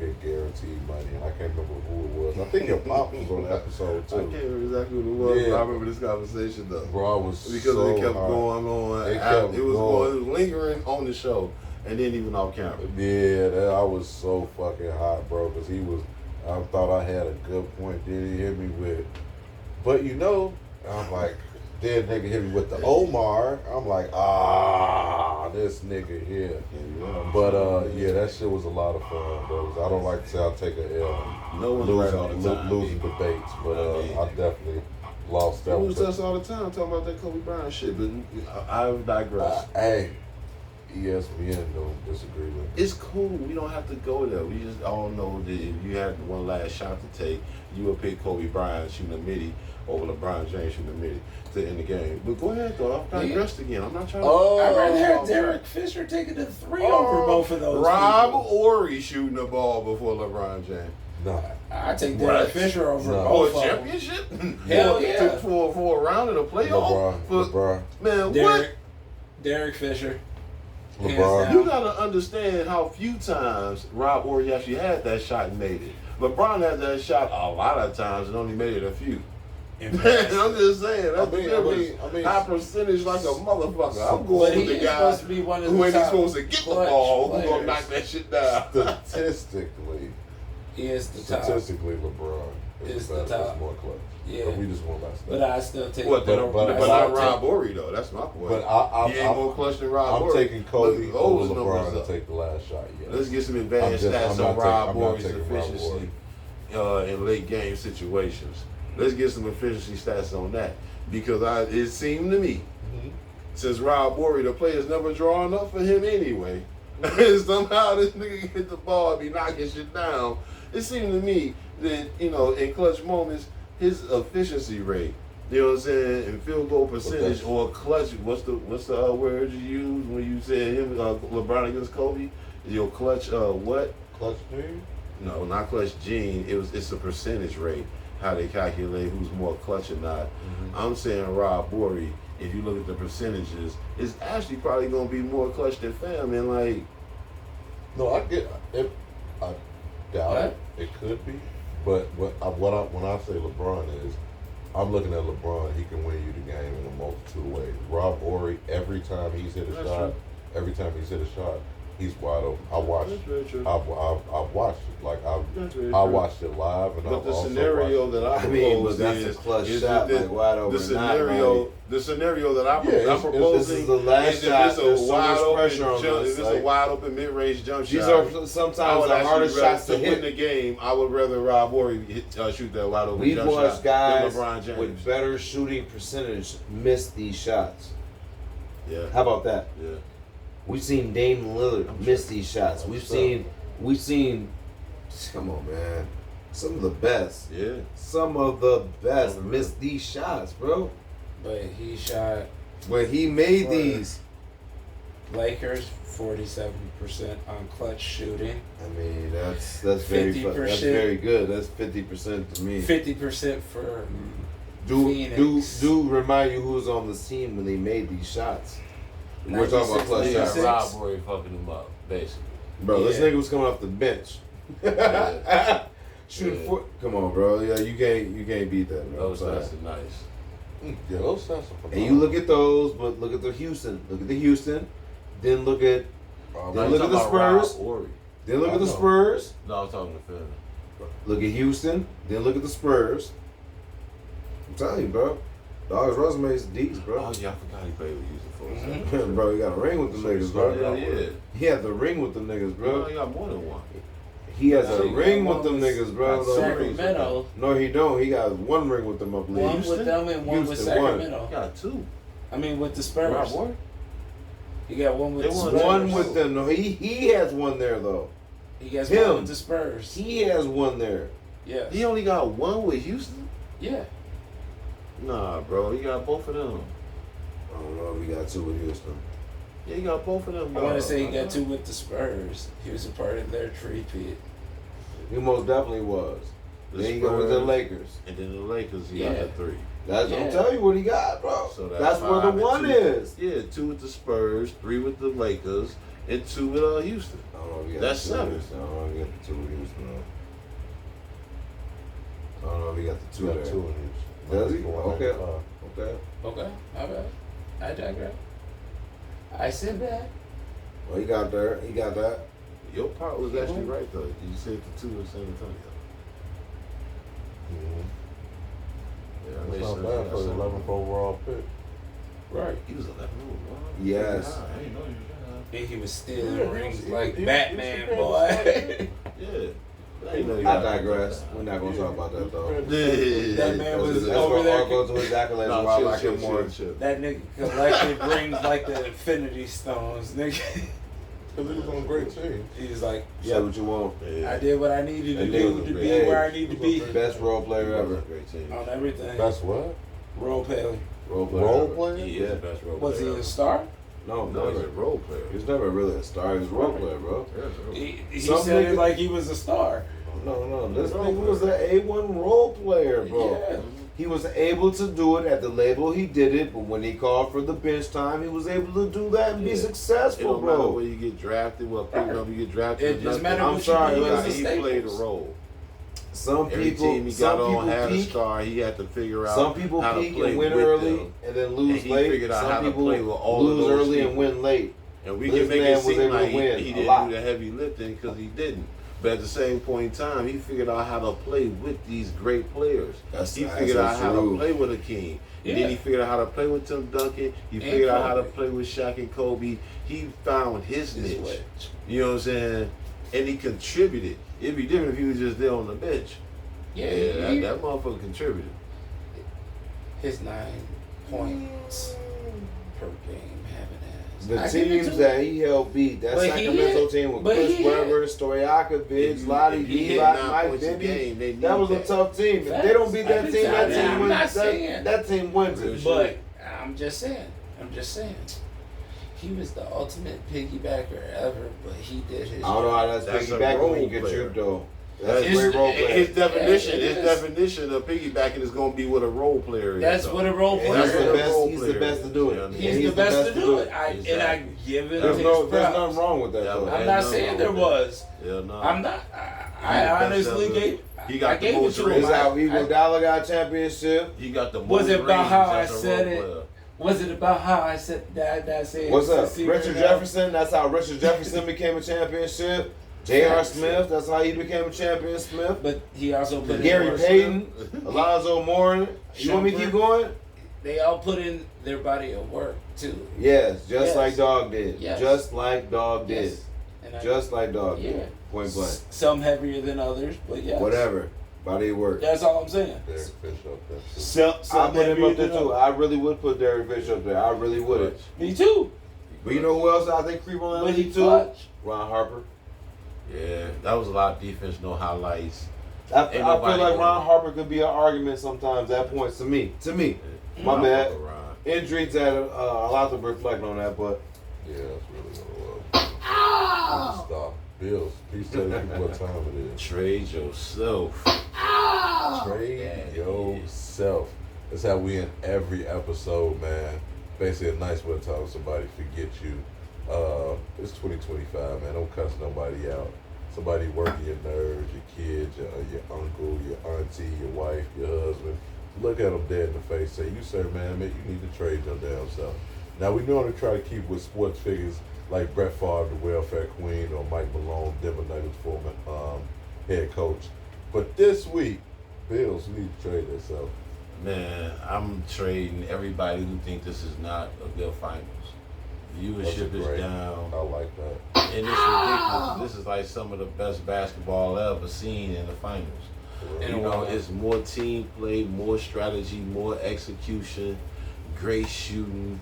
to get guaranteed money, and I can't remember who it was. I think your pop was on the episode I too. can't remember exactly what it was, Yeah. but I remember this conversation though. Bro, I was Because so it kept hot. going on. It was lingering on the show and then even off camera. Yeah, I was so fucking hot, bro, because I thought I had a good point. Then he hit me with, but you know, I'm like, then nigga hit me with the Omar. I'm like, this nigga here. But yeah, that shit was a lot of fun, bro. 'Cause I don't like to say I'll take a L. No one's right all the time. Losing debates, but I definitely lost that That one. was us all the time talking about that Kobe Bryant shit, but I digress. Hey, ESPN don't disagree with me. It's cool. We don't have to go there. We just all know that if you had one last shot to take, you would pick Kobe Bryant shooting a midi over LeBron James shooting a midi to end the game. But go ahead, though. I digressed again. I'm not trying to. I'd rather have Derek Fisher taking the 3 over both of those. Rob people. Ory shooting the ball before LeBron James. Nah. I take Derek Fisher over No. Oh, both a of them. championship? Hell yeah. For a round in a playoff? LeBron. Man, Derek Fisher. Hands LeBron. down. You gotta understand how few times Rob Ory actually had that shot and made it. LeBron had that shot a lot of times and only made it a few. Man, I'm just saying, that's the difference. I mean, high percentage like a motherfucker. I'm But going he with the is guy supposed to be one of the who ain't top supposed to get the clutch ball, who's gonna players. knock that shit down. statistically, He is the top. LeBron Is is the better. top. It's more clutch. Yeah. But we just want last But I still take. What? But- But but not I Rob Ory though. That's my point. But I he ain't more clutch than Rob I'm Ory. taking Kobe Look, over those LeBron numbers to up. take the last shot. Yes. Let's get some I'm advanced just- stats I'm on not Rob taking- I'm not Ory's taking Rob efficiency in late game situations. Let's get some efficiency stats on that because it seemed to me since Rob Ory, the players never drawing up for him anyway. Somehow this nigga get the ball and be knocking shit down. It seemed to me that, you know, in clutch moments, his efficiency rate, you know what I'm saying, and field goal percentage or clutch, what's the word you use when you said him LeBron against Kobe? Your clutch what? Clutch team? No, not clutch gene. It's a percentage rate, how they calculate who's more clutch or not. I'm saying Rob Ory, if you look at the percentages, is actually probably gonna be more clutch than Fam, and like No, I get it. I doubt it. It could be, but when I say LeBron is, I'm looking at LeBron. He can win you the game in a multitude of ways. Rob Ory, every time he's hit a That's shot, true. every time he's hit a shot, He's wide open. I watched. That's very true. I've watched it. Like That's very I true. watched it live, and But I've the also scenario watched that I I mean, propose but that's is a clutch is shot, that like wide open. the scenario that I'm Yeah, proposing this is the last is shot. if There's it's a so wide much open pressure on jump, us, if it's like- a wide open mid-range jump These shot. are I sometimes would the actually hardest rather shots to win the hit. game. I would rather Rob Horry shoot that wide open We've jump watched shot guys than LeBron James. with better shooting percentage miss these shots. Yeah, How about that? yeah. We've seen Dame Lillard I'm miss sure. these shots. I'm We've sure. seen. Come on, man. Some of the best. Yeah. Some of the best Unreal. miss these shots, bro. But he shot When he made Right. these, Lakers 47% on clutch shooting, I mean, that's very 50%. very good. That's 50% to me. 50% for Do Phoenix. remind you who was on this team when they made these shots. We're talking about clutch 96, shots, Yeah, 96. Rob Horry fucking him up, basically. bro. This Yeah. nigga was coming off the bench. Yeah. Shooting Yeah. foot. Come on, bro. Yeah, you can't beat that, bro. I'm Those sorry. shots are nice. Yeah, those stats are phenomenal. And you look at those, but look at the Houston. Look at the Houston. Then look at Um, Then No, look you at the talking about Rob Spurs. Horry. then look I at the know. Spurs. No, I'm talking to Phil. Look at Houston. Then look at the Spurs. I'm telling you, bro. Dog's resume is deep, Oh bro. yeah, I forgot he played with Houston for a Mhm. second. Bro, he got a ring with the niggas, bro. Yeah, yeah. He had the ring with them niggas, Bro, bro. he got more than one. He has So a you ring got with them one with niggas, bro. Got Sacramento. No, he don't. He got one ring with them, I believe. One with them and one with Houston won. Sacramento. He got two. I mean, with the Rob Spurs. Horry? He got one with They the won Spurs. One with them. No, he has one there though. He got Him. one with the Spurs. He has one there. Yeah. He only got one with Houston? Yeah. Nah, bro. He got both of them. I don't know if he got two with Houston. Yeah, he got both of them. I want to say he Uh-huh. got two with the Spurs. He was a part of their three-peat. He most definitely was. The Then he go with the Spurs, Lakers. And then the Lakers, he got Yeah. the three. I'm Yeah. telling you what he got, bro. So that's where the five and one two. is. Yeah, two with the Spurs, three with the Lakers, and two with Houston. I don't know if he got That's the two with seven. Houston. I don't know if he got the two with Houston. I don't know if he got the two got there. two of these. Does he? Going Okay. 95. Okay. Okay. My bad. I digress. I said that. Well, he got there. He got that. Your part was actually right, though. You said the two in San Antonio. Mhm. Yeah, That's makes not sense. bad That's for the something. 11th overall pick. Right. He was 11 overall. Yes. I didn't know he was that And he was stealing Yeah, rings he was- like he was Batman, the boy. high. Yeah. I didn't know he I was that digress. high. We're not gonna talk about that though. Yeah. That man was That's over where there. I'll go to his accolades. No, where I chill, like chill, him more. chill, chill. That nigga collected rings like the Infinity Stones, nigga. Because he was on a great team. He was like, Say yeah, what you want. Yeah. I did what I needed to And do then- to be hey, where I need to be Best role player He was ever. a great team. on everything. That's what? Role player. Role player. Role ever. player? He is the best role Was he player a ever. star? No, No, he's a never. role player. He was never really a star. He was a role player, bro. Yeah, he's a role player. He Some said nigga- it like he was a star. No. This Role nigga was player. an A1 role player, bro. Yeah. He was able to do it at the label. He did it, but when he called for the bench time, he was able to do that and be Yeah. It successful, don't matter bro. where you get drafted, what program you get drafted. It just nothing. matter I'm what sorry, you do guys. as He a played a Staples. role. Some Every people, team he some got on people had a peak. star. He had to figure out Some people how to peak play and win with early them. and then And lose he late. figured out how Some to people play with all of lose those early and people. win late. And we This can make man it was seem able to like win he a didn't lot. do the heavy lifting because he didn't. But at the same point in time, he figured out how to play with these great players. He figured out how to play with Hakeem. And Yeah. then he figured out how to play with Tim Duncan. He And figured out how to Kobe. play with Shaq and Kobe. He found his His niche. wedge. You know what I'm saying? And he contributed. It'd be different if he was just there on the bench. Yeah, That motherfucker contributed. his 9 points per game having The ass. I give it teams to that him. he helped beat, that But he Sacramento hit- team with but Chris he hit. Webber, Stojakovic, Lottie If you hit Divac, 9 Mike points a Bibby, game, they that need was a that. tough team. If Facts. they don't beat I that can team, say that that. team I'm wins. not saying. That team wins Real it. shit. But I'm just saying. He was the ultimate piggybacker ever, but he did his I don't know how that's That's a piggybacking when role you get player. you though. That's a His- great role player. His definition, Yeah, it his is. definition of piggybacking is going to be what a role player is. That's though. what a role And player he's That's the what a is. best. role He's the player best to is. do it. You know what I mean? He's the best to do it. And I Exactly. give it There's his no, there's props. nothing wrong with that Yeah, though. man. I'm not Ain't saying nothing there wrong with was. Yeah, no. I'm not. He I the honestly best ever. gave. He got I the gave it most to It's him. how I- Iguodala got a championship. He got the Was most it about rings how I as a said role it? player. Was it about how I said that? Said What's up? secret Richard about- Jefferson, that's how Richard Jefferson became a championship. J.R. Smith, that's how he became a champion. Smith. But he also put in Gary work. Payton, Alonzo Mourning. You want me to keep going? They all put in their body of work too. Yes, just Yes. like Dog did. Yes. Just like Dog did. Yes. And Just like Dog Yeah. did. Point blank. Some heavier than others, but yeah. Whatever. Body of work. That's all I'm saying. Derek Fish up there. I put him up there too. I really would put Derek Fish up there. I really would. Me too. But you know who else I think creep on that But he league too? clutch. Ron Harper. Yeah, that was a lot of defense, no highlights. I Ain't feel nobody like gonna- Ron Harper could be an argument sometimes at points to me. My I'm bad. fucking around. Injuries had a lot to reflect on that, but Yeah, that's really what it was. Stop. Bills. Please tell the people what time it is. Trade yourself. Trade Yeah, yourself. That's how we end every episode, man. Basically, a nice way to tell somebody forget you. It's 2025, man. Don't cuss nobody out. Somebody working your nerves, your kids, your uncle, your auntie, your wife, your husband. Look at them dead in the face. Say, you sir, man, you need to trade your damn self. Now, we normally try to keep with sports figures like Brett Favre, the welfare queen, or Mike Malone, Denver Nuggets former head coach. But this week, Bills need to trade themselves. Man, I'm trading everybody who think this is not a good finals. Viewership is down. I like that. And it's ridiculous. This is like some of the best basketball I ever seen in the finals. And You know, it's more team play, more strategy, more execution, great shooting,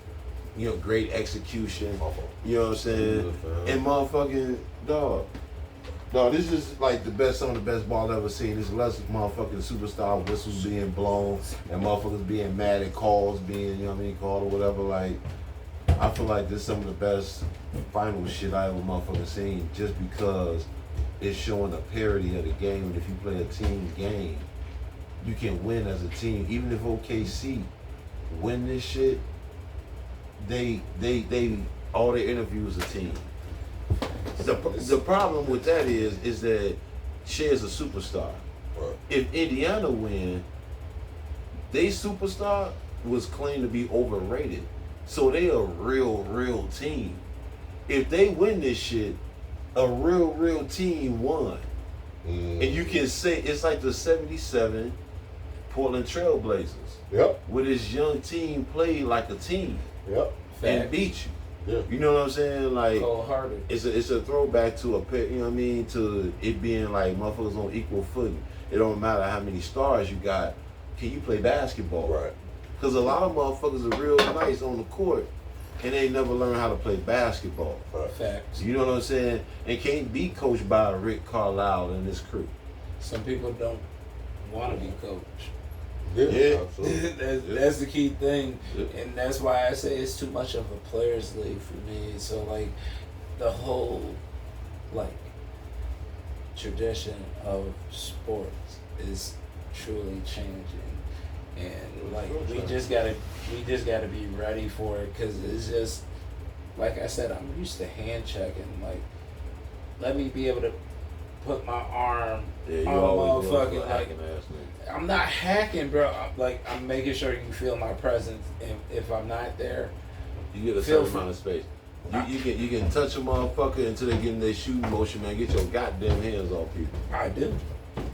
great execution. You know what I'm saying? And motherfucking dog. No, this is like some of the best ball I've ever seen. This less motherfucking superstar whistles being blown and motherfuckers being mad at calls being, called or whatever. Like, I feel like this is some of the best final shit I ever motherfucking seen just because it's showing a parity of the game. And if you play a team game, you can win as a team. Even if OKC win this shit, they all their interviews a team. The problem with that is that Shea's a superstar. Right. If Indiana win, they superstar was claimed to be overrated. So they a real team. If they win this shit, a real team won. Mm. And you can say it's like the 77 Portland Trailblazers. Yep. Where this young team played like a team Yep. and Facts. beat you. Yeah. You know what I'm saying? Like, Cold-hearted. it's a throwback to a pair, to it being like motherfuckers on equal footing. It don't matter how many stars you got. Can you play basketball? Right. Because a lot of motherfuckers are real nice on the court and they never learn how to play basketball. Right. Facts. You know what I'm saying? And can't be coached by Rick Carlisle and his crew. Some people don't want to be coached. Yeah. Yeah. Absolutely. That's the key thing, Yeah. and that's why I say it's too much of a players' league for me. So like, the whole like tradition of sports is truly changing, and like we just gotta be ready for it because it's just like I said, I'm used to hand checking. Like, let me be able to put my arm Yeah, you on always a doing motherfucking some like. hacking ass nigga. I'm not hacking, bro. I'm making sure you feel my presence, and if I'm not there, You get a Feel certain free. amount of space. You can touch a motherfucker until they get in their shooting motion, man. Get your goddamn hands off people. I do.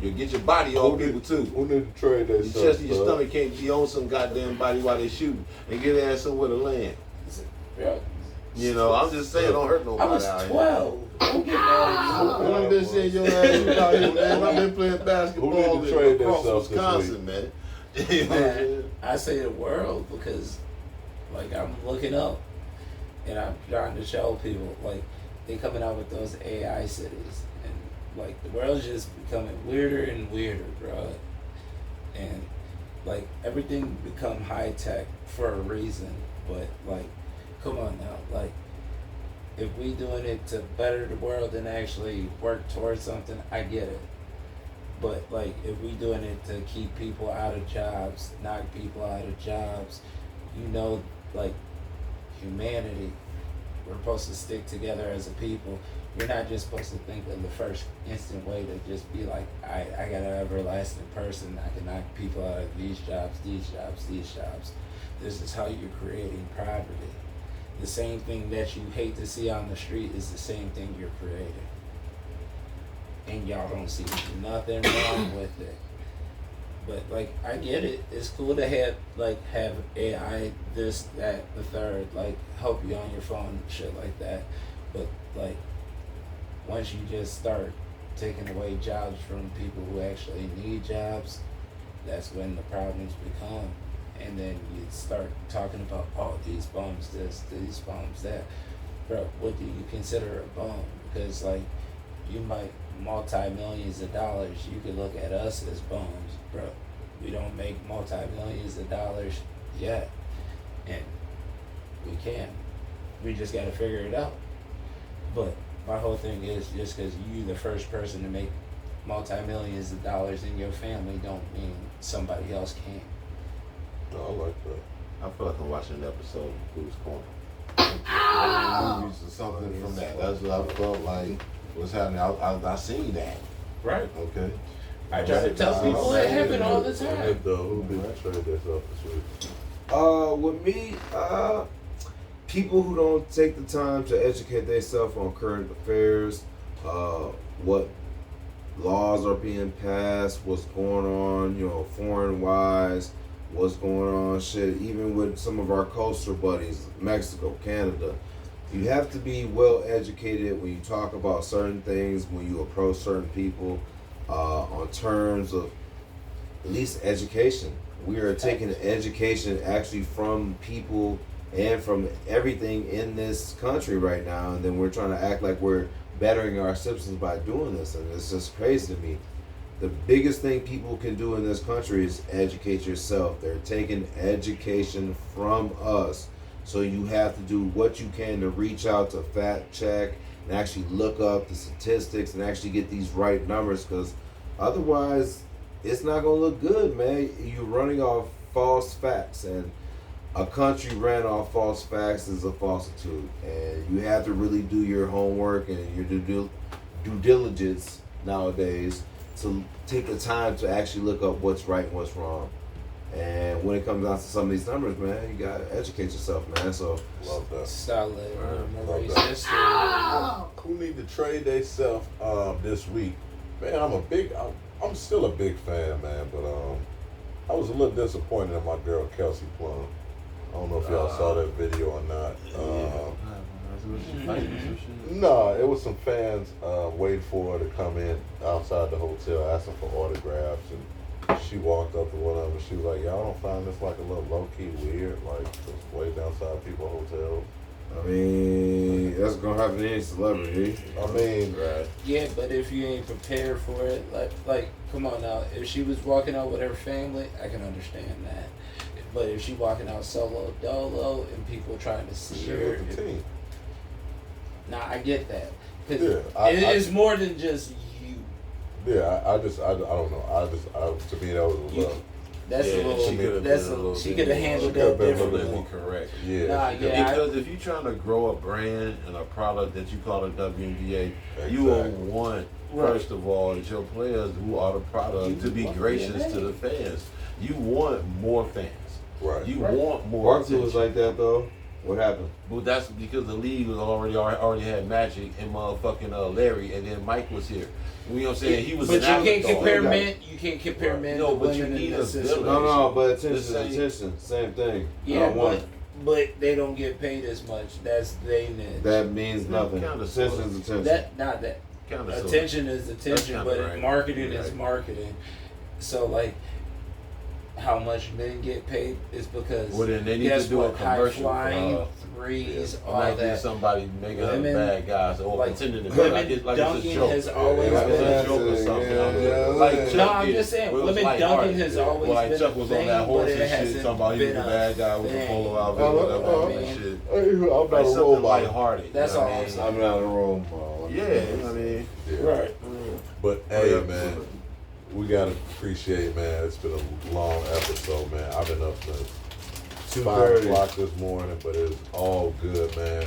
You get your body off people too. Who need to trade that Your stuff? chest and your stomach can't be on some goddamn body while they shooting and get their ass somewhere to land. Bro, You know, I'm just saying, don't hurt I nobody was out 12. Don't get mad at me. I've been seeing your ass out here, man. I've been playing basketball Who need to trade across themselves this Wisconsin, man. You know what I'm Man, saying? I say the world because, like, I'm looking up, and I'm trying to show people, like, they coming out with those AI cities, and like the world's just becoming weirder and weirder, bro. And like everything become high tech for a reason, but like, come on now, like. If we doing it to better the world and actually work towards something, I get it. But like, if we doing it to keep people out of jobs, knock people out of jobs, like humanity we're supposed to stick together as a people. You're not just supposed to think of the first instant way to just be like, I got an everlasting person. I can knock people out of these jobs, these jobs, these jobs. This is how you're creating poverty. The same thing that you hate to see on the street is the same thing you're creating. And y'all don't see nothing wrong with it. But like, I get it. It's cool to have AI, this, that, the third, like help you on your phone and shit like that. But like, once you just start taking away jobs from people who actually need jobs, that's when the problems become. And then you start talking about, oh, these bums this, these bums that. Bro, what do you consider a bum? Because like, you might multi-millions of dollars. You could look at us as bums, bro. We don't make multi-millions of dollars yet, and we can. We just gotta figure it out. But my whole thing is, just because you the first person to make multi-millions of dollars in your family don't mean somebody else can't. No, I like that. I feel like I'm watching an episode of Blue's Corner. Movies or something from that. That's what I felt like was happening. I seen that. Right. Okay. I try to tell people it happen all the time. Who betrayed themselves this week? With me, people who don't take the time to educate themselves on current affairs, what laws are being passed, what's going on, foreign wise, what's going on, shit, even with some of our coastal buddies, Mexico, Canada. You have to be well educated when you talk about certain things, when you approach certain people, on terms of at least education. We are taking education actually from people and from everything in this country right now, and then we're trying to act like we're bettering our citizens by doing this, and it's just crazy to me. The biggest thing people can do in this country is educate yourself. They're taking education from us. So you have to do what you can to reach out to fact check and actually look up the statistics and actually get these right numbers, because otherwise it's not going to look good, man. You're running off false facts, and a country ran off false facts is a falsitude, and you have to really do your homework and your due diligence nowadays to take the time to actually look up what's right and what's wrong. And when it comes down to some of these numbers, man, you gotta educate yourself, man. So Love that. Solid. Love that. Who need to trade themselves this week? Man, I'm still a big fan, man, but I was a little disappointed in my girl Kelsey Plum. I don't know if y'all saw that video or not. No, it was some fans waiting for her to come in outside the hotel, asking for autographs, and she walked up to one of them and she was like, "Y'all don't find this like a little low-key weird, like just waiting outside people's hotels?" I mean, that's gonna happen to any celebrity. I mean, Right. Yeah, but if you ain't prepared for it, like, come on now. If she was walking out with her family, I can understand that. But if she walking out solo dolo and people trying to see she her, with the team. nah, I get that. 'Cause Yeah, it's more than just you. Yeah, I don't know. To me, that was a You- little. That's Yeah, a little. she could've That's been a little she bit could have more- handled she could've that been a differently. little Politically correct. Yeah, Nah, she yeah. Because if you're trying to grow a brand and a product that you call a WNBA, you will Exactly. want, Right. first of all, that your players who are the product to be want gracious DNA. to the fans. You want more fans. Right. You Right. want more Barkley was attention. like that though. What happened? But that's because the league was already had Magic and motherfucking Larry, and then Mike was here. You know what I'm saying? He was But an you can't afterthought. compare Right. men. You can't compare Right. men. No, to but you women need in a this village. situation. No, but attention, The same- attention, same thing. Yeah, One. but they don't get paid as much. That's they niche. That means nothing. Kinda Attention sort is attention. That not that Kinda sort of. attention is attention, kinda but right. marketing You're is right. marketing. So like, how much men get paid is because Well, then they need guess to do a what? High commercial for, flying, threes, all Like that. somebody making her Women- bad guys or like, pretending to be women like it's a dunking joke. has always Like it's been- a joke or something. Yeah, Like yeah. Chuck No, I'm did. just saying, It was women lighthearted. dunking has always Like been Chuck a was thing, on that but horse it and shit, hasn't talking about he was been the a bad guy with the thing. polo outfit Oh, or whatever oh, and man. shit. I'm not Like a something robot. lighthearted. That's you know all what I I'm mean? saying. I'm not a role model. Yeah, I mean, Yeah. Right. But hey, man, we gotta appreciate, man. It's been a long episode, man. I've been up since 5 2:30. o'clock this morning, but it's all good, man.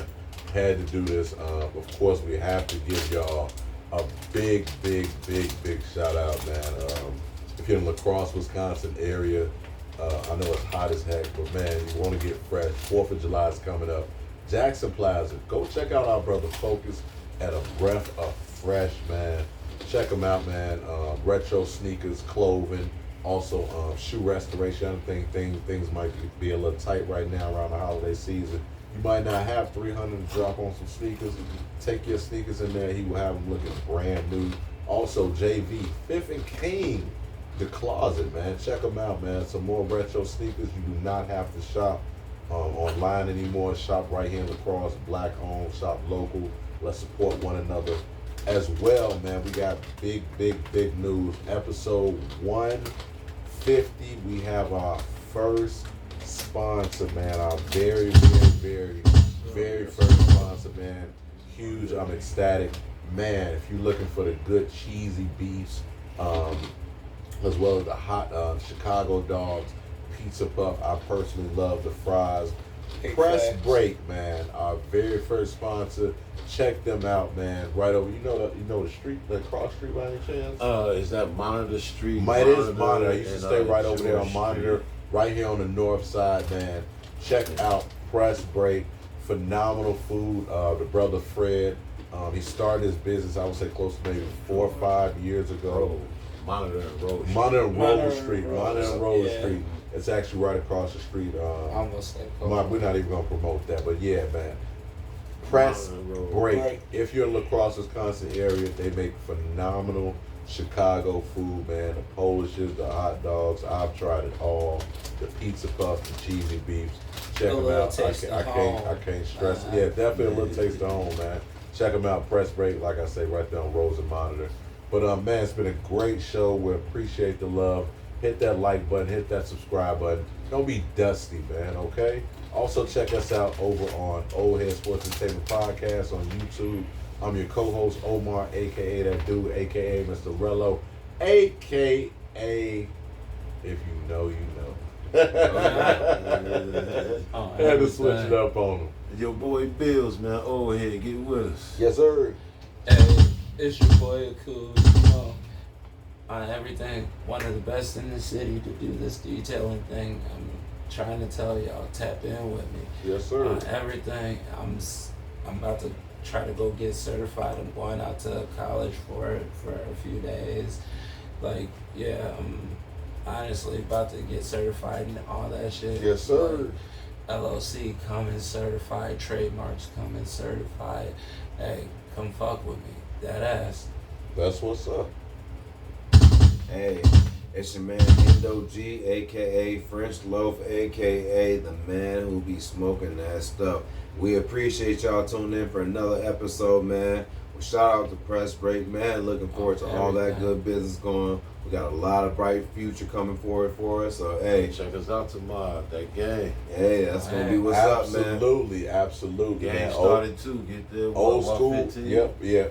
Had to do this. Of course, we have to give y'all a big shout out, man. If you're in La Crosse, Wisconsin area, I know it's hot as heck, but man, you want to get fresh. 4th of July is coming up. Jackson Plaza. Go check out our brother Focus at a breath of fresh, man. Check them out, man. Retro sneakers, clothing, also shoe restoration. I think things might be a little tight right now around the holiday season. You might not have $300 to drop on some sneakers. Take your sneakers in there. He will have them looking brand new. Also, JV, Fifth and King, The Closet, man. Check them out, man. Some more retro sneakers. You do not have to shop online anymore. Shop right here in La Crosse, black owned, shop local. Let's support one another. As well, man, we got big news. Episode 150, we have our first sponsor, man. Our very first sponsor, man. Huge, I'm ecstatic. Man, if you're looking for the good cheesy beefs, as well as the hot Chicago dogs, pizza puff, I personally love the fries. Press Break, man, our very first sponsor. Check them out, man. Right over, you know the street, the cross street by any chance? Is that Monitor Street? It is Monitor. I used to stay right over there on Monitor, right here on the north side, man. Check out Press Break. Phenomenal food. The brother Fred, he started his business, I would say close to maybe 4 or 5 years ago. Monitor and Road Street. Monitor and Road Street. It's actually right across the street. Almost like we're not even gonna promote that, but yeah, man. Press Break. If you're in La Crosse, Wisconsin area, they make phenomenal Chicago food, man. The Polishes, the hot dogs. I've tried it all. The pizza puff, the cheesy beefs. Check them out. I can't stress it. Yeah, definitely a little taste of home, man. Check them out. Press Break, like I say, right there on Rose and Monitor. But man, it's been a great show. We appreciate the love. Hit that like button, hit that subscribe button. Don't be dusty, man, okay? Also, check us out over on Old Head Sports Entertainment Podcast on YouTube. I'm your co-host, Omar, a.k.a. that dude, a.k.a. Mr. Rello, a.k.a. if you know, you know. Had to switch it up on him. Your boy Bills, man. Old Head, get with us. Yes, sir. Hey, it's your boy Cool. You know, on everything, one of the best in the city to do this detailing thing. I'm trying to tell y'all, tap in with me. Yes, sir. On everything, I'm about to try to go get certified. I'm going out to college for a few days. Like, yeah, I'm honestly about to get certified and all that shit. Yes, sir. Like, LLC coming certified, trademarks coming certified. Hey, come fuck with me. That ass. That's what's up. Hey, it's your man Indo G, aka French Loaf, aka the man who be smoking that stuff. We appreciate y'all tuning in for another episode, man. Well, shout out to Press Break, man. Looking forward to all that good business going. We got a lot of bright future coming forward for us. So hey, check us out tomorrow. That game. Hey, that's gonna be what's up, man. Absolutely. Game man. started too. Get there. Old school. 115. Yep. Yeah.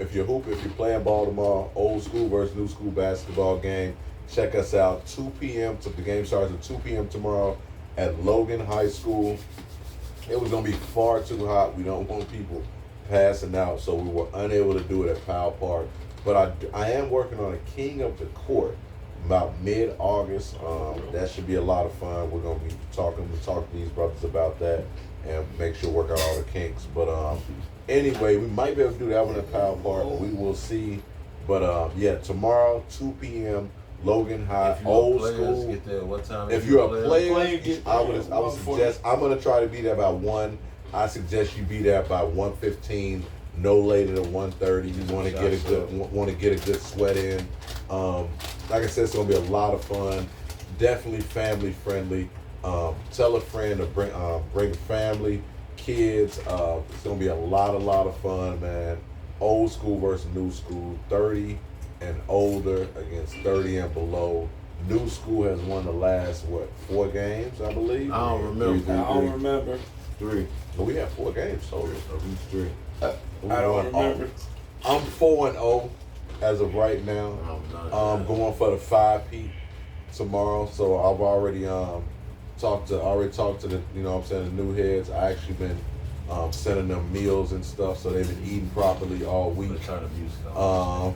If you're playing ball tomorrow, old school versus new school basketball game. Check us out. 2 p.m. The game starts at 2 p.m. tomorrow at Logan High School. It was gonna be far too hot. We don't want people passing out, so we were unable to do it at Powell Park. But I am working on a King of the Court about mid-August. That should be a lot of fun. We're gonna be talking to these brothers about that and make sure work out all the kinks. But anyway, we might be able to do that one at Powell Park. We will see. But yeah, tomorrow 2 p.m. Logan High, old school. Get there. What time? If you're a player, I would suggest. I'm gonna try to be there by 1. I suggest you be there by 1:15. No later than 1:30. You want to get a good sweat in. Like I said, it's gonna be a lot of fun. Definitely family friendly. Tell a friend to bring family, kids. It's gonna be a lot of fun, man. Old school versus new school. 30 and older against 30 and below. New school has won the last 4 games, I believe. I don't remember. I don't remember. 3. But we have 4 games total. 3. I don't remember. I'm 4-0 as of right now. Going for the 5-peat tomorrow. So I've already talked to the, you know what I'm saying, the new heads. I actually been sending them meals and stuff, so they've been eating properly all week. Turn the music on.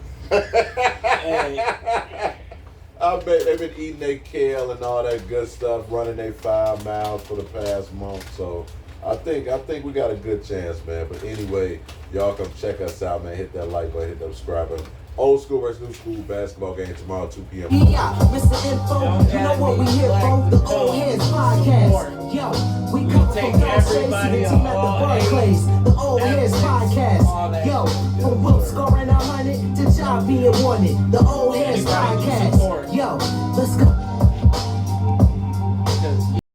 I bet they've been eating their kale and all that good stuff, running their 5 miles for the past month. So I think we got a good chance, man. But anyway, y'all come check us out, man. Hit that like button, hit that subscribe button. Old school versus new school basketball game tomorrow, 2 p.m. Yeah, Mr. Info, you know what we here for? The Old Heads Podcast. Yo, we come from no shades to the team at the Barclays. The Old Heads Podcast. Yo, from Will scoring 100 to job being wanted. The Old Heads Podcast. Yo, let's go.